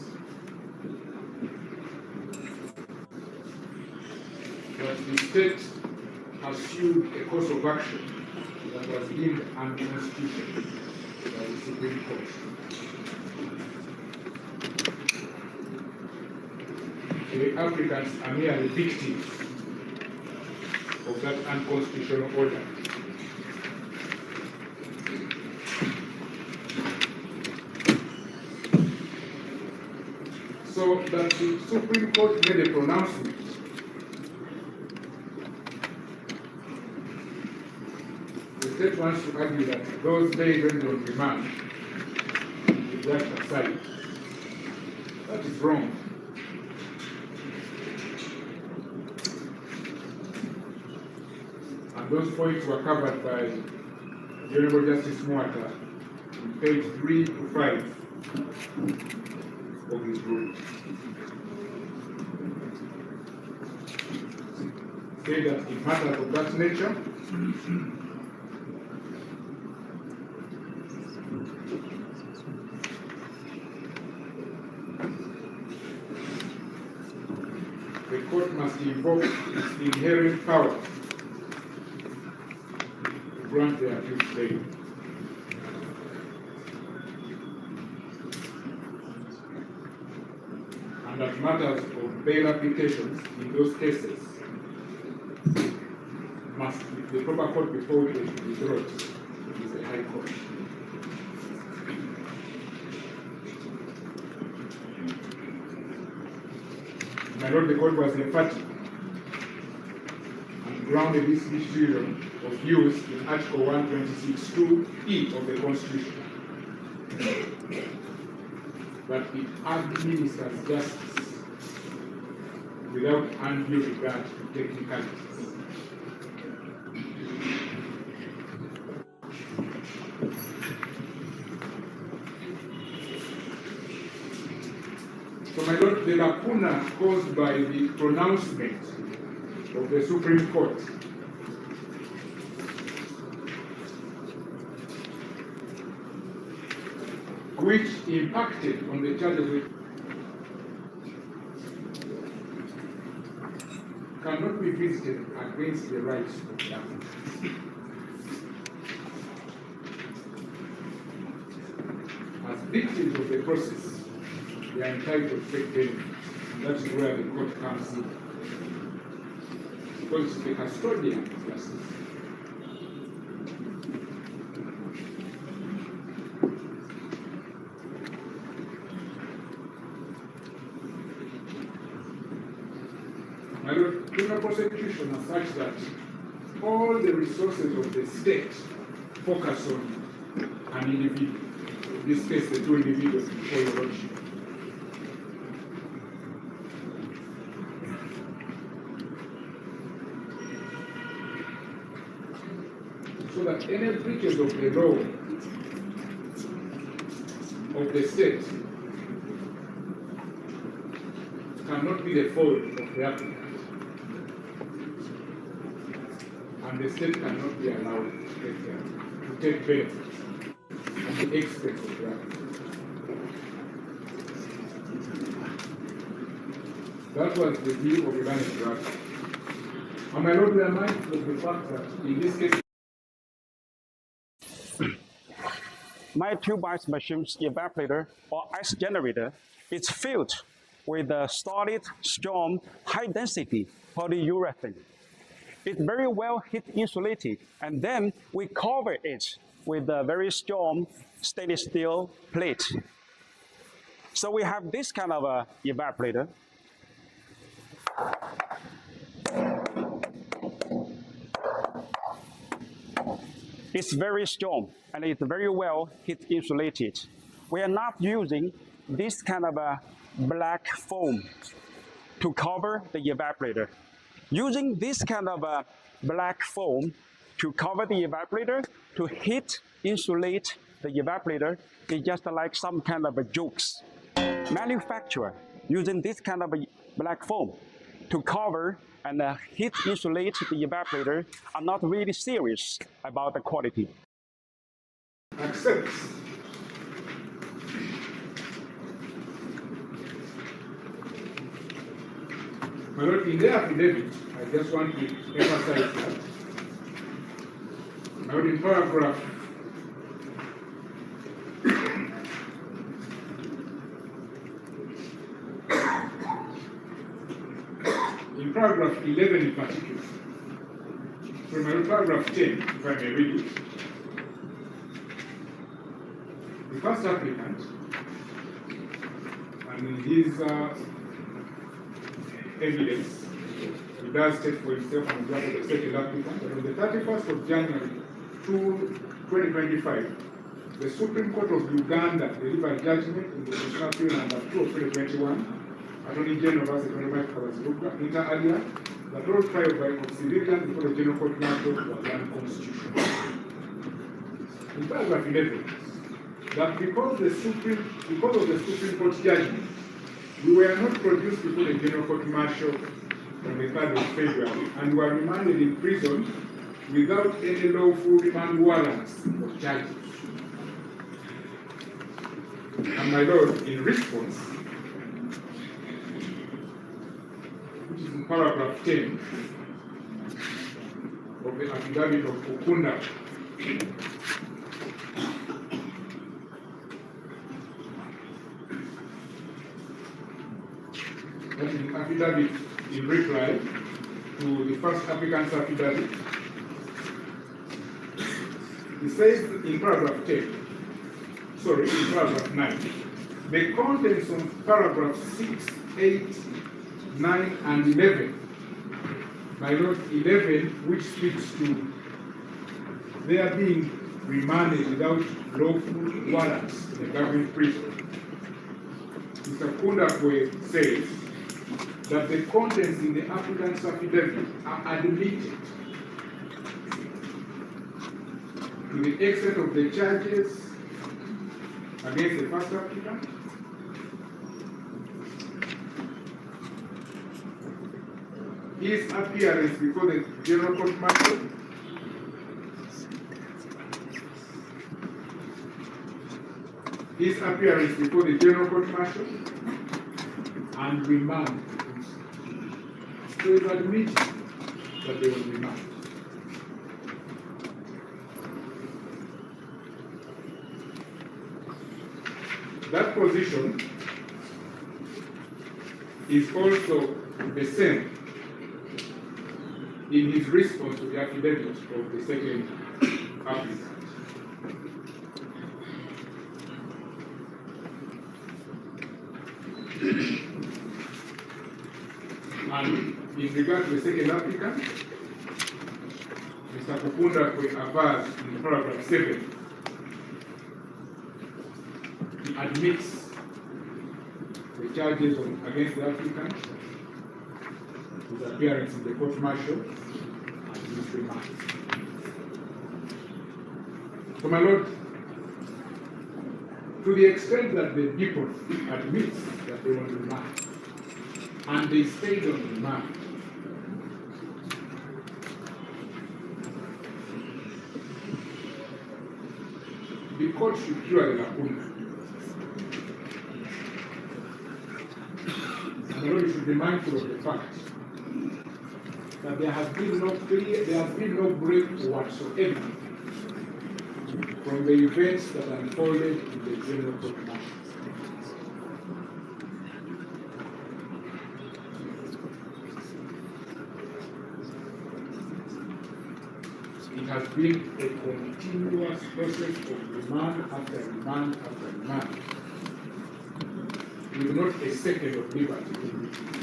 J: but the state assumed a course of action that was deemed unconstitutional by the Supreme Court. The applicants are merely victims of that unconstitutional order. So that the Supreme Court made a pronouncement the state wants to argue that those days when on remand is left aside. That is wrong. And those points were covered by the Honorable Justice Mwata on page 3 to 5 of his ruling. Say that in matters of that nature, the court must invoke its inherent power to grant the accused bail. And that matters of bail applications in those cases must the proper court before they should be brought is the High Court. My Lord, the court was emphatic and grounded this decision of use in Article 126(2)(e) of the Constitution, that it administers justice without undue regard to technicalities. So, my Lord, the lacuna caused by the pronouncement of the Supreme Court which impacted on the charges cannot be visited against the rights of the applicant. As victims of the process, they are entitled to take benefits. That is where the court comes in. Because it's the custodian of justice. My Lord, criminal prosecution are such that all the resources of the state focus on an individual. In this case, the two individuals before your lordship. So that any breaches of the law of the state cannot be the fault of the applicant. And the state cannot be allowed to take benefits at the expense of the applicant. That was the view of the learned draft. And my Lord, we are mindful of the fact that in this case,
N: my two-bias machine's evaporator or ice generator is filled with a solid, strong, high-density polyurethane. It's very well heat insulated, and then we cover it with a very strong stainless steel plate. So we have this kind of a evaporator. It's very strong and it's very well heat insulated. We are not using this kind of a black foam to cover the evaporator. Using this kind of a black foam to cover the evaporator, to heat insulate the evaporator, is just like some kind of a jokes. Manufacturer using this kind of a black foam to cover and heat insulate the evaporator are not really serious about the quality.
J: Accepts my Lord, in the affidavit, I just want to emphasize that. My Lord, in paragraph in paragraph 11 in particular, from my Lord, paragraph 10, if I may read it. The first applicant, and in his evidence, he does state for himself on behalf of the second applicant that on the 31st of January 2025, the Supreme Court of Uganda delivered judgment in the National Appeal number 2 of 2021, Attorney General vs. Economic Kabaziruka, inter alia, that all trial by civilians before the General Court Martial was unconstitutional. In paragraph 11, that because of the Supreme Court judgment, we were not produced before the General Court Martial on the 3rd of February and were remanded in prison without any lawful remand warrants or charges. And my Lord, in response, which is paragraph 10 of the affidavit of Okunda. That is the affidavit in reply to the first applicant's affidavit. It says in paragraph 9, the contents of paragraph 6, 8, 9, and 11, my Lord, 11, which speaks to their being remanded without lawful warrants in a government prison. Mr. Kundakwe says that the contents in the applicant's affidavit are admitted to the extent of the charges against the first applicant, his appearance before the General Court Martial, his appearance before the General Court Martial, and remand. So it admits that they will remand. That position is also the same in his response to the affidavit of the second applicant. And in regard to the second applicant, Mr. Kundakwe avers in paragraph 7, he admits the charges against the applicant, his appearance in the court martial, and his remarks. So, my Lord, to the extent that the people admits that they want to remand, and they stayed on remand, the court should cure the lacuna. And the Lord should be mindful of the fact that there has been no break whatsoever from the events that unfolded in the General Court Martial. It has been a continuous process of remand after remand after remand, with not a second of liberty in between.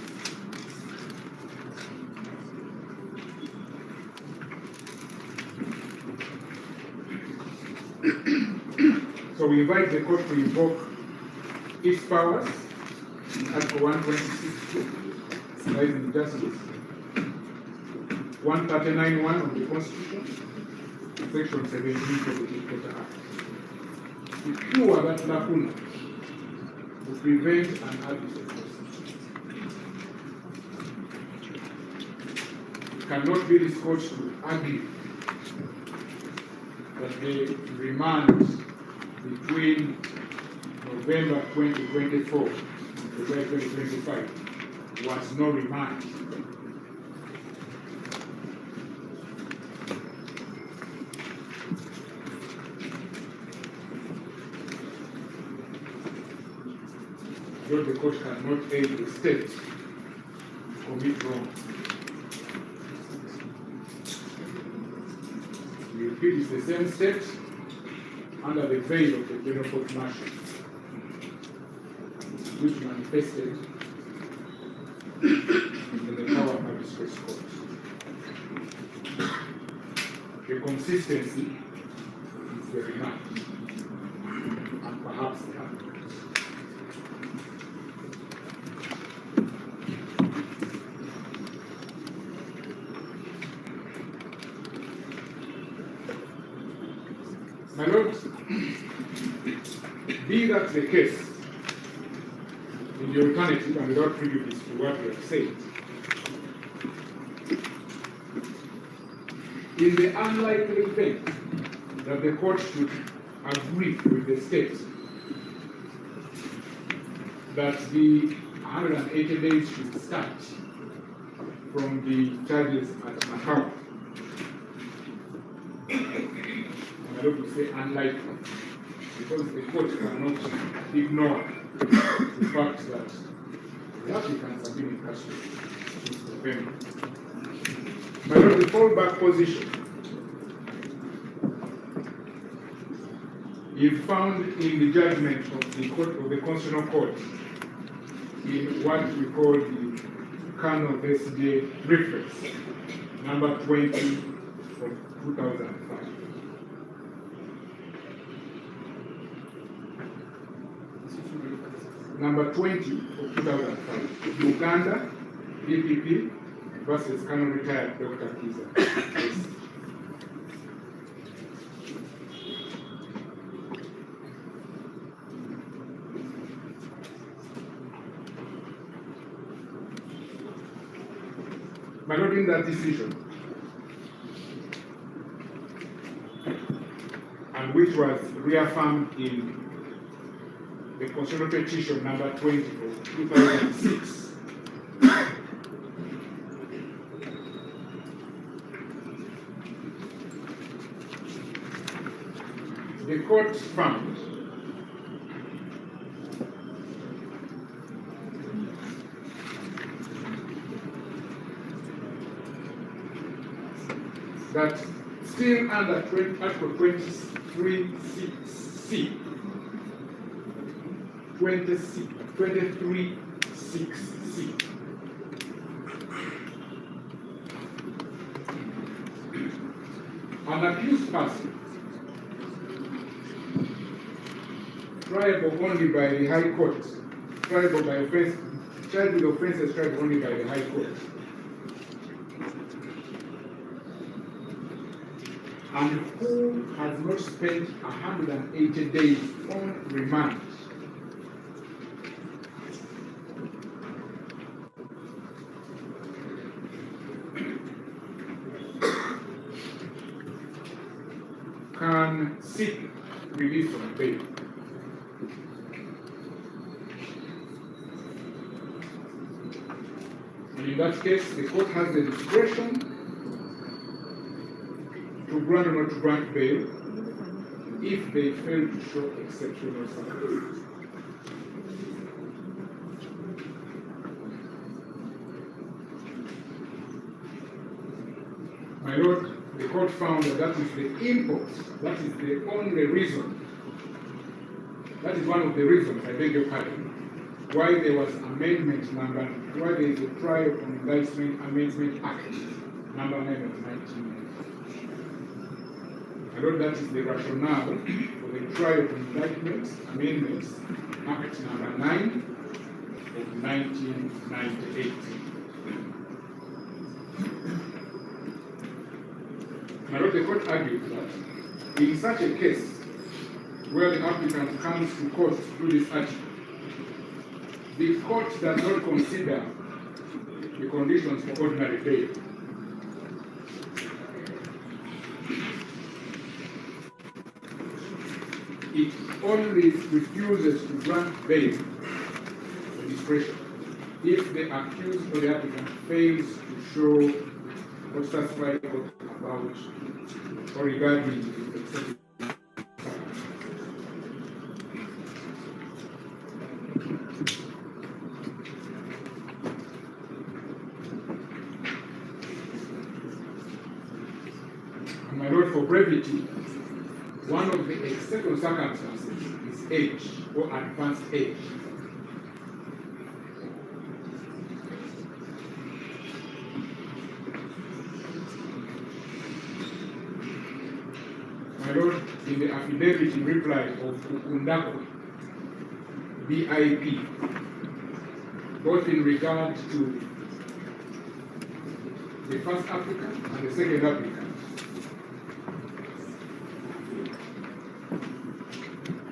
J: So we invite the court to invoke its powers, Article 126, Rising Justice, 139(1) of the Constitution, Section 17 of the Dictator Act, to cure that lacuna, to prevent an abuse of justice. It cannot be this court to argue that the remand between November 2024 and February 2025 was no remand. Though the court cannot aid the state to commit wrong. We repeat, it's the same state under the veil of the General Court Martial, which manifested in the power magistrates court. The consistency is very much, and perhaps the argument. My Lord, be that the case, in the alternative and without prejudice to what we have said, in the unlikely event that the court should agree with the state that the 180 days should start from the charges at Macau. And I don't to say unlikely, because the court cannot ignore the fact that the applicants have been in custody since November. But on the fallback position is found in the judgment of the Constitutional Court in what we call the Kano BESIGYE reference, number 20 of 2005. Number 20 of 2005, Uganda DPP versus Kano retired Dr. KIIZA. By noting that decision, and which was reaffirmed in the constitutional petition number 20 of 2006, the court found that still under Article 23(6)(c), 23(6)(c), an accused person triable only by the High Court, triable by offense, charged with offences triable only by the High Court, and who has not spent 180 days on remand can seek release from bail. And in that case, the court has the discretion to grant or not to grant bail if they fail to show exceptional circumstances. My Lord, the court found that that is the import, that is the only reason, that is one of the reasons, I beg your pardon, why there was amendment number, why there is a Trial on Indictment Amendment Act, number 9 of 1990. My Lord, that is the rationale for the Trial on Indictment Amendments Act number 9 of 1998. My Lord, the court argued that in such a case, where the applicant comes to court through this article, the court does not consider the conditions for ordinary bail. It only refuses to grant bail for discretion if the accused or the applicant fails to show or satisfy about or regarding the excessive. And my Lord, for brevity, one of the exceptional circumstances is age or advanced age. My Lord, in the affidavit in reply of Ukundako, BIP, both in regard to the first applicant and the second applicant,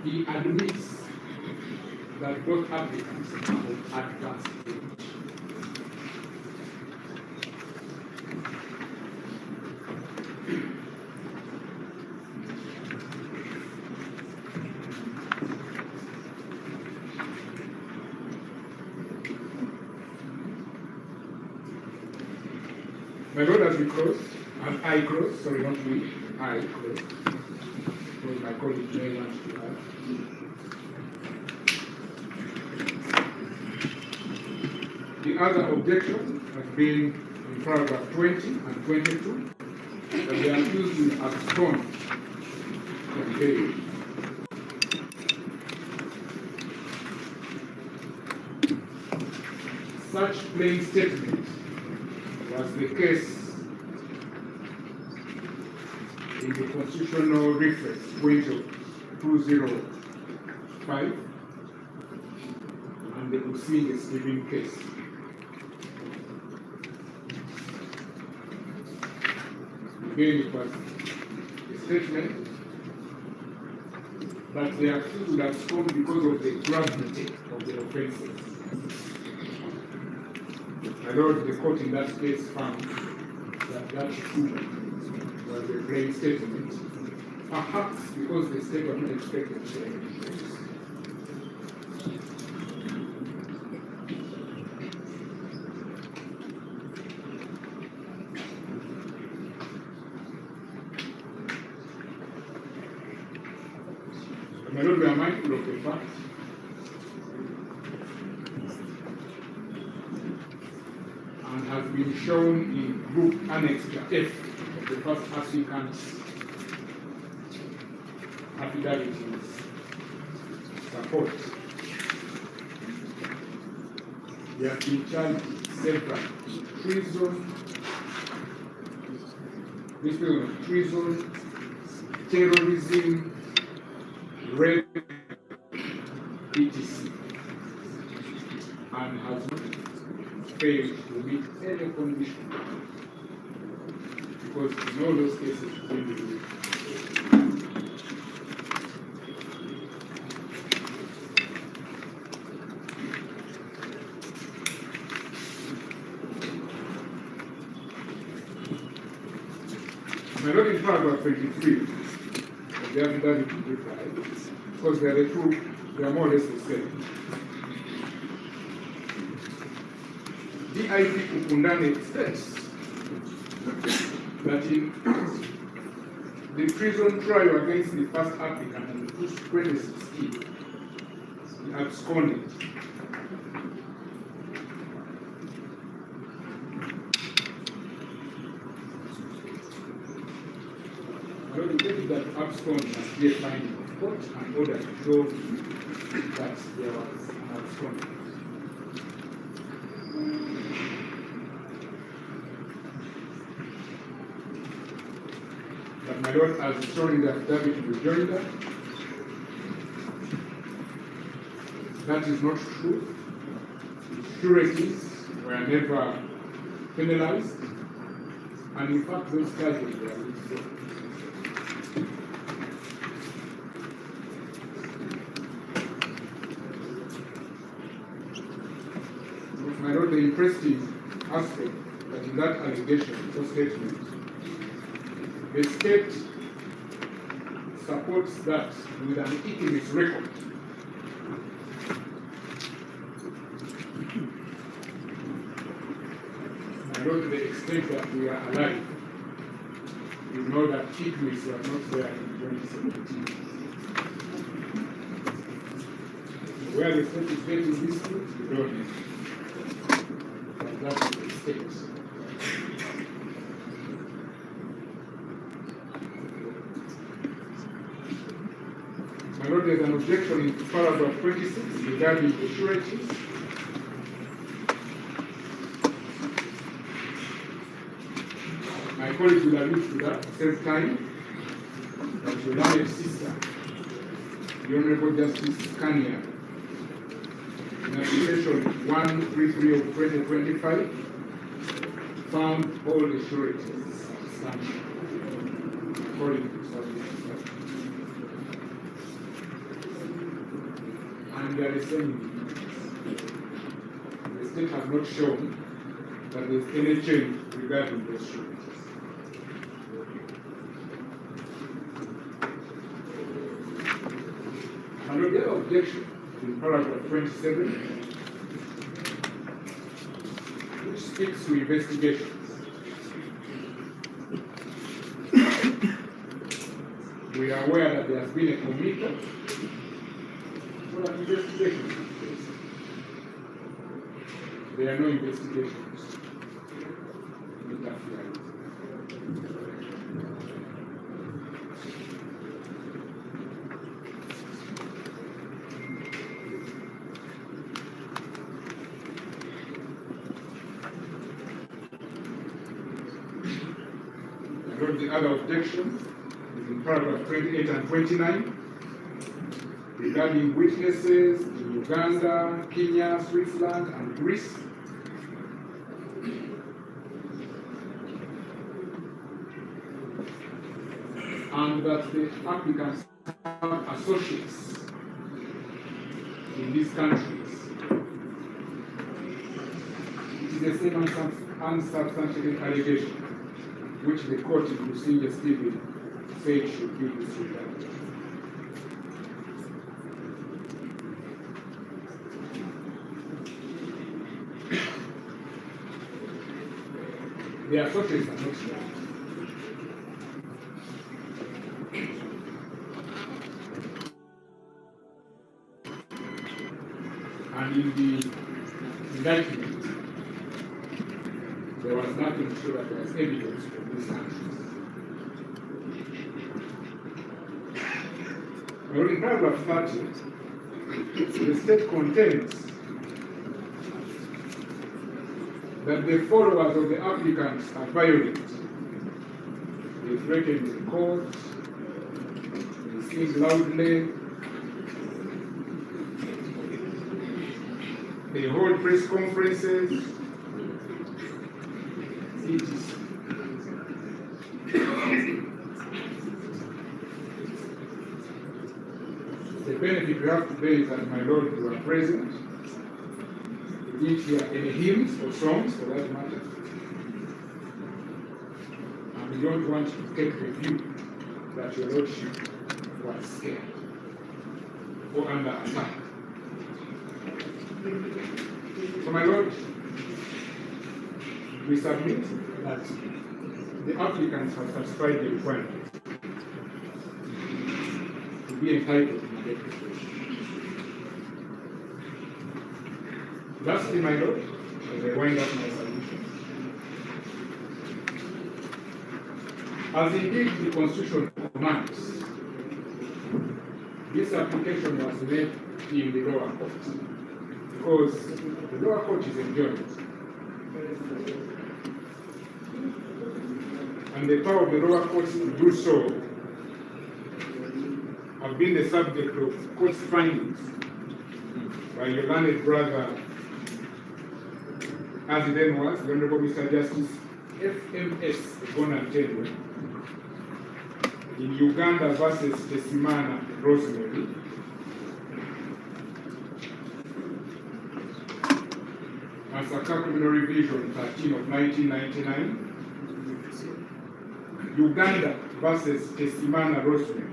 J: he admits that both applicants are of advanced age. My Lord, as we close, and I close, sorry, not we, I close, because my colleague may want to add. The other objection has been in paragraph 20 and 22, that the accused will abscond from bail. Such plain statement was the case in the constitutional reference 205 and the Businge Stephen case. Again, it was a statement that the accused would abscond because of the gravity of the offences. My Lord, the court in that case found that that too was a plain statement, perhaps because the state was not expected to change. My Lord, we are mindful of the fact and has been shown in Group Annex F of the first applicant's affidavit support. They have been charged with several treason, terrorism, rape, etc. and has not failed to meet any condition, because in all those cases, my Lord, in paragraph 23 of the affidavit reply, because they are the two, they are more or less the same. DIP Ukundane states that in the prison trial against the first applicant in 2016, he absconded. I don't think that abscond must be a finding of court in order to show that there was an abscond. But my Lord, as shown in the affidavit of rejoinder, that is not true. Sureties were never penalized, and in fact, those charges were withdrawn. My Lord, the impressive aspect that in that allegation or statement, the state supports that with an equalist record. My Lord, to the extent that we are alive, we know that equalists were not there in 2017. Where the state is getting this to, we don't know. But that is the state. My Lord, there's an objection in paragraph 26 regarding the sureties. My colleague will allude to that at the same time that your learned sister, the Honorable Justice Kanya, in application 133 of 2025, found all the sureties standing according to subject. And they are the same. The state has not shown that there is any change regarding those sureties. Another objection in paragraph 27, which speaks to investigations. We are aware that there has been a committee for an investigation. There are no investigations. The other objection is in paragraph 28 and 29 regarding witnesses in Uganda, Kenya, Switzerland, and Greece. And that the applicants have associates in these countries. It is the same unsubstantiated allegation which the court in BESIGYE Stephen said should be disregarded. The associates are not here. And in the indictment, there was nothing to show that there was evidence from these countries. Well, in paragraph 30, the state contends that the followers of the applicants are violent. They threaten the court, they sing loudly, they hold press conferences, the benefit we have today is that, my Lord, you are present. We didn't hear any hymns or songs for that matter. And we don't want to take the view that your Lordship was scared or under attack. So, my Lord, we submit that the applicants have satisfied the requirement to be entitled to the registration. Lastly, my Lord, as I wind up my submission, as indeed the Constitution commands, this application was made in the lower court, because the lower court is enjoined. And the power of the lower courts to do so have been the subject of court's findings by your learned brother, as he then was, the Honorable Mr. Justice FMS Gonantendwe, in Uganda versus Tesimana Rosemary, Massacre Criminal Revision 13 of 1999, Uganda versus Tesimana Rosemary,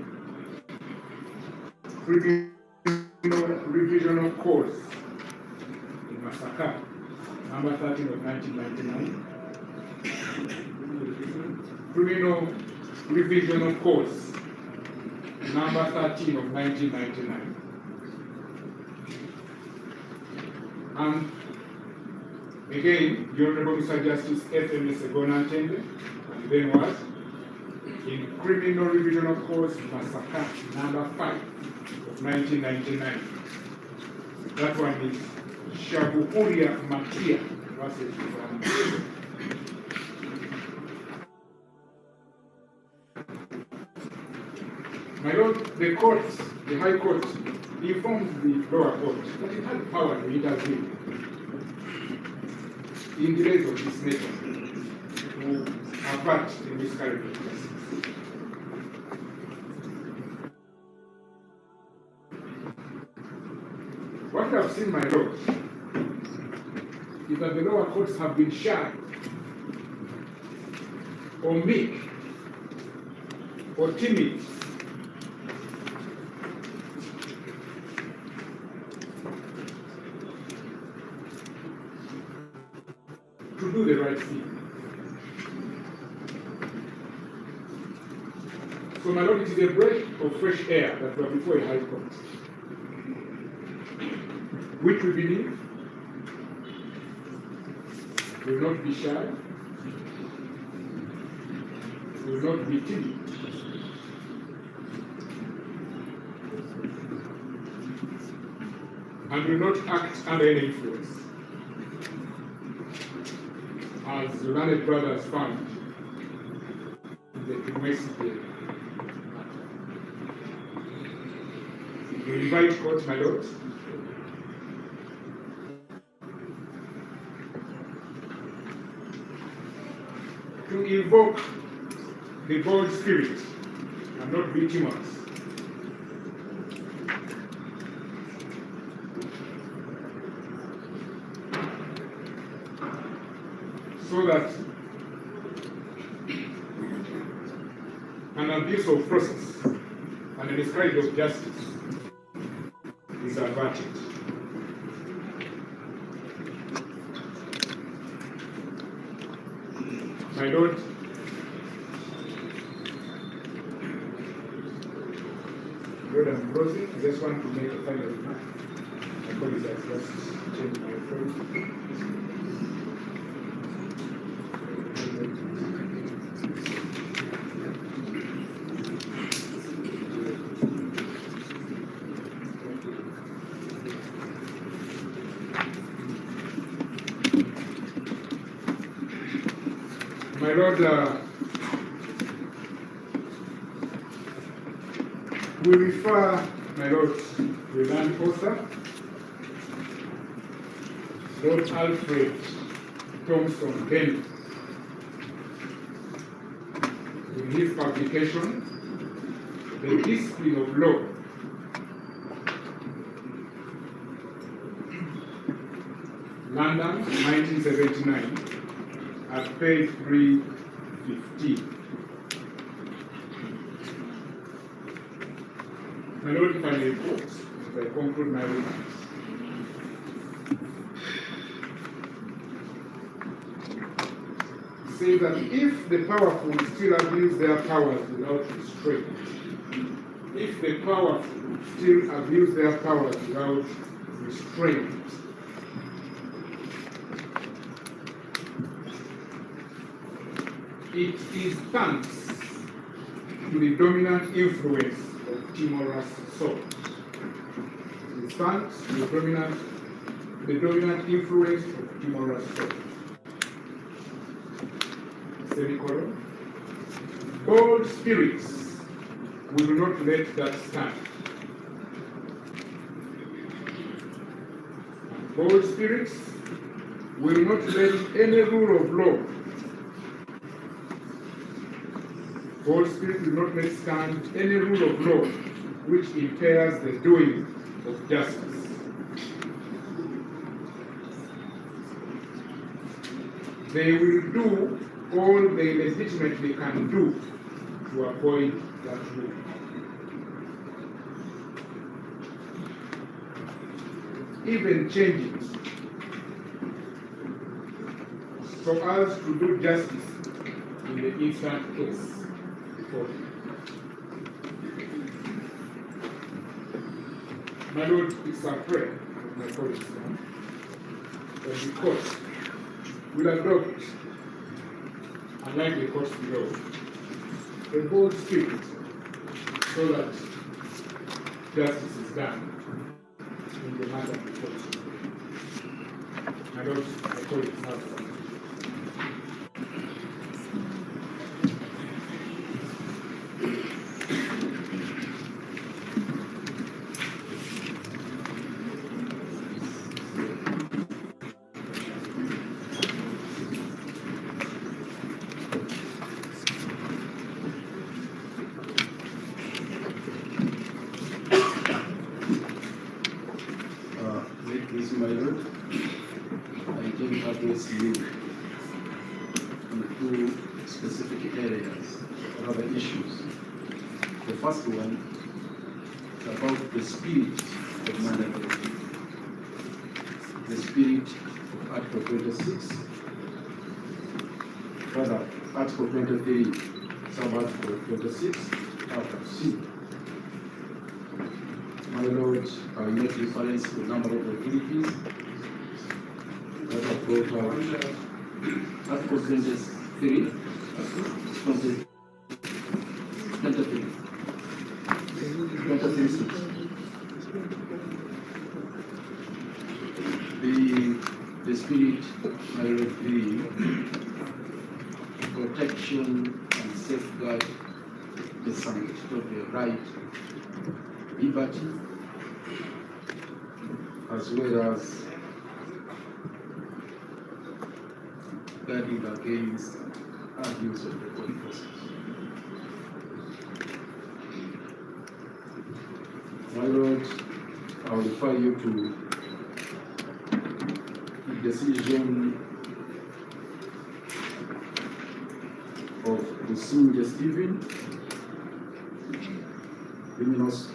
J: Criminal Revisional Cause in Massacre, number 13 of 1999, Criminal Revisional Cause, number 13 of 1999. And again, the Honorable Mr. Justice FMS Gonantende, and then was in Criminal Revisional Cause Massacre, number 5 of 1999. That one is Shabukuria Makia versus Uganda. My Lord, the court, the High Court, informed the lower court that it had power to intervene in delays of this nature to avert the miscarriage of justice. What I have seen, my Lord, is that the lower courts have been shy or meek or timid to do the right thing. So, my Lord, it is a breath of fresh air that we are before a High Court, which we believe will not be shy, will not be timid, and will not act under any influence, as the learned brothers found in the BESIGYE matter. We invite court, my Lord, to invoke the bold spirit and not be timorous, so that an abuse of process and a miscarriage of justice is averted. My Lord, I'm closing. I just want to make a final remark. My colleagues have just changed my approach. My Lord, we refer, my Lord, to the land author, Lord Alfred Thompson Benny, in his publication, The Discipline of Law, London, 1979, at page 315. My Lord, if I may quote, as I conclude my remarks. Say that if the powerful still abuse their powers without restraint, if the powerful still abuse their powers without restraint, it is thanks to the dominant influence of timorous souls. It is thanks to the dominant influence of timorous souls. Semicolon. Bold spirits will not let that stand. Bold spirits will not let any rule of law. Bold spirit will not let stand any rule of law which impairs the doing of justice. They will do all they legitimately can do to avoid that rule. Even changing so as to do justice in the instant case. My Lord, it's our prayer, my colleagues, that the court will adopt, unlike the courts below, a bold spirit so that justice is done in the matter of the court. My Lord, my colleagues, now.
O: My Lord, I can address you on two specific areas or other issues. The first one is about the spirit of mandatory. The spirit of Article 26, rather Article 23, sub-Article 26, paragraph C. My Lord, I make reference to the number of authorities that have brought out Article 23, 23, 23. The spirit, my Lord, the protection and safeguard the sanctity of the right, liberty, as well as guarding against abuse of the body process. My Lord, I will refer you to the decision of the senior Stephen, Luminous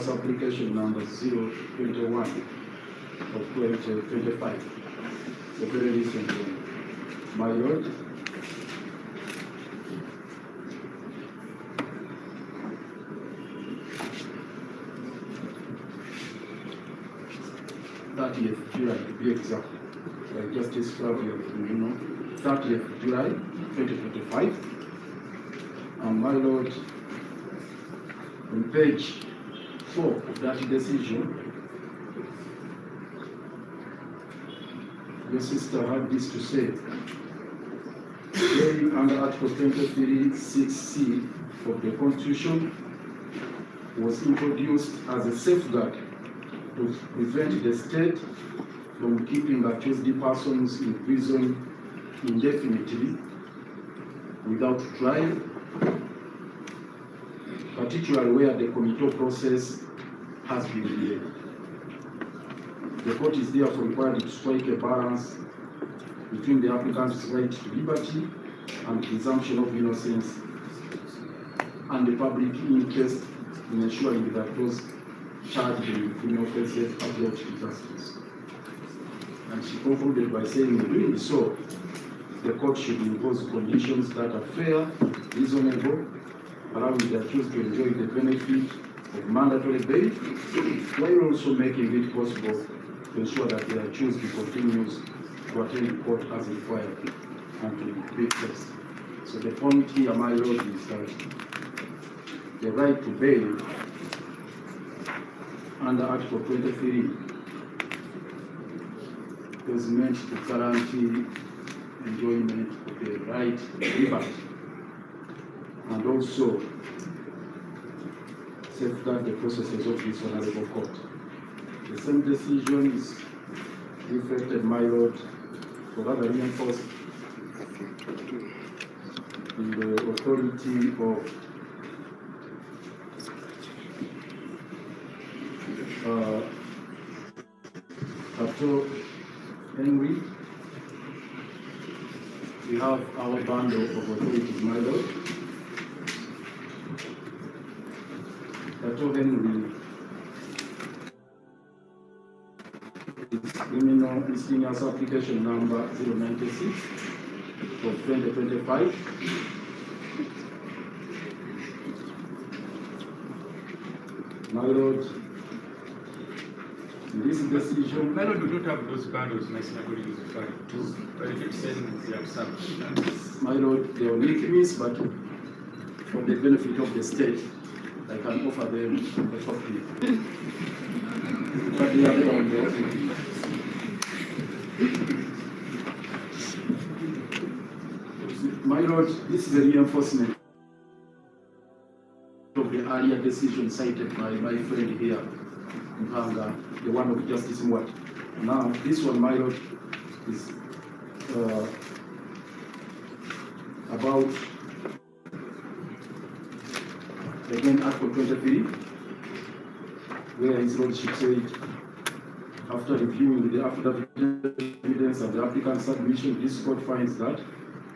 O: application number 021 of 2025. It's a very recent one. My Lord, July to be exact, like Justice Flavia, 30th July 2025. And my Lord, on page 4 of that decision, your sister had this to say. Being under Article 23, 6C of the Constitution was introduced as a safeguard to prevent the state from keeping accused persons in prison indefinitely without trial, particularly where the committal process has been delayed. The court is therefore required to strike a balance between the applicant's right to liberty and presumption of innocence and the public interest in ensuring that those charged in criminal offences are brought to justice. And she concluded by saying, in doing so, the court should impose conditions that are fair, reasonable, allowing the accused to enjoy the benefit of mandatory bail, while also making it possible to ensure that the accused continues to attend court as required and to be placed. So the point here, my Lord, is that the right to bail under Article 23 is meant to guarantee enjoyment of the right to liberty and also safeguard the processes of this honorable court. The same decision is reflected, my Lord, for rather reinforced in the authority of Dr. Henry. We have our bundle of authorities, my Lord. Dr. Henry is criminal miscellaneous application number 096 of 2025. My Lord, in this decision,
J: My Lord, we don't have those bundles my colleague is referring to, but if it's saying they have some.
O: my Lord, they are unique means, but for the benefit of the state, I can offer them a copy. But they are there on the My Lord, this is a reinforcement of the earlier decision cited by my friend here, Mpanga, the one of Justice Mwat. Now, this one, my Lord, is about, again, Article 23, where His Lordship said, after reviewing the affidavit evidence and the applicant's submission, this court finds that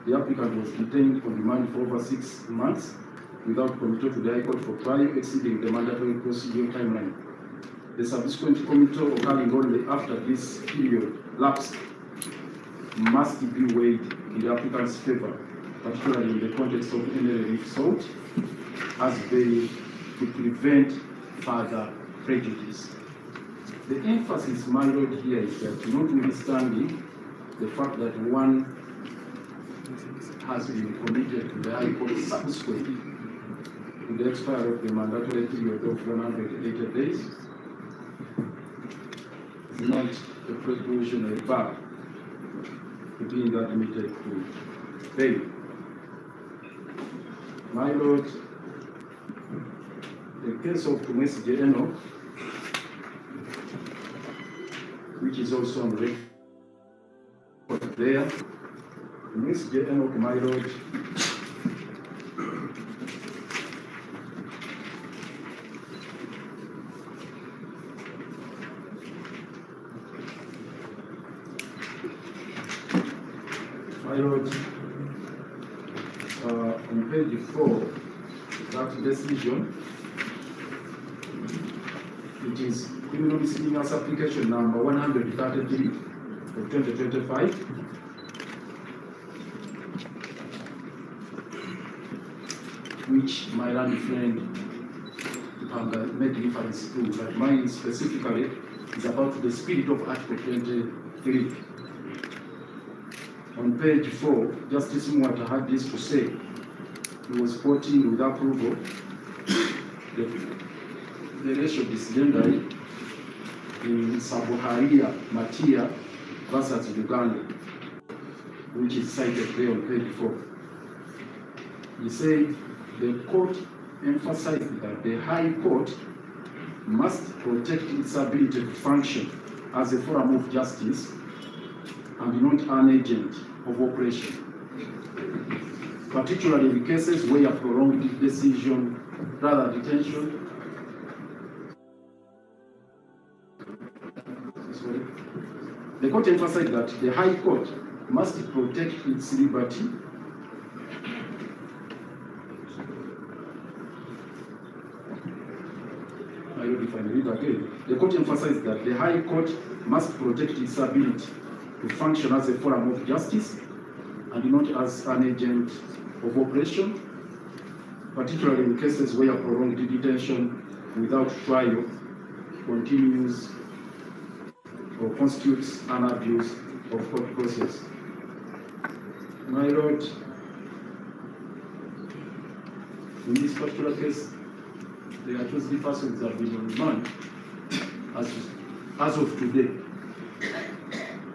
O: the applicant was detained on remand for over 6 months without committal to the High Court for trial exceeding the mandatory procedural timeline. The subsequent committal occurring only after this period lapsed must be weighed in the applicant's favor, particularly in the context of any relief sought. as bail to prevent further prejudice. The emphasis, my lord, here is that notwithstanding the fact that one has been committed to the High Court subsequent to the expiry of the mandatory period of 180 days, is not a precautionary bar to being admitted to bail. My lord, the case of BESIGYE, which is also on record there, BESIGYE, my lord, on page 4, that decision, it is criminal misdemeanors application number 133 of 2025. Which my learned friend made reference to, but mine specifically is about the spirit of Article 23. On page 4, Justice Mwata had this to say. He was quoting with approval the ratio disciplinary in Sabuharia Matia versus Uganda, which is cited there on page 4. He said the court emphasized that the High Court must protect its ability to function as a forum of justice and not an agent of oppression, particularly in cases where a prolonged decision, rather detention, the court emphasized that the High Court must protect its liberty if I read again, the court emphasized that the High Court must protect its ability to function as a forum of justice and not as an agent of oppression, particularly in cases where prolonged detention without trial continues or constitutes an abuse of court process. My lord, in this particular case, the accused persons have been on remand as of today,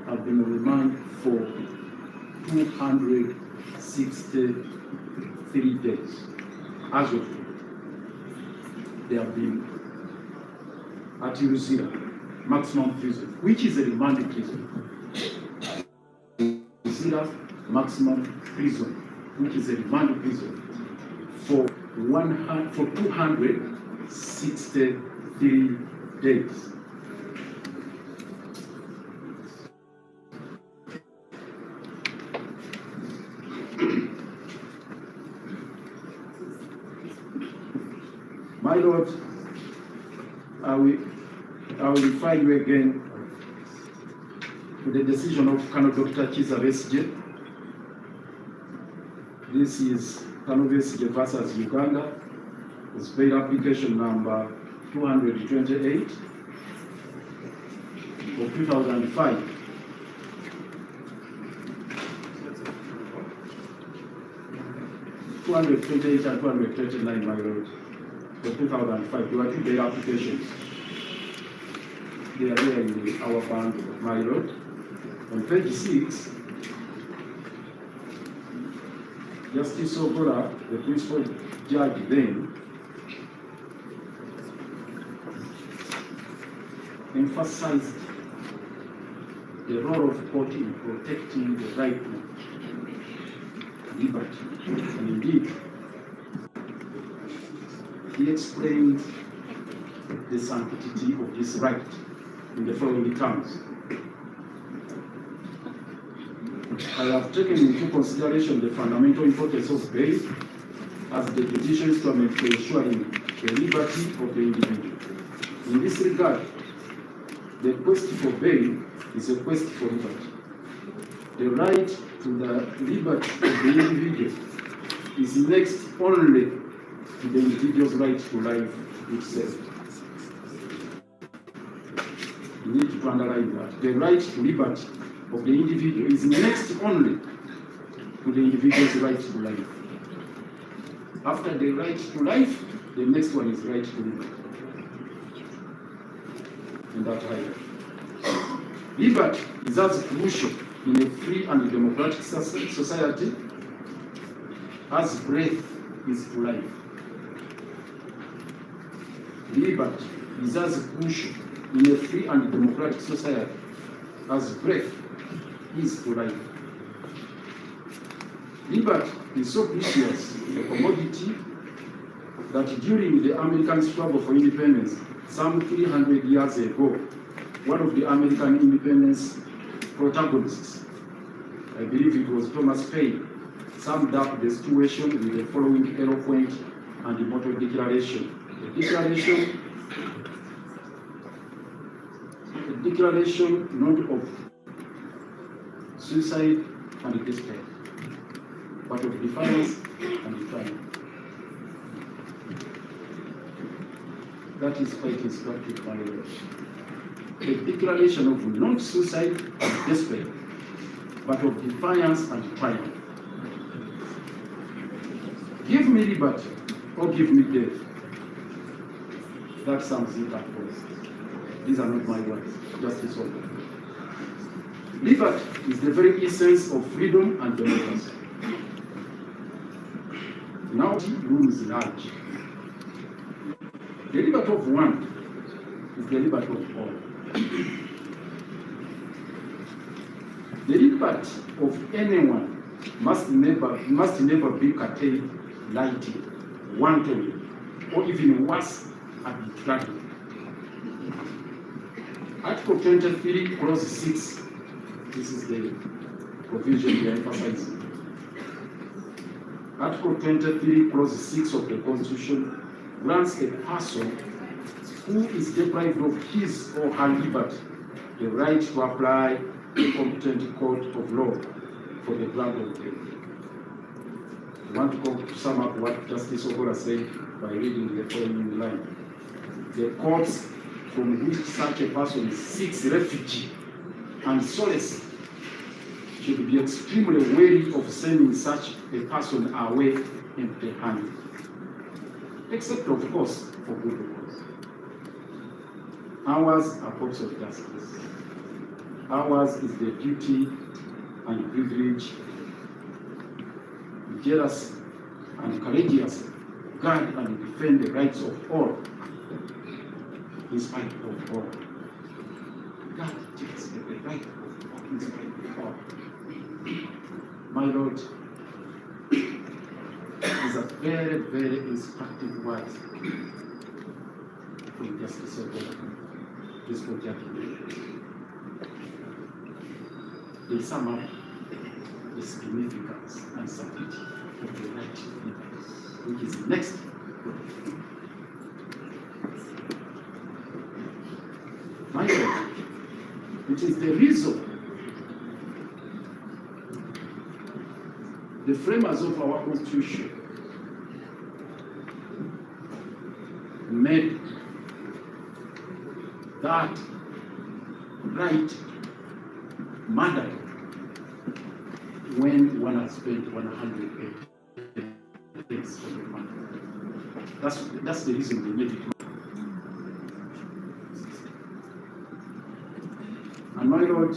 O: have been on remand for 263 days. As of today, they have been at KIIZA maximum prison, which is a remand prison. KIIZA maximum prison, which is a remand prison, for 263 days. My lord, I will refer you again to the decision of Colonel Dr. KIIZA BESIGYE. This is Colonel BESIGYE versus Uganda. It's bail application number 228 of 2005. (228 and 229, my lord, for 2005. There were two bail applications. They are here in our bank, my lord. On page 6, Justice Ogola, the principal judge then, emphasized the role of court in protecting the right to liberty. And indeed, he explained the sanctity of this right in the following terms. I have taken into consideration the fundamental importance of bail as the judicial instrument for ensuring the liberty of the individual. In this regard, the quest for bail is a quest for liberty. The right to the liberty of the individual is next only to the individual's right to life itself. You need to underline that. The right to liberty of the individual is next only to the individual's right to life. After the right to life, the next one is right to liberty. In that hierarchy. Liberty is as crucial in a free and democratic society as breath is to life. Liberty is as crucial in a free and democratic society as breath is to life. Liberty is so precious a commodity that during the American struggle for independence, some 300 years ago, one of the American independence protagonists, I believe it was Thomas Paine, summed up the situation with the following eloquent and immortal declaration. A declaration not of suicide and despair, but of defiance and triumph. That is quite instructive, my Lord. A declaration of not suicide and despair, but of defiance and triumph. Give me liberty or give me death. That sums it up first. These are not my words, just this one. Liberty is the very essence of freedom and democracy. Now room is large. The liberty of one is the liberty of all. The liberty of anyone must never be curtailed lightly, wantonly, or even worse, arbitrarily. Article 23, clause 6. This is the provision we are emphasizing. Article 23, clause 6 of the Constitution grants a person who is deprived of his or her liberty the right to apply a competent court of law for the grant of bail. I want to sum up what Justice Ogola said by reading the following line. The courts from which such a person seeks refuge and solace should be extremely wary of sending such a person away empty-handed, except of course for good cause. Ours are courts of justice. Ours is the duty and privilege, jealous and courageous, guard and defend the rights of all, in spite of all. God takes the right of all, in spite of all. My Lord, is a very, very instructive word from Justice Ogola. This will they sum up the significance and sanctity of the right which is next. My Lord, it is the reason the framers of our Constitution made that right mandatory when one has spent 180 days of the month. That's the reason they made it. And my Lord,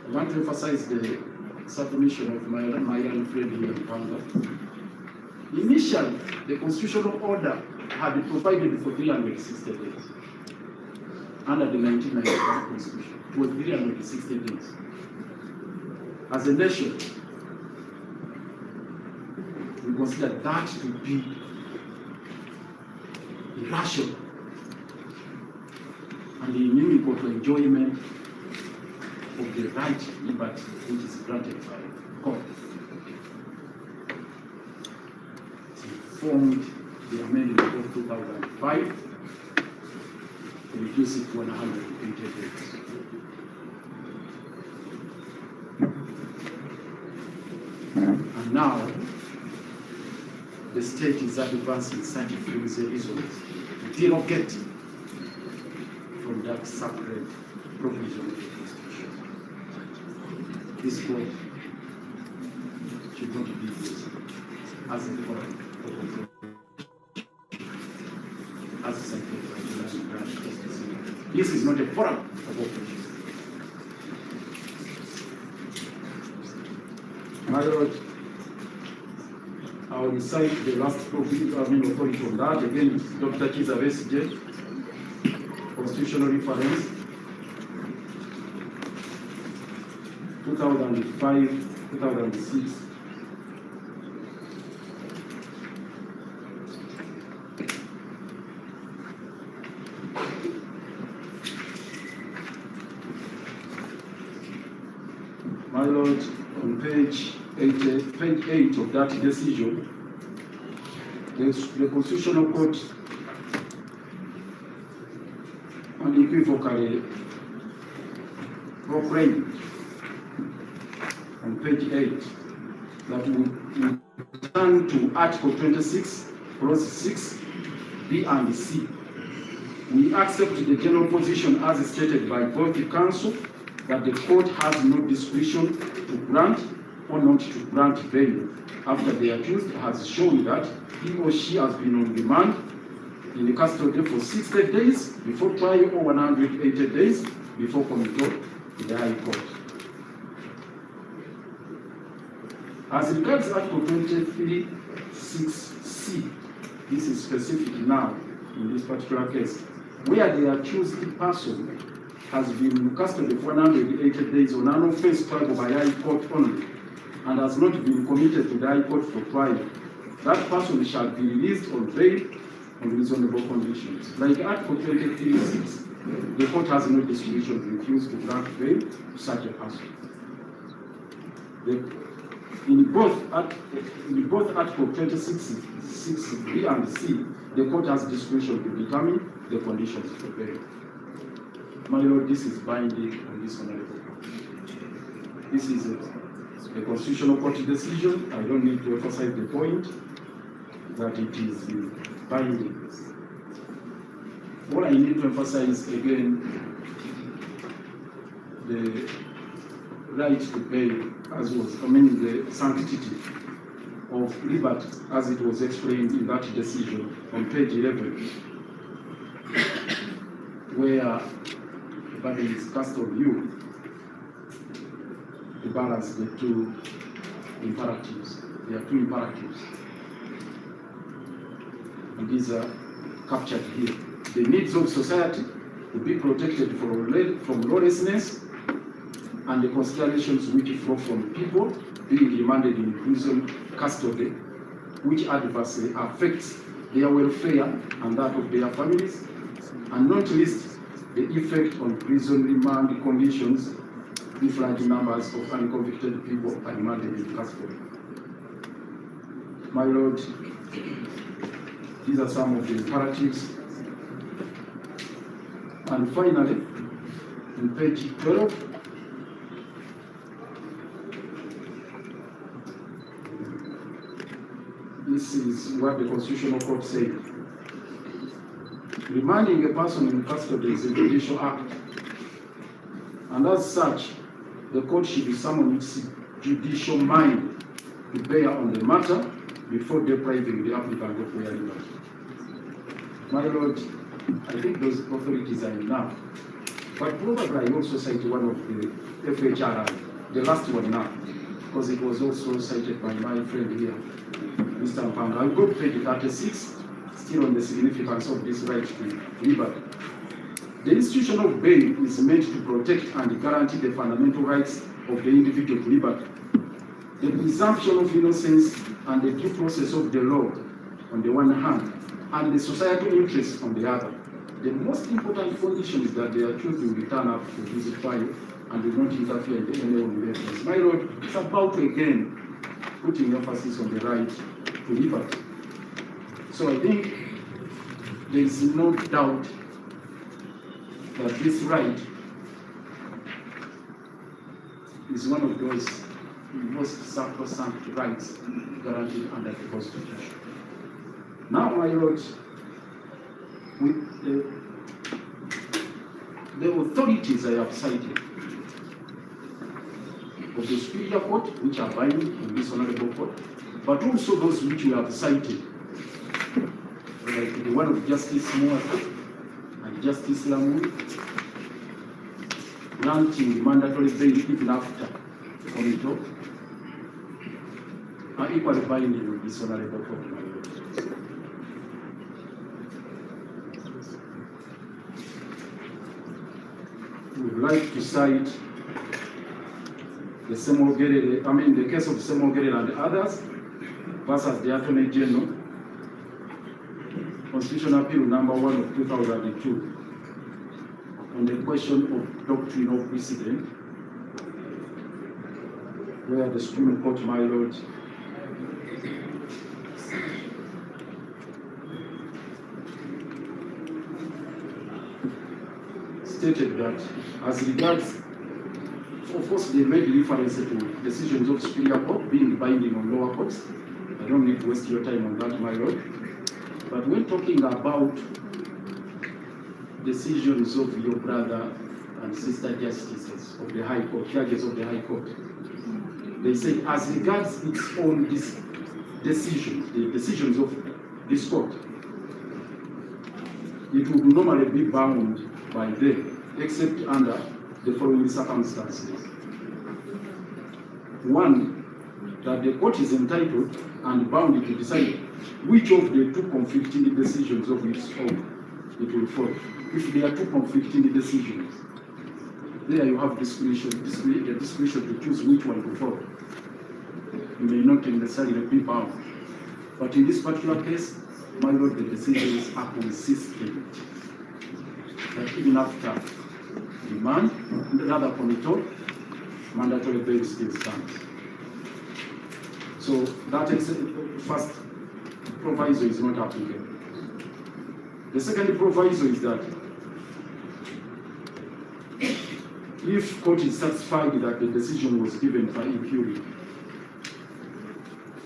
O: I want to emphasize the submission of my young friend here in Panga. Initially, the constitutional order had provided for 360 days. Under the 1995 Constitution, it was 360 days. As a nation, we consider that to be irrational and inimical to enjoyment of the right liberty which is granted by God. It informed the amendment of 2005 to reduce it to 180 days. And now, the state is advancing scientific reason to derogate from that sacred provision of the Constitution. This court should not be used as a forum as a scientific branch. This is not a forum of opposition. My Lord, I will recite the last authority on that. Again, Dr. KIIZA BESIGYE, constitutional reference, 2005, 2006. My Lord, on page 8 of that decision, the Constitutional Court unequivocally proclaimed on page 8 that we turn to Article 26, Clause 6, B and C. We accept the general position as stated by both the Council that the court has no discretion to grant or not to grant bail after the accused has shown that he or she has been on remand in custody for 60 days before trial or 180 days before committal to the High Court. As regards Article 23, 6C, this is specific now in this particular case, where the accused person has been in custody for 180 days on an offense tried by High Court only, and has not been committed to the High Court for trial, that person shall be released on bail on reasonable conditions. Like Article 23(6), the court has no discretion to refuse to grant bail to such a person. In both Article 26(6)(B) and C, the court has discretion to determine the conditions for bail. My Lord, this is binding on this honorable court. This is a constitutional court decision. I don't need to emphasize the point that it is binding. What I need to emphasize again, the right to bail, as was, the sanctity of liberty, as it was explained in that decision on page 11, where the burden is cast on you to balance the two imperatives. There are two imperatives, and these are captured here. The needs of society to be protected from lawlessness, and the considerations which flow from people being remanded in prison custody, which adversely affects their welfare and that of their families, and not least the effect on prison remand conditions if large numbers of unconvicted people are remanded in custody. My Lord, these are some of the imperatives. And finally, in page 12, this is what the Constitutional Court said. Remanding a person in custody is a judicial act, and as such, the court should be summoned its judicial mind to bear on the matter before depriving the applicant of their liberty. My Lord, I think those authorities are enough. But probably I also cite one of the FHRI, the last one now, because it was also cited by my friend here, Mr. Mpanga. I'll go to page 36, still on the significance of this right to liberty. The institution of bail is meant to protect and guarantee the fundamental rights of the individual to liberty, the presumption of innocence and the due process of the law on the one hand, and the societal interests on the other. The most important condition is that the accused will return up to his trial and will not interfere in any of the evidence. My Lord, it's about again putting emphasis on the right to liberty. So I think there is no doubt that this right is one of those most sacrosanct rights guaranteed under the Constitution. Now, my lord, with the authorities I have cited of the Superior Court, which are binding in this honorable court, but also those which we have cited, like the one of Justice Mwata and Justice Lamu, granting mandatory bail even after committal, are equally binding in this honorable court. We would like to cite the case of Semogere and others versus the Attorney General, Constitutional Appeal number 1 of 2002, on the question of doctrine of precedent, where the Supreme Court, my lord, stated that as regards, of course, they made reference to decisions of Superior Court being binding on lower courts. I don't need to waste your time on that, my lord. But when talking about decisions of your brother and sister justices of the High Court, judges of the High Court, they say as regards its own decisions, the decisions of this court, it would normally be bound by them, except under the following circumstances. One, that the court is entitled and bound to decide which of the two conflicting decisions of its own it will follow. If there are two conflicting decisions, there you have discretion to choose which one to follow. You may not necessarily be bound. But in this particular case, my lord, the decisions are consistent. That even after remand, another committal, mandatory bail still stands. So that first proviso is not applicable. The second proviso is that if court is satisfied that the decision was given by impurity,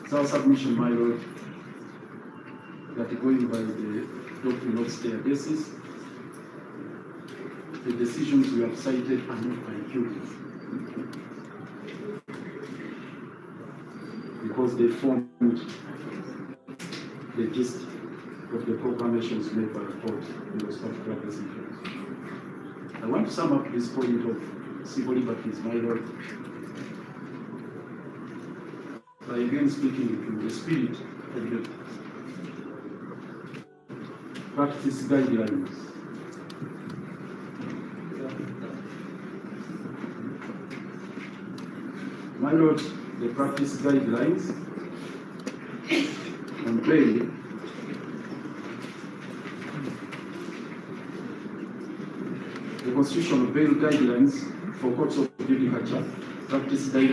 O: it's our submission, my lord, that going by the doctrine of stare basis, the decisions we have cited are not by impurity, because they formed the gist of the proclamations made by the court in those particular decisions. I want to sum up this point of civil liberties, my lord, by again speaking to the spirit of the practice guidelines. My lord, the practice guidelines on bail the constitutional bail guidelines for courts of judicature practice guidelines